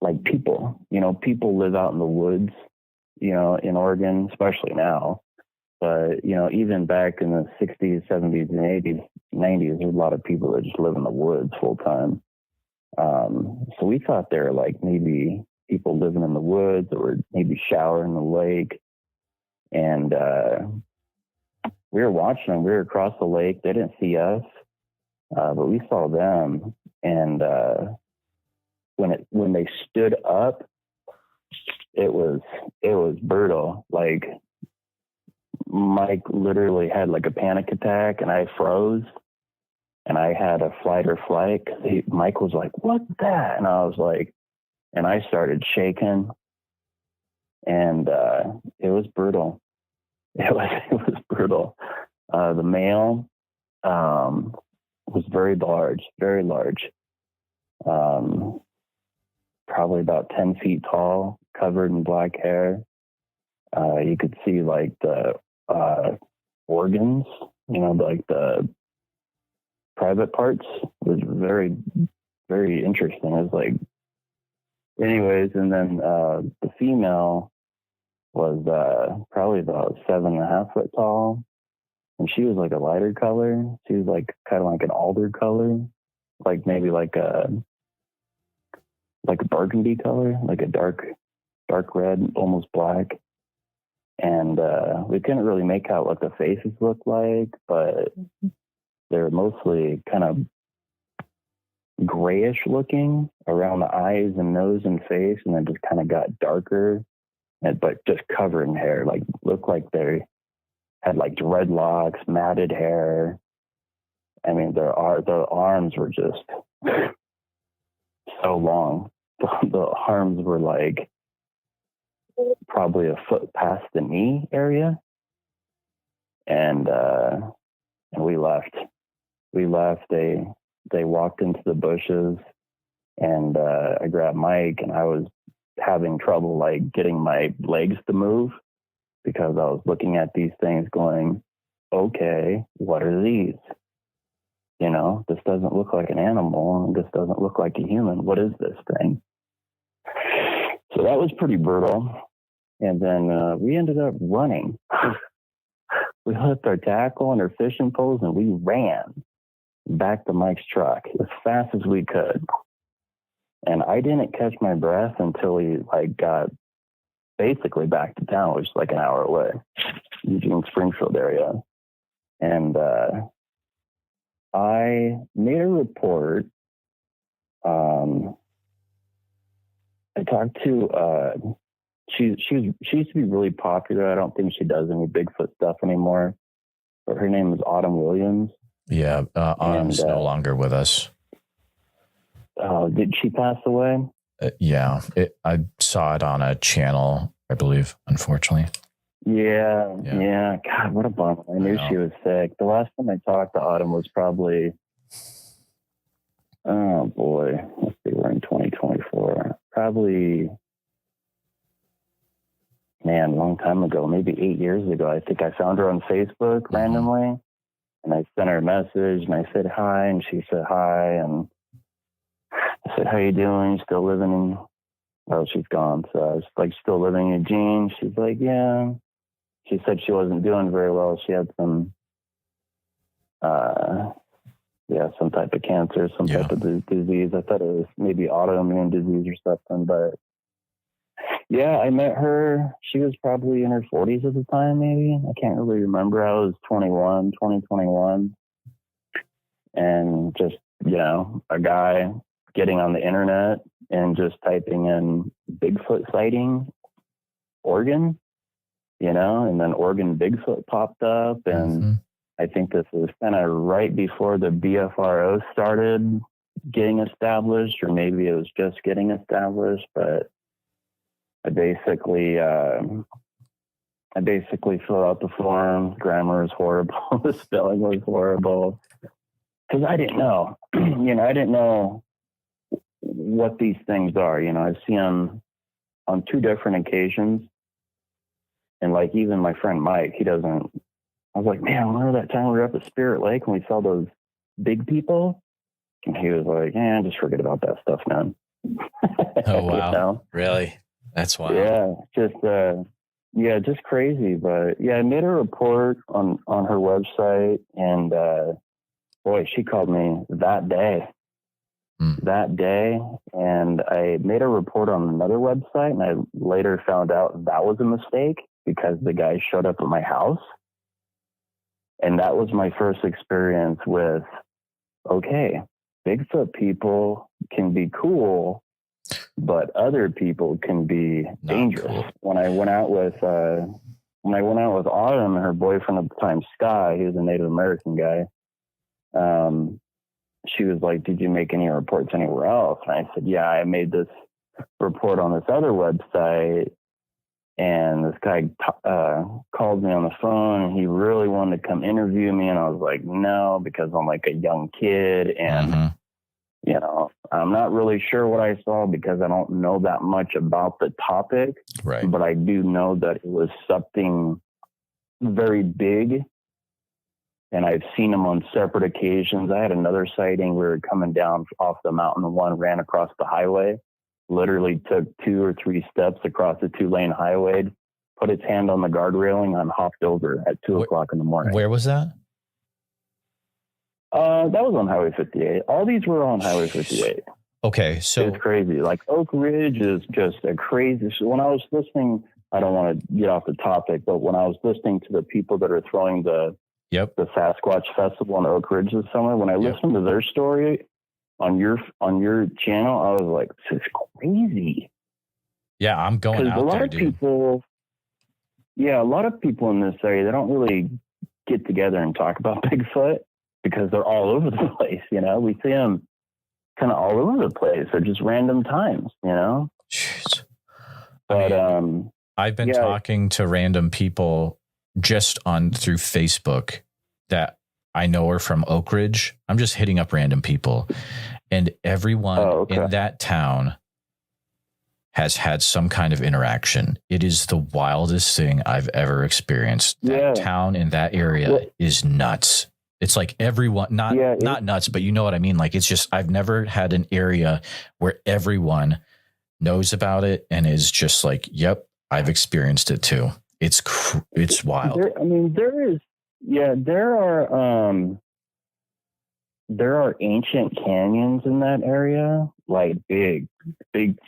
like people, people live out in the woods, in Oregon, especially now. But, even back in the 60s, 70s, and 80s, 90s, there's a lot of people that just live in the woods full time. So we thought there were like maybe people living in the woods or maybe showering in the lake. And we were watching them. We were across the lake. They didn't see us, but we saw them. And when they stood up, it was brutal. Like Mike literally had like a panic attack, and I froze, and I had a fight or flight. Mike was like, "What's that?" And I was like, and I started shaking, and it was brutal. It was brutal. The male was very large, very large. Probably about 10 feet tall, covered in black hair. You could see like the organs, like the private parts. It was very, very interesting. It was like, anyways, and then the female was probably about 7.5 foot tall, and she was like a lighter color. She was like kind of like an alder color, like maybe like a burgundy color, like a dark red, almost black. And we couldn't really make out what the faces looked like, but they're mostly kind of grayish looking around the eyes and nose and face, and then just kind of got darker, but just covered in hair. Like looked like they had like dreadlocks, matted hair. I mean, their arms were just so long. The arms were like probably a foot past the knee area, and we left. They walked into the bushes, and I grabbed Mike, and I was having trouble like getting my legs to move because I was looking at these things going, okay, what are these? This doesn't look like an animal, and this doesn't look like a human. What is this thing? So that was pretty brutal. And then we ended up running. We left our tackle and our fishing poles, and we ran back to Mike's truck as fast as we could. And I didn't catch my breath until we like got basically back to town, which is like an hour away, Eugene, Springfield area. And I made a report. I talked to she used to be really popular. I don't think she does any Bigfoot stuff anymore, but her name is Autumn Williams. Yeah, Autumn's no longer with us. Did she pass away? Yeah, I saw it on a channel, I believe, unfortunately. Yeah. God, what a bummer. I knew she was sick. The last time I talked to Autumn was probably, oh boy, let's see, we're in 2024. Probably, man, a long time ago, maybe 8 years ago. I think I found her on Facebook randomly, and I sent her a message, and I said hi, and she said hi, and I said, how you doing? Still living in, well, she's gone, so I was like, still living in Eugene? She's like, yeah. She said she wasn't doing very well. She had some type of cancer, some type of disease. I thought it was maybe autoimmune disease or something, but yeah, I met her. She was probably in her 40s at the time, maybe. I can't really remember. I was 2021, and just, a guy getting on the internet and just typing in Bigfoot sighting, Oregon, and then Oregon Bigfoot popped up. And I think this was kind of right before the BFRO started getting established, or maybe it was just getting established, but I basically filled out the form. Grammar is horrible. The spelling was horrible. Because I didn't know, I didn't know what these things are. I've seen them on 2 different occasions. And like even my friend Mike, I was like, man, remember that time we were up at Spirit Lake and we saw those big people? And he was like, just forget about that stuff, man. Oh, wow. You know? Really? That's wild. Yeah, just crazy. But yeah, I made a report on her website, and boy, she called me that day. And I made a report on another website, and I later found out that was a mistake because the guy showed up at my house. And that was my first experience with, okay, Bigfoot people can be cool, but other people can be Not dangerous. cool. When I went out with Autumn and her boyfriend at the time, Sky, he was a Native American guy. She was like, "Did you make any reports anywhere else?" And I said, "Yeah, I made this report on this other website." And this guy called me on the phone, and he really wanted to come interview me. And I was like, no, because I'm like a young kid. And, you know, I'm not really sure what I saw because I don't know that much about the topic. Right. But I do know that it was something very big. And I've seen them on separate occasions. I had another sighting. We were coming down off the mountain. One ran across the highway. Literally took 2 or 3 steps across the 2-lane highway, put its hand on the guard railing, and hopped over at 2 o'clock in the morning. Where was that? That was on Highway 58. All these were on Highway 58. Okay, so it's crazy. Like Oakridge is just a crazy. So when I was listening, I don't want to get off the topic, but when I was listening to the people that are throwing the Sasquatch Festival in Oakridge this summer, when I listened to their story on your channel, I was like, this is crazy. Yeah, I'm going out there, dude. A lot of people in this area, they don't really get together and talk about Bigfoot because they're all over the place. You know, we see them kind of all over the place at just random times, you know. Jeez. But I've been talking to random people just through Facebook that I know are from Oakridge. I'm just hitting up random people, and everyone in that town has had some kind of interaction. It is the wildest thing I've ever experienced. That town in that area is nuts. It's like everyone, not nuts, but you know what I mean? Like, it's just, I've never had an area where everyone knows about it and is just like, yep, I've experienced it too. It's wild. There are ancient canyons in that area, like big.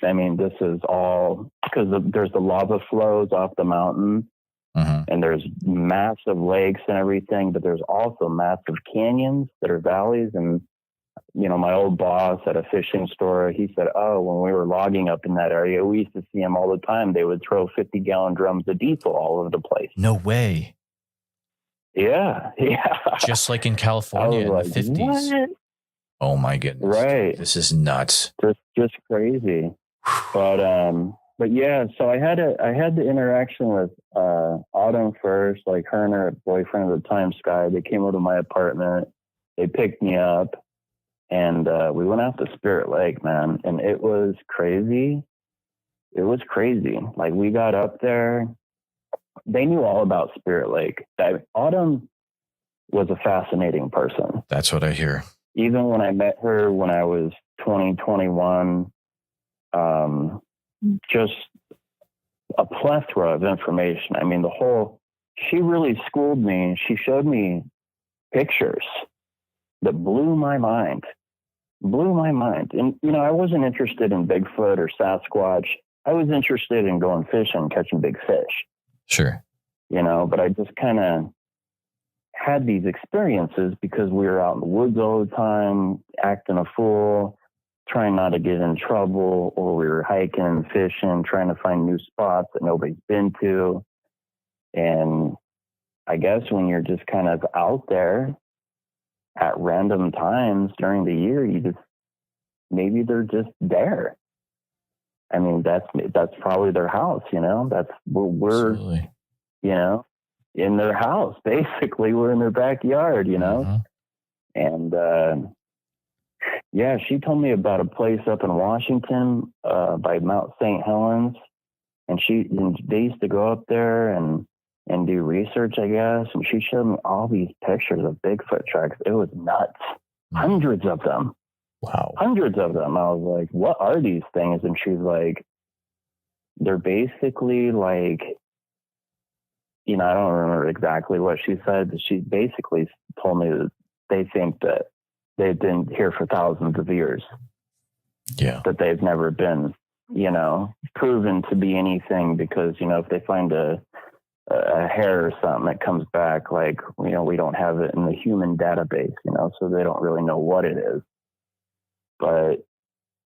I mean, this is all because there's the lava flows off the mountain, and there's massive lakes and everything, but there's also massive canyons that are valleys. And, you know, my old boss at a fishing store, he said, when we were logging up in that area, we used to see them all the time. They would throw 50-gallon drums of diesel all over the place. No way. Yeah. Just like in California in the 50s. What? Oh my goodness. Right. This is nuts. Just crazy. But yeah, so I had the interaction with Autumn first, like her and her boyfriend at the time, Sky. They came over to my apartment. They picked me up, and we went out to Spirit Lake, man. And it was crazy. It was crazy. Like, we got up there. They knew all about Spirit Lake. Autumn was a fascinating person. That's what I hear. Even when I met her when I was 20, 21, just a plethora of information. I mean, she really schooled me. She showed me pictures that blew my mind. And, you know, I wasn't interested in Bigfoot or Sasquatch. I was interested in going fishing, catching big fish. Sure. You know, but I just kind of had these experiences because we were out in the woods all the time, acting a fool, trying not to get in trouble, or we were hiking, fishing, trying to find new spots that nobody's been to. And I guess when you're just kind of out there at random times during the year, maybe they're just there. I mean, that's probably their house, you know. That's we're Absolutely. You know, in their house. Basically, we're in their backyard, you know. And she told me about a place up in Washington by Mount St. Helens, and they used to go up there and do research, I guess. And she showed me all these pictures of Bigfoot tracks. It was nuts, hundreds of them. Wow. Hundreds of them. I was like, what are these things? And she's like, they're basically like, I don't remember exactly what she said, but she basically told me that they think that they've been here for thousands of years. Yeah. That they've never been, proven to be anything because, if they find a hair or something that comes back, like, we don't have it in the human database, so they don't really know what it is. But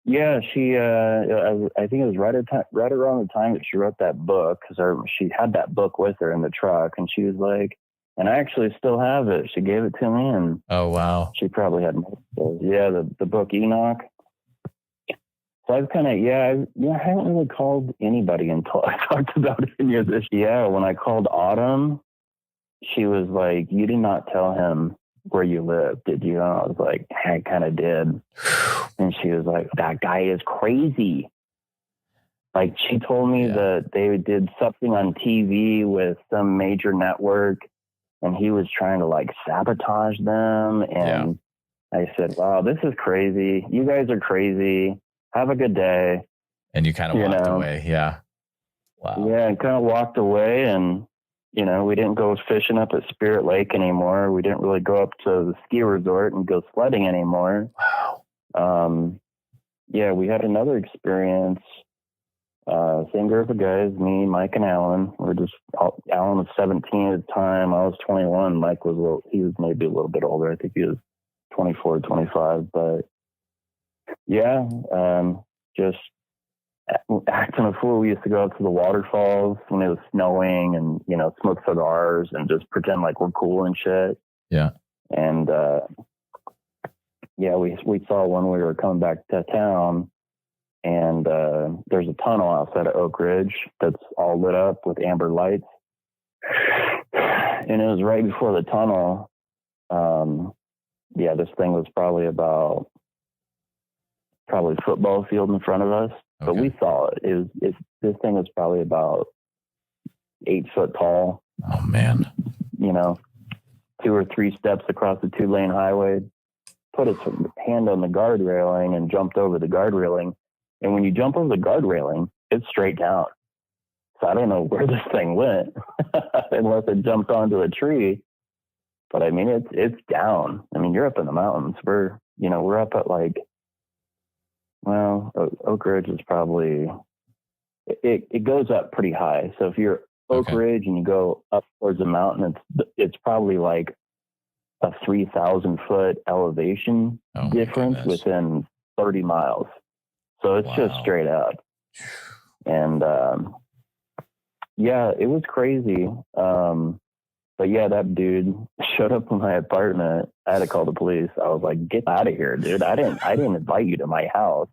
yeah, she, I think it was right around the time that she wrote that book, because she had that book with her in the truck, and she was like, and I actually still have it. She gave it to me, and oh, wow. She probably had multiple. Yeah, the book Enoch. So I've kind of, I haven't really called anybody until I talked about it any of this. Yeah, when I called Autumn, she was like, you did not tell him where you live, did you? And I was like, I kind of did. And she was like, that guy is crazy. Like, she told me that they did something on TV with some major network, and he was trying to like sabotage them. And I said, wow, this is crazy. You guys are crazy. Have a good day. And you kind of walked away. Yeah. Wow. Yeah, and kind of walked away, and we didn't go fishing up at Spirit Lake anymore. We didn't really go up to the ski resort and go sledding anymore. Wow. We had another experience. Same group of guys, me, Mike, and Alan. Alan was 17 at the time. I was 21. Mike was he was maybe a little bit older. I think he was 24, 25. But just acting a fool. We used to go up to the waterfalls when it was snowing and, smoke cigars and just pretend like we're cool and shit. Yeah. And, we saw when we were coming back to town, and there's a tunnel outside of Oakridge that's all lit up with amber lights. And it was right before the tunnel. This thing was probably football field in front of us. Okay. But we saw it. This thing was probably about 8 foot tall. Oh, man. 2 or 3 steps across the 2-lane highway, put his hand on the guard railing and jumped over the guard railing. And when you jump over the guard railing, it's straight down. So I don't know where this thing went unless it jumped onto a tree. But I mean, it's down. I mean, you're up in the mountains. We're up at Oak Ridge is probably, it goes up pretty high. So if you're Oak Ridge and you go up towards the mountain, it's probably like a 3,000 foot elevation difference within 30 miles. So it's just straight up. And it was crazy. But that dude showed up in my apartment. I had to call the police. I was like, get out of here, dude. I didn't invite you to my house.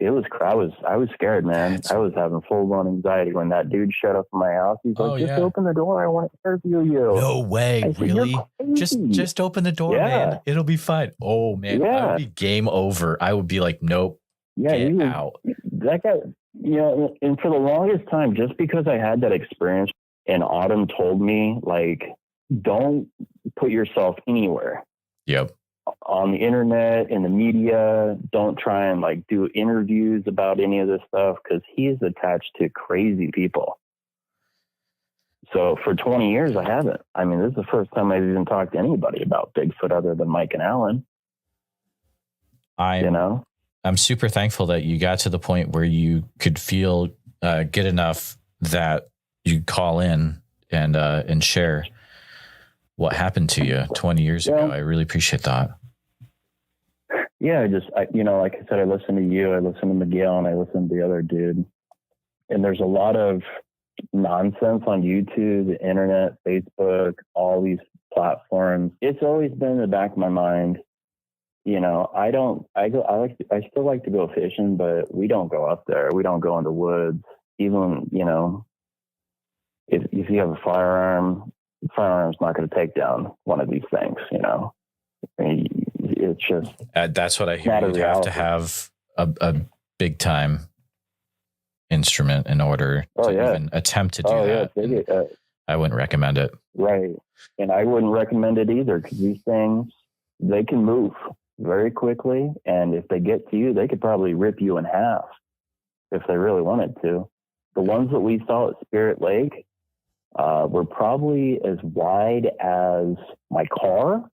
It was, I was scared, man. I was having full-blown anxiety when that dude showed up in my house. He's like, just open the door. I want to interview you. No way. Said, really? Just open the door, man. It'll be fine. Oh, man. I would be game over. I would be like, nope. Yeah, get out. That guy, and for the longest time, just because I had that experience, and Autumn told me, like, don't put yourself anywhere. Yep. On the internet, in the media, don't try and like do interviews about any of this stuff, because he is attached to crazy people. So for 20 years, I haven't. I mean, this is the first time I've even talked to anybody about Bigfoot other than Mike and Alan. I'm super thankful that you got to the point where you could feel good enough that you call in and share what happened to you 20 years ago. I really appreciate that. Yeah, like I said, I listened to you, I listened to Miguel, and I listened to the other dude. And there's a lot of nonsense on YouTube, the internet, Facebook, all these platforms. It's always been in the back of my mind. I still like to go fishing, but we don't go up there. We don't go in the woods. Even, if you have a firearm's not going to take down one of these things, I mean, it's just that's what I hear. You'd have to have a big time instrument in order to even attempt to do that. I wouldn't recommend it. Right. And I wouldn't recommend it either, because these things, they can move. very quickly. And if they get to you, they could probably rip you in half if they really wanted to. The ones that we saw at Spirit Lake were probably as wide as my car.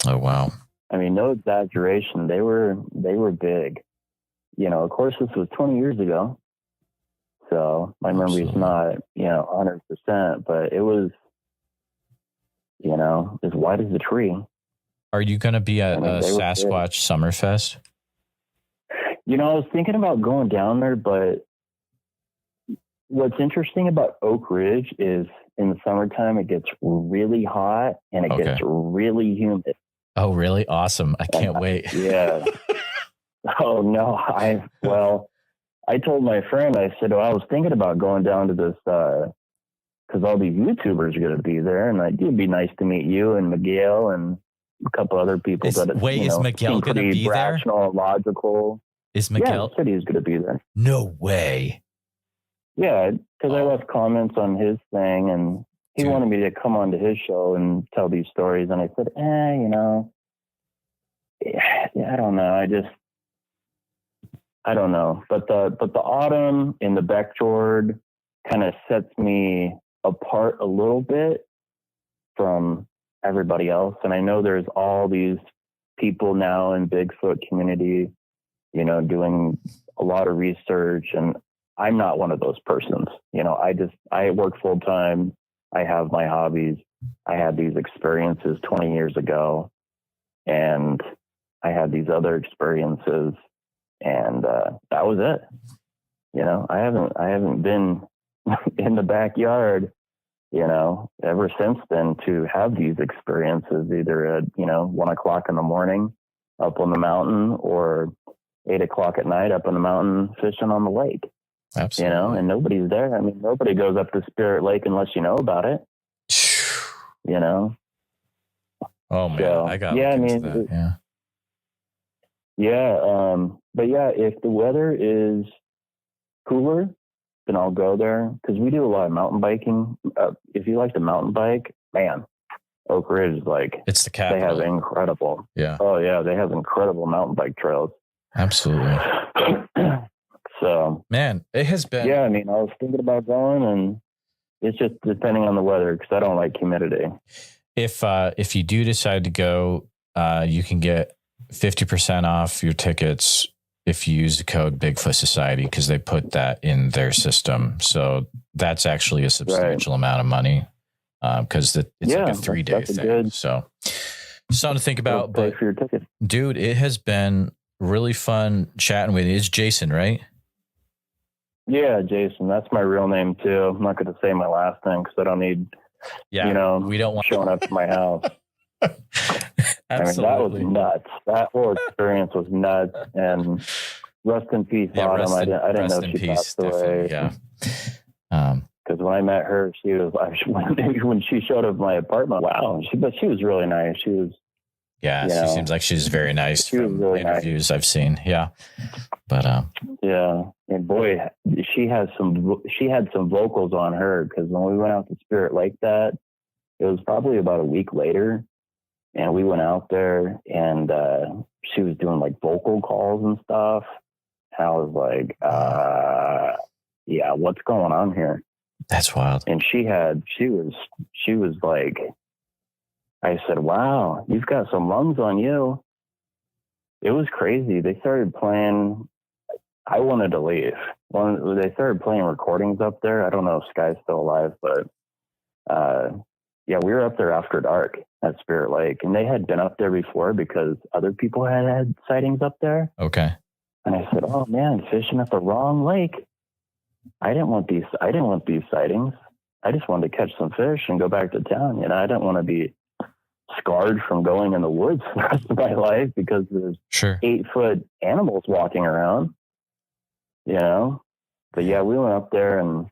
Oh, wow. I mean, no exaggeration. They were big. You know, of course, this was 20 years ago. So my memory's not, 100%, but it was, as wide as a tree. Are you going to be at Sasquatch Summerfest? I was thinking about going down there, but what's interesting about Oakridge is in the summertime, it gets really hot and it gets really humid. Oh, really? Awesome. I can't wait. Yeah. Oh, no. I told my friend, I said, I was thinking about going down to this, because all these YouTubers are going to be there, and it'd be nice to meet you and Miguel and a couple other people. Is Miguel going to be rational and logical. Is Miguel? Yeah, he said he was going to be there. No way. Yeah, because I left comments on his thing, and he wanted me to come onto his show and tell these stories, and I said, I don't know. I don't know. But the autumn in the Beckjord kind of sets me apart a little bit from everybody else. And I know there's all these people now in Bigfoot community, doing a lot of research, and I'm not one of those persons. I work full time. I have my hobbies. I had these experiences 20 years ago, and I had these other experiences, and that was it. I haven't been in the backyard, ever since then to have these experiences, either at 1:00 in the morning up on the mountain or 8:00 at night up on the mountain fishing on the lake. Absolutely. And nobody's there. I mean, nobody goes up to Spirit Lake unless you know about it. Oh man, so, I got that. But if the weather is cooler, then I'll go there, because we do a lot of mountain biking. If you like to mountain bike, man, Oakridge is it's the capital. They have incredible. Yeah. Oh yeah, they have incredible mountain bike trails. Absolutely. So, man, it has been. Yeah, I was thinking about going, and it's just depending on the weather, because I don't like humidity. If you do decide to go, you can get 50% off your tickets if you use the code Bigfoot Society, because they put that in their system. So that's actually a substantial amount of money, because it's like a 3-day thing. So something to think about. Pay for your ticket. Dude, it has been really fun chatting with you. It's Jason, right? Yeah, Jason. That's my real name too. I'm not going to say my last name because I don't need, we don't want showing up to my house. Absolutely. That was nuts. That whole experience was nuts. And rest in peace, Autumn. I didn't know she passed away. Yeah. Because when I met her, she was when she showed up at my apartment. Wow. But she was really nice. She was. Yeah, she seems like she's very nice from really interviews I've seen. Yeah, but yeah, and boy, she had some vocals on her, because when we went out to Spirit Lake, it was probably about a week later, and we went out there, and she was doing vocal calls and stuff. And I was like, yeah, what's going on here? That's wild. And she was like. I said, wow, you've got some lungs on you. It was crazy. They started playing. I wanted to leave. They started playing recordings up there. I don't know if Sky's still alive, but we were up there after dark at Spirit Lake, and they had been up there before because other people had sightings up there. Okay. And I said, oh man, fishing at the wrong lake. I didn't want these sightings. I just wanted to catch some fish and go back to town. I didn't want to be scarred from going in the woods the rest of my life because there's 8-foot animals walking around, But yeah, we went up there and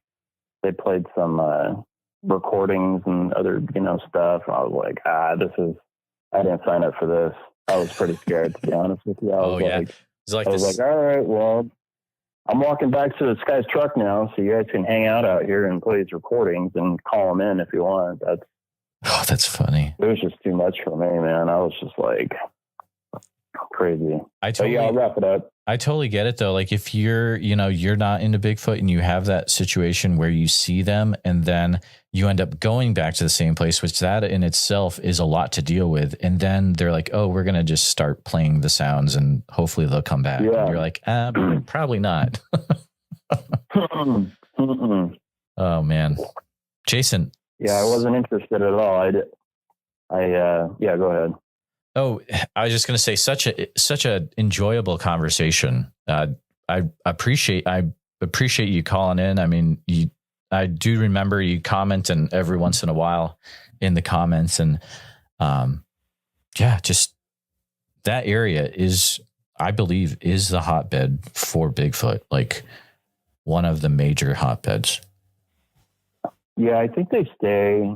they played some recordings and other, stuff. And I was like, I didn't sign up for this. I was pretty scared, to be honest with you. I was like, all right, well, I'm walking back to this guy's truck now, so you guys can hang out here and play these recordings and call them in if you want. That's funny. It was just too much for me, man. I was just like, crazy. I So yeah, I'll wrap it up. I totally get it though. Like if you're not into Bigfoot and you have that situation where you see them and then you end up going back to the same place, which that in itself is a lot to deal with. And then they're like, oh, we're going to just start playing the sounds and hopefully they'll come back. Yeah. And you're like, probably not. Oh man. Jason. Yeah, I wasn't interested at all. Yeah, go ahead. Oh, I was just going to say such a enjoyable conversation. I appreciate you calling in. I mean, I do remember you commenting every once in a while in the comments, and just that area is, I believe, is the hotbed for Bigfoot, like one of the major hotbeds. Yeah, I think they stay.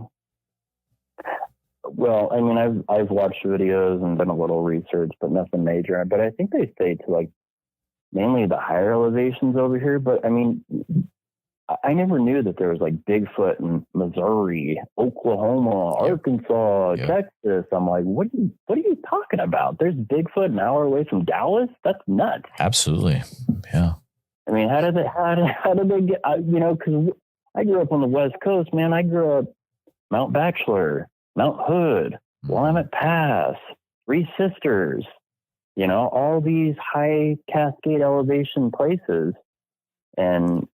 Well, I mean, I've watched videos and done a little research, but nothing major. But I think they stay to like mainly the higher elevations over here. But I mean, I never knew that there was like Bigfoot in Missouri, Oklahoma, Arkansas, Texas. I'm like, what are you talking about? There's Bigfoot an hour away from Dallas? That's nuts. Absolutely. Yeah. I mean, how did they get, because I grew up on the West Coast, man. I grew up Mount Bachelor, Mount Hood, Willamette Pass, Three Sisters, all these high Cascade elevation places. And,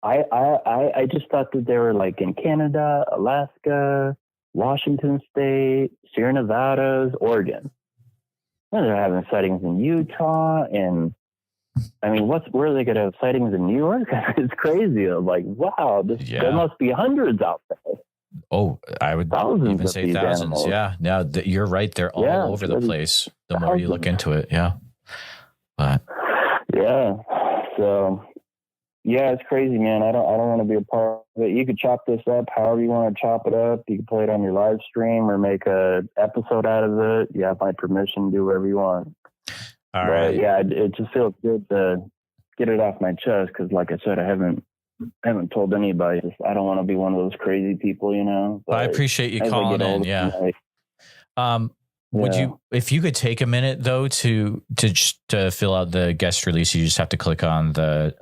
I just thought that they were like in Canada, Alaska, Washington State, Sierra Nevadas, Oregon. And they're having sightings in Utah. And I mean, where are they going to have sightings in New York? It's crazy. I'm like, wow, there must be hundreds out there. Oh, I would even say thousands. Animals. Yeah. Now you're right. They're all over the place. The more you look into it. Yeah. But yeah. So yeah, it's crazy, man. I don't want to be a part of it. You could chop this up however you want to chop it up. You can play it on your live stream or make a episode out of it. You have my permission to do whatever you want. All right. Yeah, it just feels good to get it off my chest because, like I said, I haven't told anybody. I don't want to be one of those crazy people, But I appreciate you calling in. Yeah. Would you, if you could take a minute though to fill out the guest release, you just have to click on the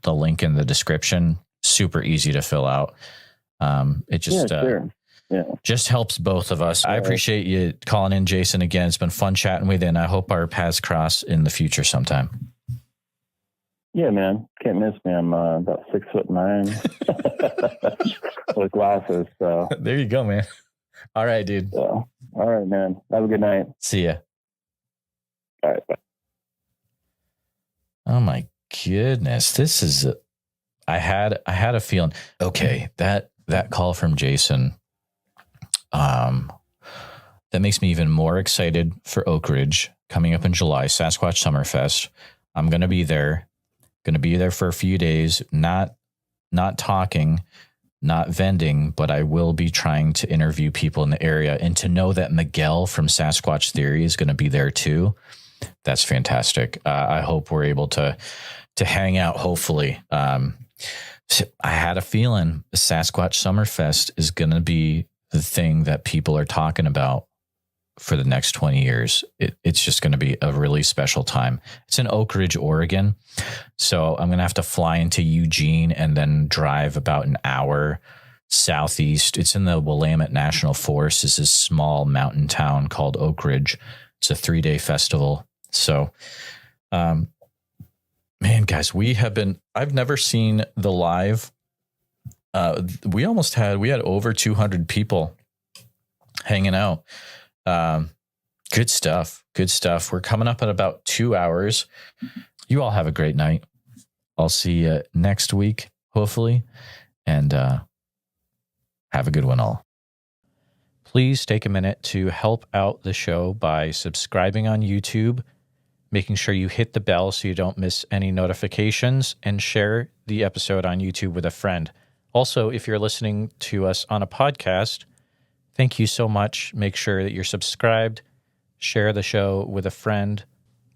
link in the description. Super easy to fill out. It just sure. Just helps both of us. I appreciate you calling in, Jason. Again, it's been fun chatting with you, and I hope our paths cross in the future sometime. Yeah, man. Can't miss me. I'm about 6'9" with glasses. So there you go, man. All right, dude. So, all right, man. Have a good night. See ya. All right. Bye. Oh my goodness. This is, I had a feeling. Okay. That call from Jason, that makes me even more excited for Oakridge coming up in July, Sasquatch Summerfest. I'm going to be there. Going to be there for a few days, not talking, not vending, but I will be trying to interview people in the area, and to know that Miguel from Sasquatch Theory is going to be there too. That's fantastic. I hope we're able to hang out. Hopefully, I had a feeling the Sasquatch Summerfest is going to be the thing that people are talking about for the next 20 years. It's just going to be a really special time. It's in Oakridge, Oregon. So I'm going to have to fly into Eugene and then drive about an hour southeast. It's in the Willamette National Forest. It's this small mountain town called Oakridge. It's a 3-day festival. So, man, guys, I've never seen the live. We had over 200 people hanging out. Good stuff. We're coming up at about 2 hours. You all have a great night. I'll see you next week, hopefully, and have a good one all. Please take a minute to help out the show by subscribing on YouTube, making sure you hit the bell so you don't miss any notifications, and share the episode on YouTube with a friend. Also, if you're listening to us on a podcast, thank you so much. Make sure that you're subscribed. Share the show with a friend.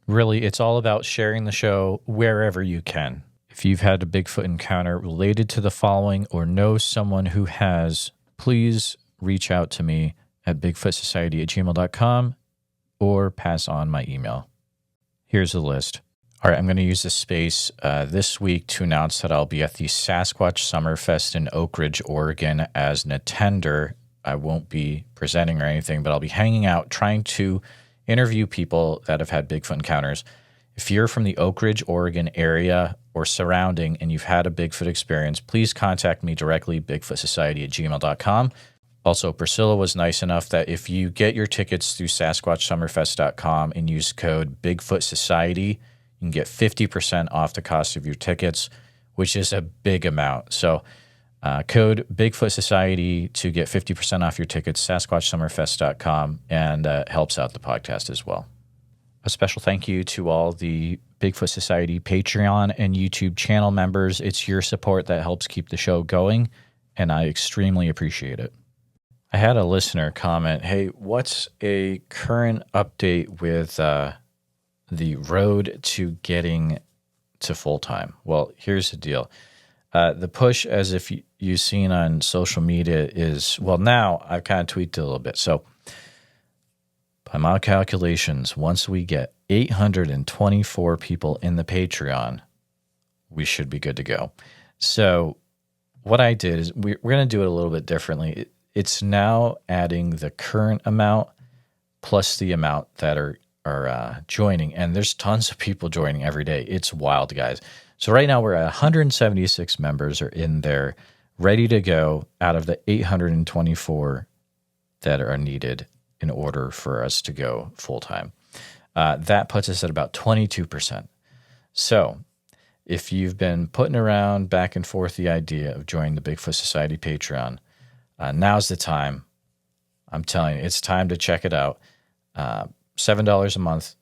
Really, it's all about sharing the show wherever you can. If you've had a Bigfoot encounter related to the following or know someone who has, please reach out to me at bigfootsociety@gmail.com. or pass on my email. Here's the list. All right, I'm going to use this space this week to announce that I'll be at the Sasquatch Summerfest in Oakridge, Oregon as an attender. I won't be presenting or anything, but I'll be hanging out, trying to interview people that have had Bigfoot encounters. If you're from the Oakridge, Oregon area or surrounding and you've had a Bigfoot experience, please contact me directly, bigfootsociety@gmail.com. Also, Priscilla was nice enough that if you get your tickets through SasquatchSummerfest.com and use code BigfootSociety, you can get 50% off the cost of your tickets, which is a big amount. So code Bigfoot Society to get 50% off your tickets, SasquatchSummerfest.com, and helps out the podcast as well. A special thank you to all the Bigfoot Society Patreon and YouTube channel members. It's your support that helps keep the show going, and I extremely appreciate it. I had a listener comment, hey, what's a current update with the road to getting to full-time? Well, here's the deal. The push, as if you've seen on social media, is, well, now I've kind of tweaked it a little bit. So by my calculations, once we get 824 people in the Patreon, we should be good to go. So what I did is we're going to do it a little bit differently. It's now adding the current amount plus the amount that are joining, and there's tons of people joining every day. It's wild, guys. So right now we're at 176 members are in there, ready to go out of the 824 that are needed in order for us to go full-time. That puts us at about 22%. So if you've been putting around back and forth the idea of joining the Bigfoot Society Patreon, now's the time. I'm telling you, it's time to check it out. $7 a month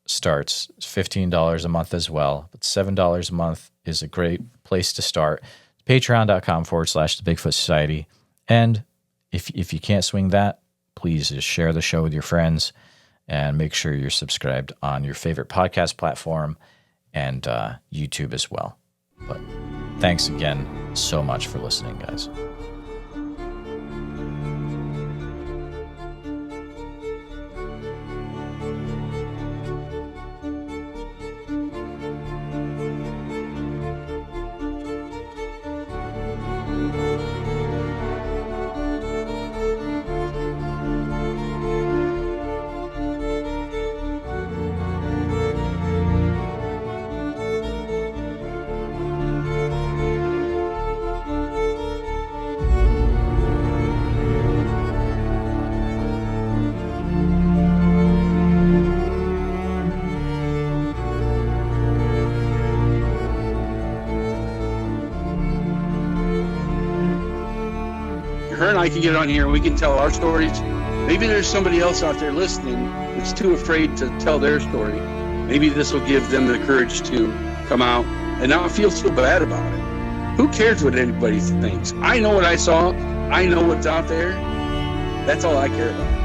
starts, $15 a month as well, but $7 a month is a great place to start. Patreon.com/the Bigfoot Society. And if you can't swing that, please just share the show with your friends and make sure you're subscribed on your favorite podcast platform and YouTube as well. But thanks again so much for listening, guys. Her and I can get on here and we can tell our stories. Maybe there's somebody else out there listening that's too afraid to tell their story. Maybe this will give them the courage to come out and not feel so bad about it. Who cares what anybody thinks? I know what I saw. I know what's out there. That's all I care about.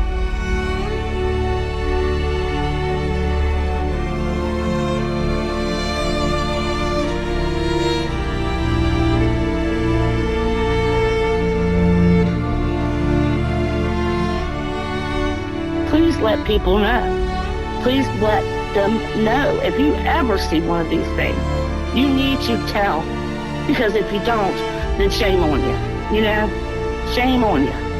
Please let people know. Please let them know. If you ever see one of these things, you need to tell. Because if you don't, then shame on you. You know? Shame on you.